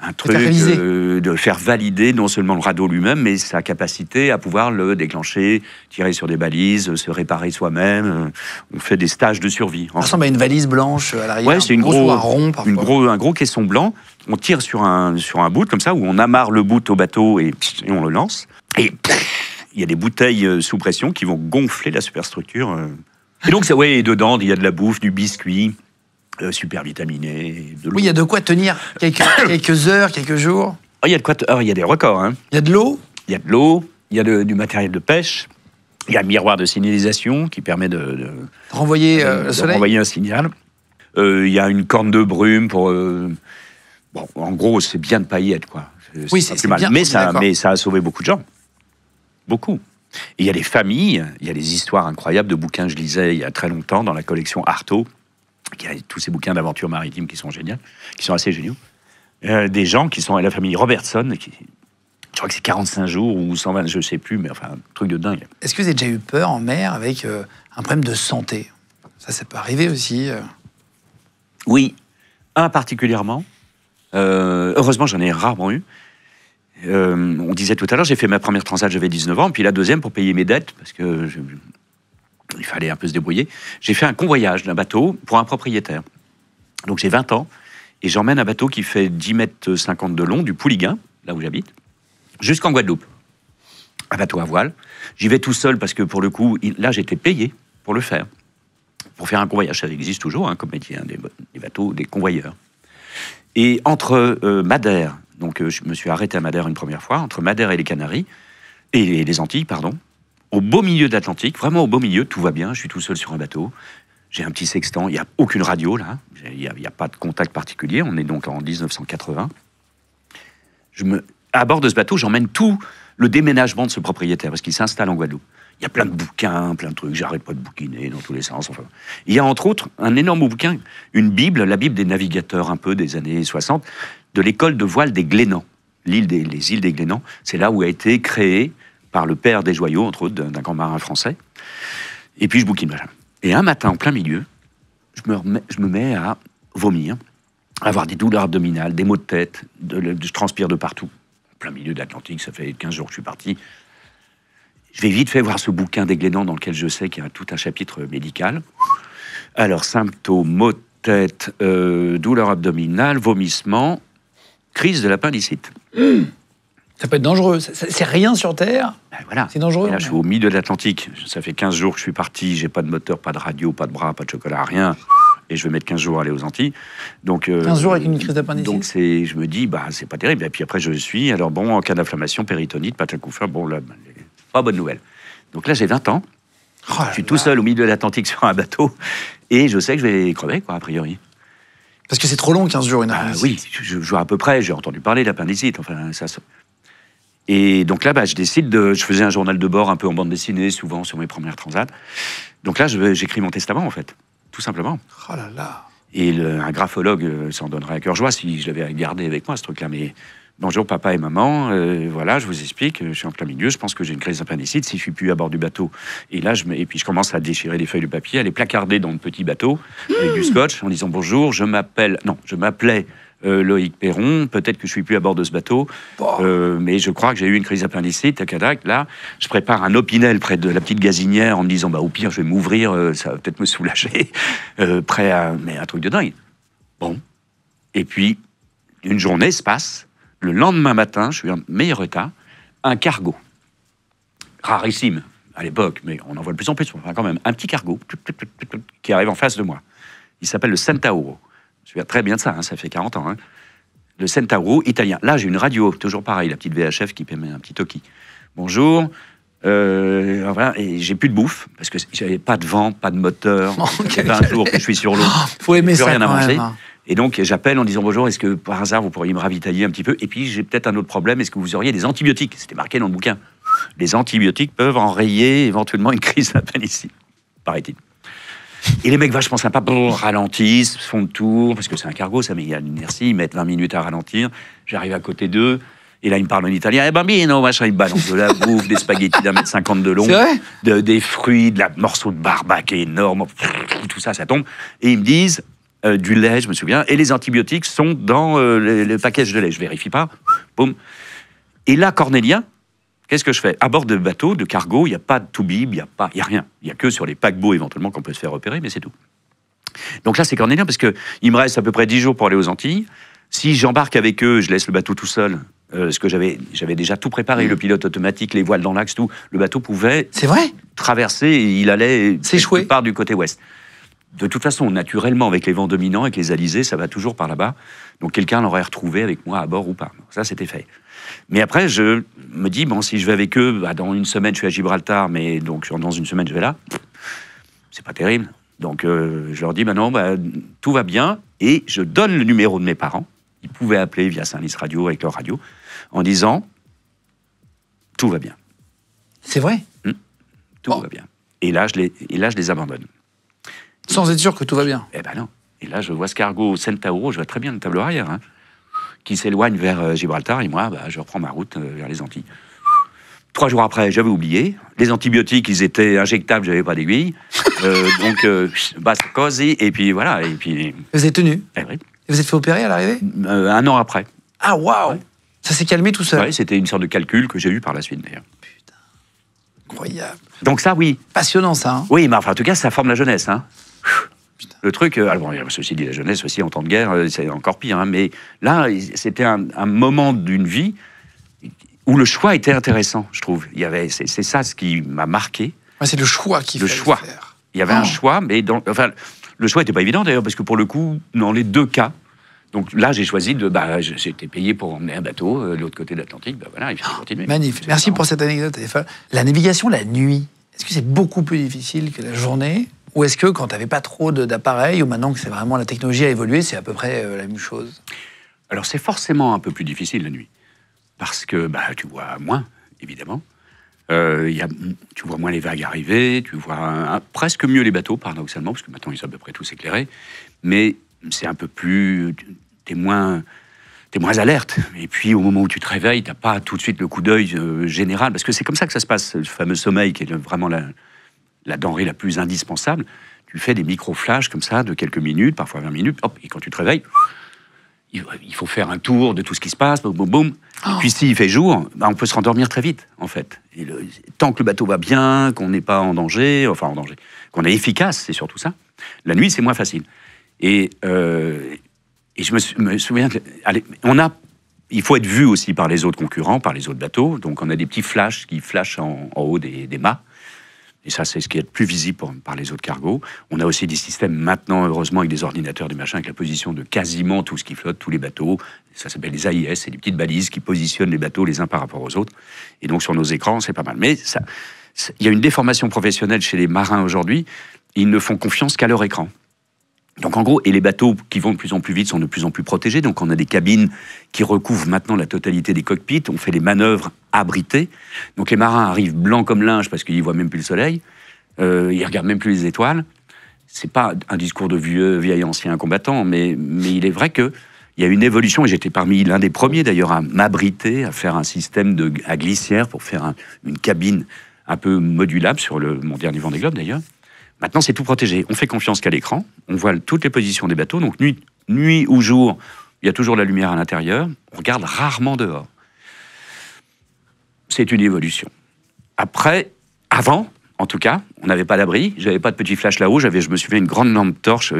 S1: un truc de faire valider non seulement le radeau lui-même, mais sa capacité à pouvoir le déclencher, tirer sur des balises, se réparer soi-même. On fait des stages de survie.
S2: Ça ressemble à une valise blanche à l'arrière.
S1: Ouais, c'est un gros caisson blanc. On tire sur un bout comme ça, où on amarre le bout au bateau et on le lance. Et il y a des bouteilles sous pression qui vont gonfler la superstructure. Et donc, dedans, il y a de la bouffe, du biscuit, super vitaminé, de l'eau.
S2: Oui, il y a de quoi tenir quelques heures, quelques jours.
S1: Il y a de quoi il y a des records. Hein.
S2: Il y a de l'eau.
S1: Il y a de l'eau, il y a du matériel de pêche, il y a un miroir de signalisation qui permet de
S2: renvoyer le soleil.
S1: Renvoyer un signal. Il y a une corne de brume pour... Bon, en gros, c'est bien de pas y être, quoi.
S2: Oui, c'est
S1: mal.
S2: Bien.
S1: Mais ça a sauvé beaucoup de gens. Beaucoup. Et il y a des familles, il y a des histoires incroyables de bouquins que je lisais il y a très longtemps dans la collection Artaud, qui a tous ces bouquins d'aventures maritimes qui sont géniaux, qui sont assez géniaux. Des gens qui sont à la famille Robertson, je crois que c'est 45 jours ou 120, je ne sais plus, mais enfin, un truc de dingue.
S2: Est-ce que vous avez déjà eu peur en mer avec un problème de santé ? Ça peut arriver aussi.
S1: Oui, un particulièrement. Heureusement, j'en ai rarement eu. On disait tout à l'heure, j'ai fait ma première transat, j'avais 19 ans, puis la deuxième, pour payer mes dettes, parce que il fallait un peu se débrouiller, j'ai fait un convoyage d'un bateau pour un propriétaire. Donc j'ai 20 ans, et j'emmène un bateau qui fait 10 mètres 50 de long, du Pouliguen, là où j'habite, jusqu'en Guadeloupe. Un bateau à voile. J'y vais tout seul, parce que pour le coup, là, j'étais payé pour le faire. Pour faire un convoyage, ça existe toujours, hein, comme métier, hein, des bateaux, des convoyeurs. Et entre Madère, donc je me suis arrêté à Madère une première fois, entre Madère et les Canaries, et les Antilles, pardon, au beau milieu de l'Atlantique, vraiment au beau milieu, tout va bien, je suis tout seul sur un bateau, j'ai un petit sextant, il n'y a aucune radio là, il n'y a pas de contact particulier, on est donc en 1980. À bord de ce bateau, j'emmène tout le déménagement de ce propriétaire, parce qu'il s'installe en Guadeloupe. Il y a plein de bouquins, plein de trucs, j'arrête pas de bouquiner dans tous les sens. Enfin. Il y a entre autres un énorme bouquin, une Bible, la Bible des navigateurs un peu des années 60, de l'école de voile des Glénans. Les îles des Glénans, c'est là où a été créé par le père des Joyaux, entre autres, d'un grand marin français. Et puis je bouquine, voilà. Et un matin, en plein milieu, je me mets à vomir, à avoir des douleurs abdominales, des maux de tête, je transpire de partout. En plein milieu de l'Atlantique, ça fait 15 jours que je suis parti. Je vais vite fait voir ce bouquin des Glénans dans lequel je sais qu'il y a tout un chapitre médical. Alors, symptômes, maux de tête, douleurs abdominales, vomissements, crise de l'appendicite.
S2: Ça peut être dangereux. C'est rien sur Terre.
S1: Ben voilà.
S2: C'est dangereux.
S1: Et là, je suis au milieu de l'Atlantique. Ça fait 15 jours que je suis parti. J'ai pas de moteur, pas de radio, pas de bras, pas de chocolat, rien. Et je vais mettre 15 jours à aller aux Antilles. Donc,
S2: 15 jours avec une crise d'appendicite.
S1: Donc, je me dis, c'est pas terrible. Et puis après, je suis. Alors, bon, en cas d'inflammation, péritonite, patacouffer, bon, là, pas bonne nouvelle. Donc là, j'ai 20 ans. Je suis tout seul au milieu de l'Atlantique sur un bateau. Et je sais que je vais crever, quoi, a priori.
S2: Parce que c'est trop long, 15 jours, une appendicite.
S1: Oui, je vois à peu près. J'ai entendu parler d'appendicite. Enfin, ça. Et donc là, je décide je faisais un journal de bord un peu en bande dessinée, souvent sur mes premières transats. Donc là, j'écris mon testament, en fait. Tout simplement.
S2: Oh là là.
S1: Et un graphologue s'en donnerait à cœur joie si je l'avais gardé avec moi, ce truc-là. Mais bonjour papa et maman, voilà, je vous explique, je suis en plein milieu, je pense que j'ai une crise d'appendicite, si je suis plus à bord du bateau. Et là, et puis je commence à déchirer les feuilles de papier, à les placarder dans le petit bateau, avec du scotch, en disant bonjour, je m'appelais Loïc Perron, peut-être que je suis plus à bord de ce bateau, mais je crois que j'ai eu une crise d'appendicite à Cadac. Là, je prépare un Opinel près de la petite gazinière en me disant, au pire, je vais m'ouvrir, ça va peut-être me soulager, mais un truc de dingue. Bon. Et puis, une journée se passe. Le lendemain matin, je suis en meilleur état, un cargo, rarissime à l'époque, mais on en voit de plus en plus, enfin quand même, un petit cargo qui arrive en face de moi. Il s'appelle le Centauro. Je me souviens très bien de ça, ça fait 40 ans. Le Centauro, italien. Là, j'ai une radio, toujours pareil, la petite VHF qui permet un petit toki. Bonjour, voilà, et j'ai plus de bouffe, parce que j'avais pas de vent, pas de moteur, c'est 20 jours que je suis sur l'eau,
S2: faut aimer
S1: plus
S2: ça
S1: rien à manger.
S2: Même.
S1: Et donc, j'appelle en disant bonjour, est-ce que par hasard vous pourriez me ravitailler un petit peu ? Et puis, j'ai peut-être un autre problème, est-ce que vous auriez des antibiotiques ? C'était marqué dans le bouquin. Les antibiotiques peuvent enrayer éventuellement une crise d'appendicite, paraît-il. Et les mecs vachement sympas, ralentissent, font le tour, parce que c'est un cargo, ça met une inertie, ils mettent 20 minutes à ralentir. J'arrive à côté d'eux, et là, ils me parlent en italien. Eh bambino, machin, ils balancent de la bouffe, des spaghettis d'1,50 m de long, des fruits, de la morceau de barbac énorme, tout ça, ça tombe. Et ils me disent, du lait, je me souviens, et les antibiotiques sont dans le package de lait. Je vérifie pas, boum. Et là, Cornélien, qu'est-ce que je fais? À bord de bateau, de cargo, il n'y a pas de toubib, il n'y a rien. Il n'y a que sur les paquebots éventuellement qu'on peut se faire repérer, mais c'est tout. Donc là, c'est Cornélien, parce qu'il me reste à peu près 10 jours pour aller aux Antilles. Si j'embarque avec eux, je laisse le bateau tout seul, parce que j'avais déjà tout préparé, le pilote automatique, les voiles dans l'axe, tout. Le bateau pouvait traverser, et il allait quelque part du côté ouest. De toute façon, naturellement, avec les vents dominants, avec les alizés, ça va toujours par là-bas. Donc quelqu'un l'aurait retrouvé avec moi à bord ou pas. Ça, c'était fait. Mais après, je me dis, bon, si je vais avec eux, bah, dans une semaine, je suis à Gibraltar, mais donc dans une semaine, je vais là. C'est pas terrible. Donc je leur dis, bah non, bah, tout va bien. Et je donne le numéro de mes parents. Ils pouvaient appeler via Saint-Lys Radio avec leur radio, en disant, tout va bien.
S2: C'est vrai?
S1: Tout va bien. Et là, je les abandonne.
S2: Sans être sûr que tout va bien?
S1: Eh ben non. Et là, je vois ce cargo Centauro, je vois très bien le tableau arrière, hein, qui s'éloigne vers Gibraltar, et moi, bah, je reprends ma route vers les Antilles. 3 jours après, j'avais oublié. Les antibiotiques, ils étaient injectables, j'avais pas d'aiguille. Donc, basse cosy, et puis voilà. Et puis...
S2: Vous êtes tenu?
S1: Eh oui.
S2: Et vous êtes fait opérer à l'arrivée?
S1: 1 an après.
S2: Ah, waouh!
S1: Ouais.
S2: Ça s'est calmé tout seul?
S1: Oui, c'était une sorte de calcul que j'ai eu par la suite, d'ailleurs.
S2: Putain. Incroyable.
S1: Donc ça, oui.
S2: Passionnant, ça. Hein?
S1: Oui, mais enfin, en tout cas, ça forme la jeunesse. Hein. Le truc, alors bon, ceci dit, la jeunesse aussi en temps de guerre, c'est encore pire. Hein, mais là, c'était un moment d'une vie où le choix était intéressant, je trouve. C'est ça ce qui m'a marqué.
S2: Ouais, c'est le choix qui fait. Le choix. Faire.
S1: Il y avait un choix, mais le choix n'était pas évident d'ailleurs, parce que pour le coup, dans les 2 cas, donc là, j'ai choisi j'ai été payé pour emmener un bateau de l'autre côté de l'Atlantique, voilà, il faut continuer.
S2: Magnifique. Merci pour cette anecdote. La navigation la nuit, est-ce que c'est beaucoup plus difficile que la journée? Ou est-ce que quand tu n'avais pas trop d'appareils, ou maintenant que c'est vraiment la technologie a évolué, c'est à peu près la même chose?
S1: Alors c'est forcément un peu plus difficile la nuit. Parce que tu vois moins, évidemment. Tu vois moins les vagues arriver, tu vois presque mieux les bateaux, paradoxalement, parce que maintenant ils sont à peu près tous éclairés. Mais c'est un peu plus... T'es moins alerte. Et puis au moment où tu te réveilles, t'as pas tout de suite le coup d'œil général. Parce que c'est comme ça que ça se passe, ce fameux sommeil qui est vraiment la denrée la plus indispensable. Tu fais des micro-flashs comme ça, de quelques minutes, parfois 20 minutes, hop, et quand tu te réveilles, il faut faire un tour de tout ce qui se passe, boum, boum, boum. Oh. Puis s'il fait jour, on peut se rendormir très vite, en fait. Et tant que le bateau va bien, qu'on n'est pas en danger, qu'on est efficace, c'est surtout ça. La nuit, c'est moins facile. Et je me souviens, il faut être vu aussi par les autres concurrents, par les autres bateaux. Donc on a des petits flashs qui flashent en haut des mâts. Et ça, c'est ce qui est le plus visible par les autres cargos. On a aussi des systèmes maintenant, heureusement, avec des ordinateurs, des machins, avec la position de quasiment tout ce qui flotte, tous les bateaux. Ça s'appelle les AIS, c'est des petites balises qui positionnent les bateaux les uns par rapport aux autres. Et donc, sur nos écrans, c'est pas mal. Mais il y a une déformation professionnelle chez les marins aujourd'hui. Ils ne font confiance qu'à leur écran. Donc en gros, et les bateaux qui vont de plus en plus vite sont de plus en plus protégés. Donc on a des cabines qui recouvrent maintenant la totalité des cockpits. On fait les manœuvres abritées. Donc les marins arrivent blancs comme linge parce qu'ils voient même plus le soleil. Ils regardent même plus les étoiles. C'est pas un discours de vieil ancien combattant, mais il est vrai que il y a une évolution, et j'étais parmi l'un des premiers d'ailleurs à m'abriter, à faire un système à glissière pour faire une cabine un peu modulable sur mon dernier Vendée Globe d'ailleurs. Maintenant, c'est tout protégé. On fait confiance qu'à l'écran. On voit toutes les positions des bateaux. Donc, nuit ou jour, il y a toujours la lumière à l'intérieur. On regarde rarement dehors. C'est une évolution. Après, avant, en tout cas, on n'avait pas d'abri. J'avais pas de petit flash là-haut. Je me suis fait une grande lampe torche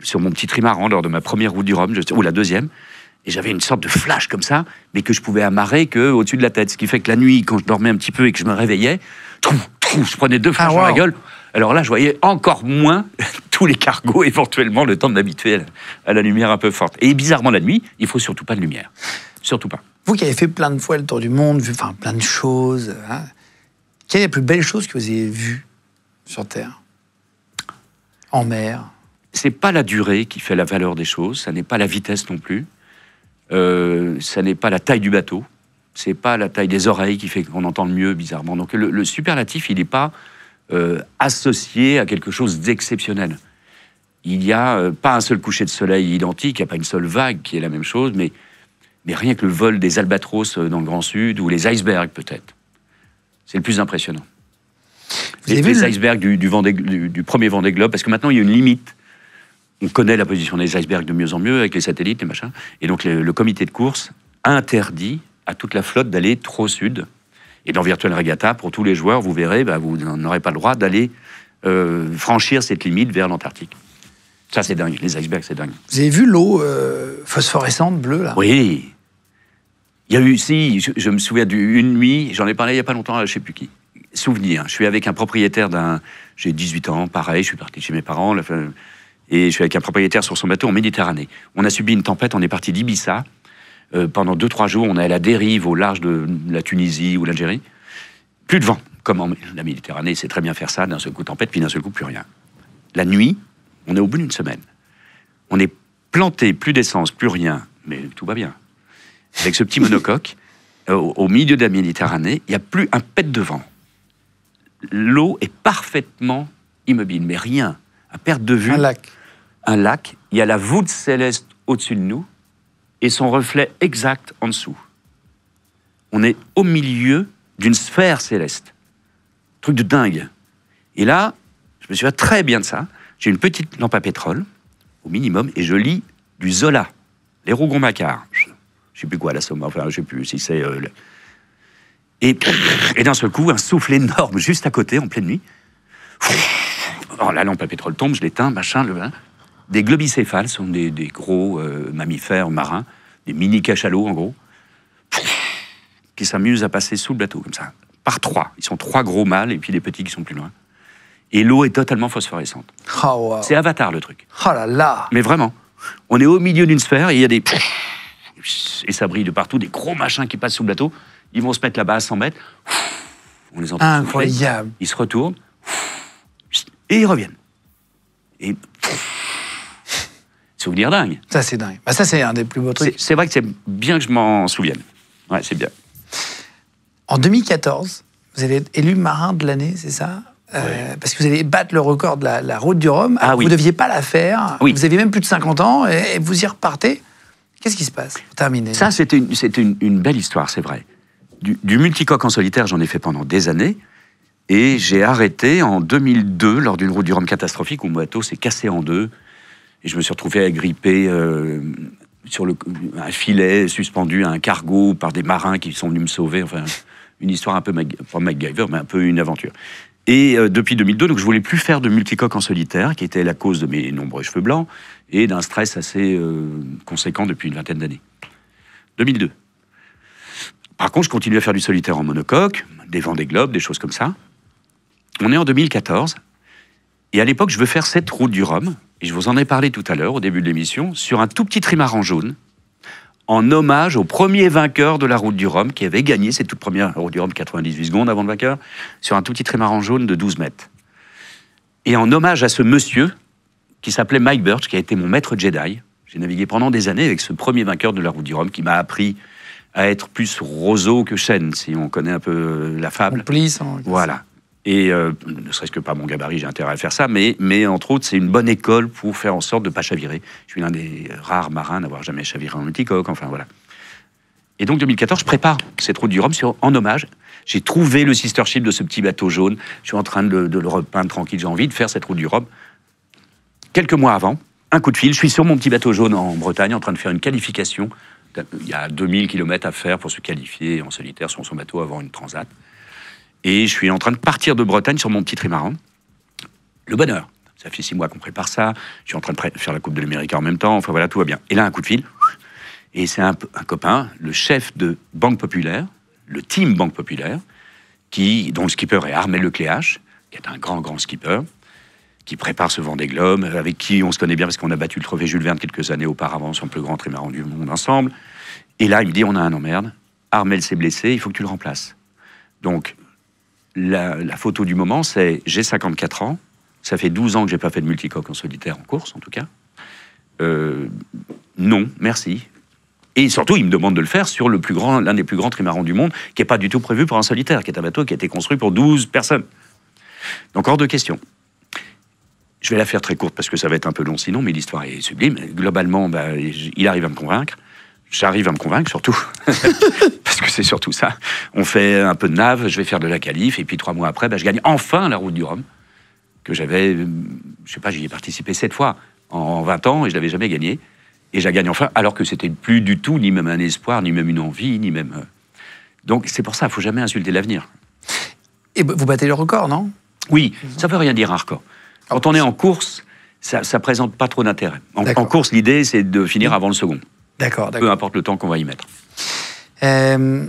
S1: sur mon petit trimaran lors de ma première route du Rhum, ou la deuxième. Et j'avais une sorte de flash comme ça, mais que je pouvais amarrer qu'au-dessus de la tête. Ce qui fait que la nuit, quand je dormais un petit peu et que je me réveillais, je prenais 2 flashs dans la gueule. Alors là, je voyais encore moins tous les cargos, éventuellement, le temps de m'habituer à la lumière un peu forte. Et bizarrement, la nuit, il faut surtout pas de lumière. Surtout pas.
S2: Vous qui avez fait plein de fois le tour du monde, vu plein de choses, hein, quelle est la plus belle chose que vous ayez vue sur Terre? En mer?
S1: C'est pas la durée qui fait la valeur des choses, ça n'est pas la vitesse non plus, ça n'est pas la taille du bateau, c'est pas la taille des oreilles qui fait qu'on entend le mieux, bizarrement. Donc le superlatif, il n'est pas associé à quelque chose d'exceptionnel. Il n'y a pas un seul coucher de soleil identique, il n'y a pas une seule vague qui est la même chose, mais rien que le vol des albatros dans le Grand Sud, ou les icebergs peut-être. C'est le plus impressionnant. Les icebergs du premier Vendée Globe, parce que maintenant il y a une limite on connaît la position des icebergs de mieux en mieux avec les satellites, les machins. Et donc, le comité de course interdit à toute la flotte d'aller trop au sud. Et dans Virtual Regatta, pour tous les joueurs, vous verrez, vous n'aurez pas le droit d'aller franchir cette limite vers l'Antarctique. Ça, c'est dingue. Les icebergs, c'est dingue.
S2: Vous avez vu l'eau phosphorescente, bleue, là?
S1: Oui. Il y a eu, si, je me souviens d'une nuit, j'en ai parlé il n'y a pas longtemps, je ne sais plus qui. Souvenir, je suis avec un propriétaire j'ai 18 ans, pareil, je suis parti chez mes parents, et je suis avec un propriétaire sur son bateau en Méditerranée. On a subi une tempête, on est parti d'Ibiza. Pendant 2-3 jours, on est à la dérive au large de la Tunisie ou l'Algérie. Plus de vent, comme en la Méditerranée, c'est très bien faire ça, d'un seul coup tempête, puis d'un seul coup plus rien. La nuit, on est au bout d'une semaine. On est planté, plus d'essence, plus rien, mais tout va bien. Avec ce petit monocoque, au milieu de la Méditerranée, il n'y a plus un pet de vent. L'eau est parfaitement immobile, mais rien, à perte de vue.
S2: Un lac.
S1: Un lac, il y a la voûte céleste au-dessus de nous, et son reflet exact en dessous. On est au milieu d'une sphère céleste. Truc de dingue. Et là, je me souviens très bien de ça. J'ai une petite lampe à pétrole, au minimum, et je lis du Zola, Les Rougon-Macquart. Je ne sais plus quoi, la Somme, enfin, je ne sais plus si c'est... Et d'un seul coup, un souffle énorme juste à côté, en pleine nuit. Alors, la lampe à pétrole tombe, je l'éteins, machin, Des globicéphales, sont des gros mammifères marins, des mini-cachalots en gros, qui s'amusent à passer sous le bateau, comme ça, par 3. Ils sont 3 gros mâles, et puis les petits qui sont plus loin. Et l'eau est totalement phosphorescente.
S2: Oh, wow.
S1: C'est Avatar, le truc.
S2: Oh là là.
S1: Mais vraiment, on est au milieu d'une sphère, et il y a des... Et ça brille de partout, des gros machins qui passent sous le bateau. Ils vont se mettre là-bas à 100 mètres. On les entend
S2: incroyable.
S1: Souffler. Ils se retournent, et ils reviennent. Et... Souvenir dingue.
S2: Ça, c'est dingue. Ça, c'est un des plus beaux trucs.
S1: C'est vrai que c'est bien que je m'en souvienne. Ouais, c'est bien.
S2: En 2014, vous allez être élu marin de l'année, c'est ça? Parce que vous allez battre le record de la route du Rhum.
S1: Ah, oui.
S2: Vous ne deviez pas la faire.
S1: Oui.
S2: Vous aviez même plus de 50 ans et vous y repartez. Qu'est-ce qui se passe? Terminé.
S1: Ça, c'était une belle histoire, c'est vrai. Du multicoque en solitaire, j'en ai fait pendant des années. Et j'ai arrêté en 2002, lors d'une route du Rhum catastrophique, où mon bateau s'est cassé en deux. Et je me suis retrouvé agrippé sur un filet suspendu à un cargo par des marins qui sont venus me sauver. Enfin, une histoire un peu, pas MacGyver, mais un peu une aventure. Et depuis 2002, donc je voulais plus faire de multicoque en solitaire, qui était la cause de mes nombreux cheveux blancs, et d'un stress assez conséquent depuis une vingtaine d'années. 2002. Par contre, je continue à faire du solitaire en monocoque, des Vendée Globe, des choses comme ça. On est en 2014, et à l'époque, je veux faire cette route du Rhum, et je vous en ai parlé tout à l'heure, au début de l'émission, sur un tout petit trimaran jaune, en hommage au premier vainqueur de la route du Rhum, qui avait gagné cette toute première route du Rhum, 98 secondes avant le vainqueur, sur un tout petit trimaran jaune de 12 mètres. Et en hommage à ce monsieur, qui s'appelait Mike Birch, qui a été mon maître Jedi. J'ai navigué pendant des années avec ce premier vainqueur de la route du Rhum, qui m'a appris à être plus roseau que chêne, si on connaît un peu la fable.
S2: Complice,
S1: voilà. Et ne serait-ce que par mon gabarit, j'ai intérêt à faire ça, mais entre autres, c'est une bonne école pour faire en sorte de ne pas chavirer. Je suis l'un des rares marins à n'avoir jamais chaviré en multicoque, enfin voilà. Et donc 2014, je prépare cette route du Rhum en hommage. J'ai trouvé le sister ship de ce petit bateau jaune. Je suis en train de le repeindre tranquille. J'ai envie de faire cette route du Rhum. Quelques mois avant, un coup de fil, je suis sur mon petit bateau jaune en Bretagne, en train de faire une qualification. Il y a 2000 km à faire pour se qualifier en solitaire sur son bateau avant une transat. Et je suis en train de partir de Bretagne sur mon petit trimaran. Le bonheur. Ça fait 6 mois qu'on prépare ça. Je suis en train de faire la Coupe de l'Amérique en même temps. Enfin voilà, tout va bien. Et là, un coup de fil. Et c'est un copain, le chef de Banque Populaire, le team Banque Populaire, dont le skipper est Armel Lecléache, qui est un grand skipper, qui prépare ce Vendée Globe, avec qui on se connaît bien parce qu'on a battu le trophée Jules Verne quelques années auparavant sur le plus grand trimaran du monde ensemble. Et là, il me dit, on a un emmerde. Armel s'est blessé, il faut que tu le remplaces. Donc, la photo du moment, c'est j'ai 54 ans, ça fait 12 ans que j'ai pas fait de multicoque en solitaire en course, en tout cas. Non, merci. Et surtout, il me demande de le faire sur l'un des plus grands trimarans du monde, qui n'est pas du tout prévu pour un solitaire, qui est un bateau qui a été construit pour 12 personnes. Donc, hors de question. Je vais la faire très courte parce que ça va être un peu long sinon, mais l'histoire est sublime. Globalement, il arrive à me convaincre. J'arrive à me convaincre, surtout. Parce que c'est surtout ça. On fait un peu de nave, je vais faire de la qualif, et puis 3 mois après, je gagne enfin la route du Rhum, que j'avais, je sais pas, j'y ai participé 7 fois. en 20 ans et je l'avais jamais gagné. Et je la gagne enfin, alors que c'était plus du tout ni même un espoir, ni même une envie, ni même... Donc c'est pour ça, il ne faut jamais insulter l'avenir.
S2: Et vous battez le record, non?
S1: Oui, ça ne veut rien dire un record. Quand on est en course, ça ne présente pas trop d'intérêt. En course, l'idée, c'est de finir avant le second.
S2: D'accord.
S1: Peu importe le temps qu'on va y mettre.
S2: Un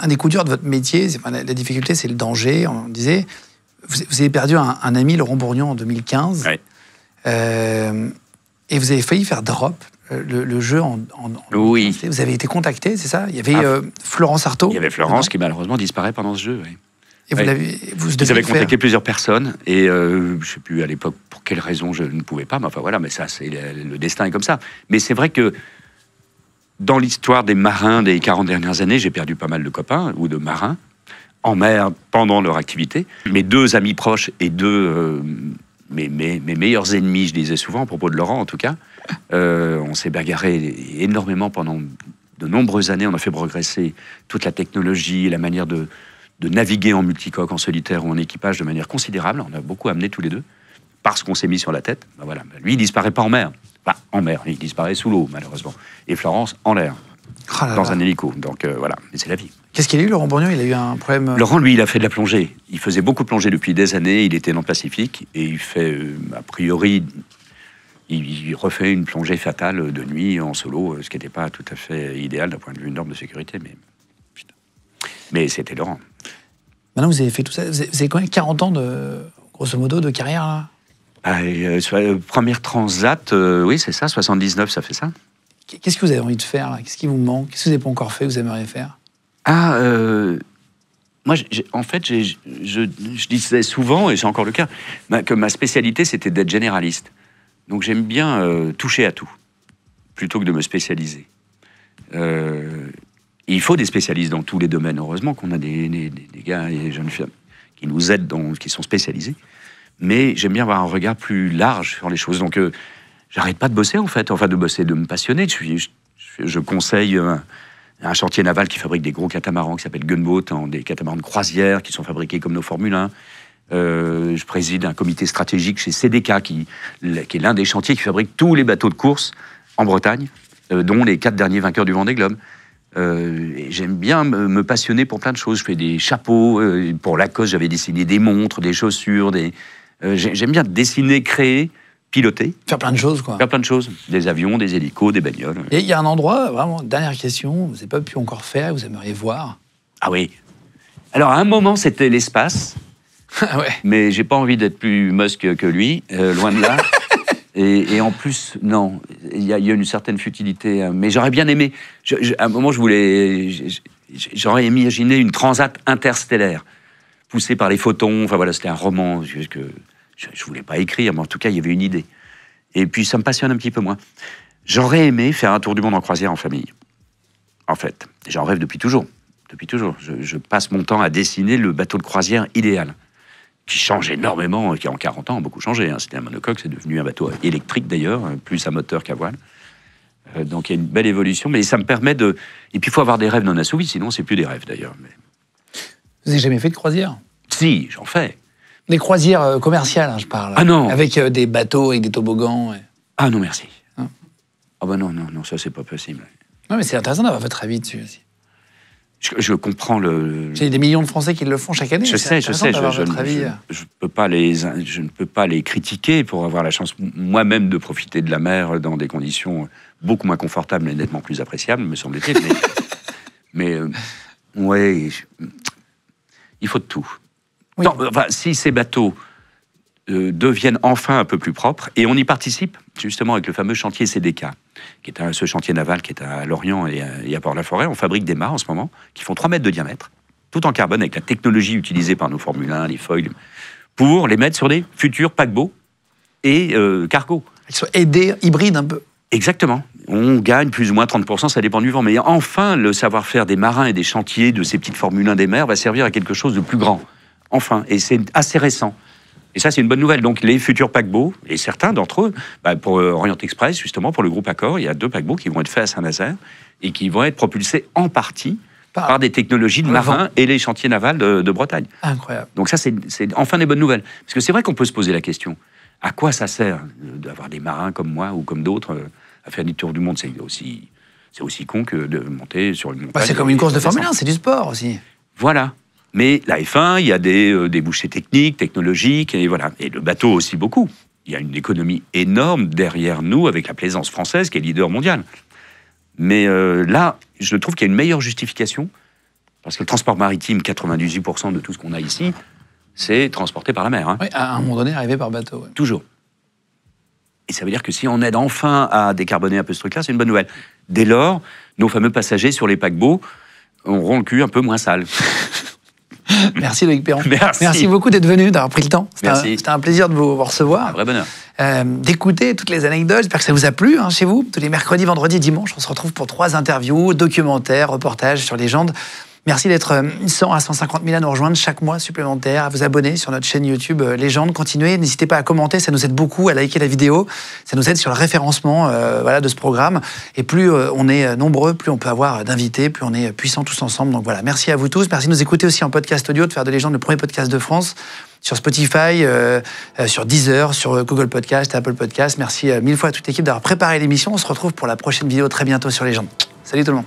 S2: des coups durs de votre métier, la difficulté, c'est le danger. On disait, vous avez perdu un ami, Laurent Bourgnon, en 2015.
S1: Ouais.
S2: Et vous avez failli faire drop le jeu en
S1: oui.
S2: Vous avez été contacté, c'est ça? Il y avait Florence Artaud.
S1: Il y avait Florence qui malheureusement disparaît pendant ce jeu. Oui.
S2: Et vous
S1: avez contacté plusieurs personnes et je ne sais plus à l'époque pour quelle raison je ne pouvais pas, mais enfin voilà, mais ça c'est le destin est comme ça. Mais c'est vrai que dans l'histoire des marins des 40 dernières années, j'ai perdu pas mal de copains ou de marins en mer pendant leur activité. Mes deux amis proches et mes meilleurs ennemis, je disais souvent, à propos de Laurent en tout cas, on s'est bagarré énormément pendant de nombreuses années. On a fait progresser toute la technologie, la manière de naviguer en multicoque, en solitaire ou en équipage de manière considérable. On a beaucoup amené tous les deux, parce qu'on s'est mis sur la tête. Ben voilà. Lui, il disparaît pas en mer. Enfin, en mer, il disparaît sous l'eau, malheureusement. Et Florence, en l'air, dans un hélico. Donc voilà, mais c'est la vie.
S2: Qu'est-ce qu'il a eu, Laurent Bourgnon? Il a eu un problème...
S1: Laurent, lui, il a fait de la plongée. Il faisait beaucoup de plongée depuis des années. Il était dans le Pacifique. Et il fait, a priori, il refait une plongée fatale de nuit en solo, ce qui n'était pas tout à fait idéal d'un point de vue norme de sécurité. Mais c'était Laurent.
S2: Maintenant, vous avez fait tout ça. Vous avez quand même 40 ans, grosso modo, de carrière, là?
S1: Première transat, oui, c'est ça, 79, ça fait ça.
S2: Qu'est-ce que vous avez envie de faire, là? Qu'est-ce qui vous manque? Qu'est-ce que vous n'avez pas encore fait, que vous aimeriez faire?
S1: Moi, en fait, je disais souvent, et c'est encore le cas, que ma spécialité, c'était d'être généraliste. Donc j'aime bien toucher à tout, plutôt que de me spécialiser. Il faut des spécialistes dans tous les domaines. Heureusement qu'on a des gars et des jeunes filles qui nous aident, qui sont spécialisés. Mais j'aime bien avoir un regard plus large sur les choses. Donc j'arrête pas de bosser, en fait. Enfin, de bosser, de me passionner. Je conseille un chantier naval qui fabrique des gros catamarans qui s'appelle Gunboat, des catamarans de croisière qui sont fabriqués comme nos Formule 1. Je préside un comité stratégique chez CDK, qui est l'un des chantiers qui fabrique tous les bateaux de course en Bretagne, dont les 4 derniers vainqueurs du Vendée Globe. J'aime bien me passionner pour plein de choses. Je fais des chapeaux, pour Lacoste, j'avais dessiné des montres, des chaussures, j'aime bien dessiner, créer, piloter.
S2: Faire plein de choses, quoi.
S1: Faire plein de choses. Des avions, des hélicos, des bagnoles.
S2: Et il y a un endroit, vraiment, dernière question, vous n'avez pas pu encore faire, vous aimeriez voir?
S1: Ah oui. Alors, à un moment, c'était l'espace.
S2: Ouais. Mais
S1: j'ai pas envie d'être plus Musk que lui, loin de là. Et en plus, non, il y a une certaine futilité. Mais j'aurais bien aimé... à un moment, j'aurais imaginé une transat interstellaire, poussée par les photons. Enfin voilà, c'était un roman que je voulais pas écrire, mais en tout cas, il y avait une idée. Et puis, ça me passionne un petit peu moins. J'aurais aimé faire un tour du monde en croisière en famille. En fait, j'en rêve depuis toujours. Depuis toujours. Je passe mon temps à dessiner le bateau de croisière idéal, qui change énormément, qui en 40 ans a beaucoup changé. C'était un monocoque, c'est devenu un bateau électrique d'ailleurs, plus à moteur qu'à voile. Donc il y a une belle évolution, mais ça me permet de... Et puis il faut avoir des rêves non assouvis, sinon c'est plus des rêves d'ailleurs. Mais...
S2: Vous n'avez jamais fait de croisière?
S1: Si, j'en fais.
S2: Des croisières commerciales, je parle.
S1: Ah non.
S2: Avec des bateaux, avec des toboggans.
S1: Ah non, merci.
S2: Hein?
S1: Ah bah non, ça c'est pas possible.
S2: Non, mais c'est intéressant d'avoir votre avis dessus aussi.
S1: Je comprends le...
S2: Il y a des millions de Français qui le font chaque année.
S1: Je sais. Je ne peux pas les critiquer pour avoir la chance moi-même de profiter de la mer dans des conditions beaucoup moins confortables et nettement plus appréciables, me semble-t-il. Ouais, il faut de tout. Oui. Non, enfin, si ces bateaux deviennent enfin un peu plus propres, et on y participe justement avec le fameux chantier CDK, qui est ce chantier naval qui est à Lorient et à Port-la-Forêt. On fabrique des mâts en ce moment qui font 3 mètres de diamètre, tout en carbone, avec la technologie utilisée par nos Formule 1, les foils, pour les mettre sur des futurs paquebots et cargos.
S2: Ils sont aidés, hybrides un peu.
S1: Exactement. On gagne plus ou moins 30%, ça dépend du vent. Mais enfin, le savoir-faire des marins et des chantiers de ces petites Formule 1 des mers va servir à quelque chose de plus grand. Enfin, et c'est assez récent. Et ça, c'est une bonne nouvelle. Donc, les futurs paquebots, et certains d'entre eux, pour Orient Express, justement, pour le groupe Accor, il y a 2 paquebots qui vont être faits à Saint-Nazaire et qui vont être propulsés en partie par des technologies de marins et les chantiers navals de Bretagne.
S2: Incroyable.
S1: Donc ça, c'est enfin des bonnes nouvelles. Parce que c'est vrai qu'on peut se poser la question. À quoi ça sert d'avoir des marins comme moi ou comme d'autres à faire des tours du monde? C'est aussi con que de monter sur une montagne.
S2: C'est comme une course de Formule 1, c'est du sport aussi.
S1: Voilà. Mais la F1, il y a des débouchés techniques, technologiques, et voilà. Et le bateau aussi beaucoup. Il y a une économie énorme derrière nous avec la plaisance française qui est leader mondial. Mais là, je trouve qu'il y a une meilleure justification parce que le transport maritime, 98% de tout ce qu'on a ici, c'est transporté par la mer. Hein.
S2: Oui, à un moment donné, arrivé par bateau. Ouais.
S1: Toujours. Et ça veut dire que si on aide enfin à décarboner un peu ce truc-là, c'est une bonne nouvelle. Dès lors, nos fameux passagers sur les paquebots auront le cul un peu moins sale.
S2: Merci Loïc Perron.
S1: Merci.
S2: Merci beaucoup d'être venu, d'avoir pris le temps.
S1: Merci.
S2: C'était un plaisir de vous recevoir.
S1: Un vrai bonheur.
S2: D'écouter toutes les anecdotes. J'espère que ça vous a plu chez vous. Tous les mercredis, vendredis, dimanches, on se retrouve pour 3 interviews, documentaires, reportages sur Légende. Merci d'être 100 à 150 000 à nous rejoindre chaque mois supplémentaire, à vous abonner sur notre chaîne YouTube Légende. Continuez, n'hésitez pas à commenter, ça nous aide beaucoup, à liker la vidéo. Ça nous aide sur le référencement de ce programme. Et plus on est nombreux, plus on peut avoir d'invités, plus on est puissants tous ensemble. Donc voilà, merci à vous tous. Merci de nous écouter aussi en podcast audio, de faire de Légende le premier podcast de France. Sur Spotify, sur Deezer, sur Google Podcast, Apple Podcast. Merci 1000 fois à toute l'équipe d'avoir préparé l'émission. On se retrouve pour la prochaine vidéo très bientôt sur Légende. Salut tout le monde.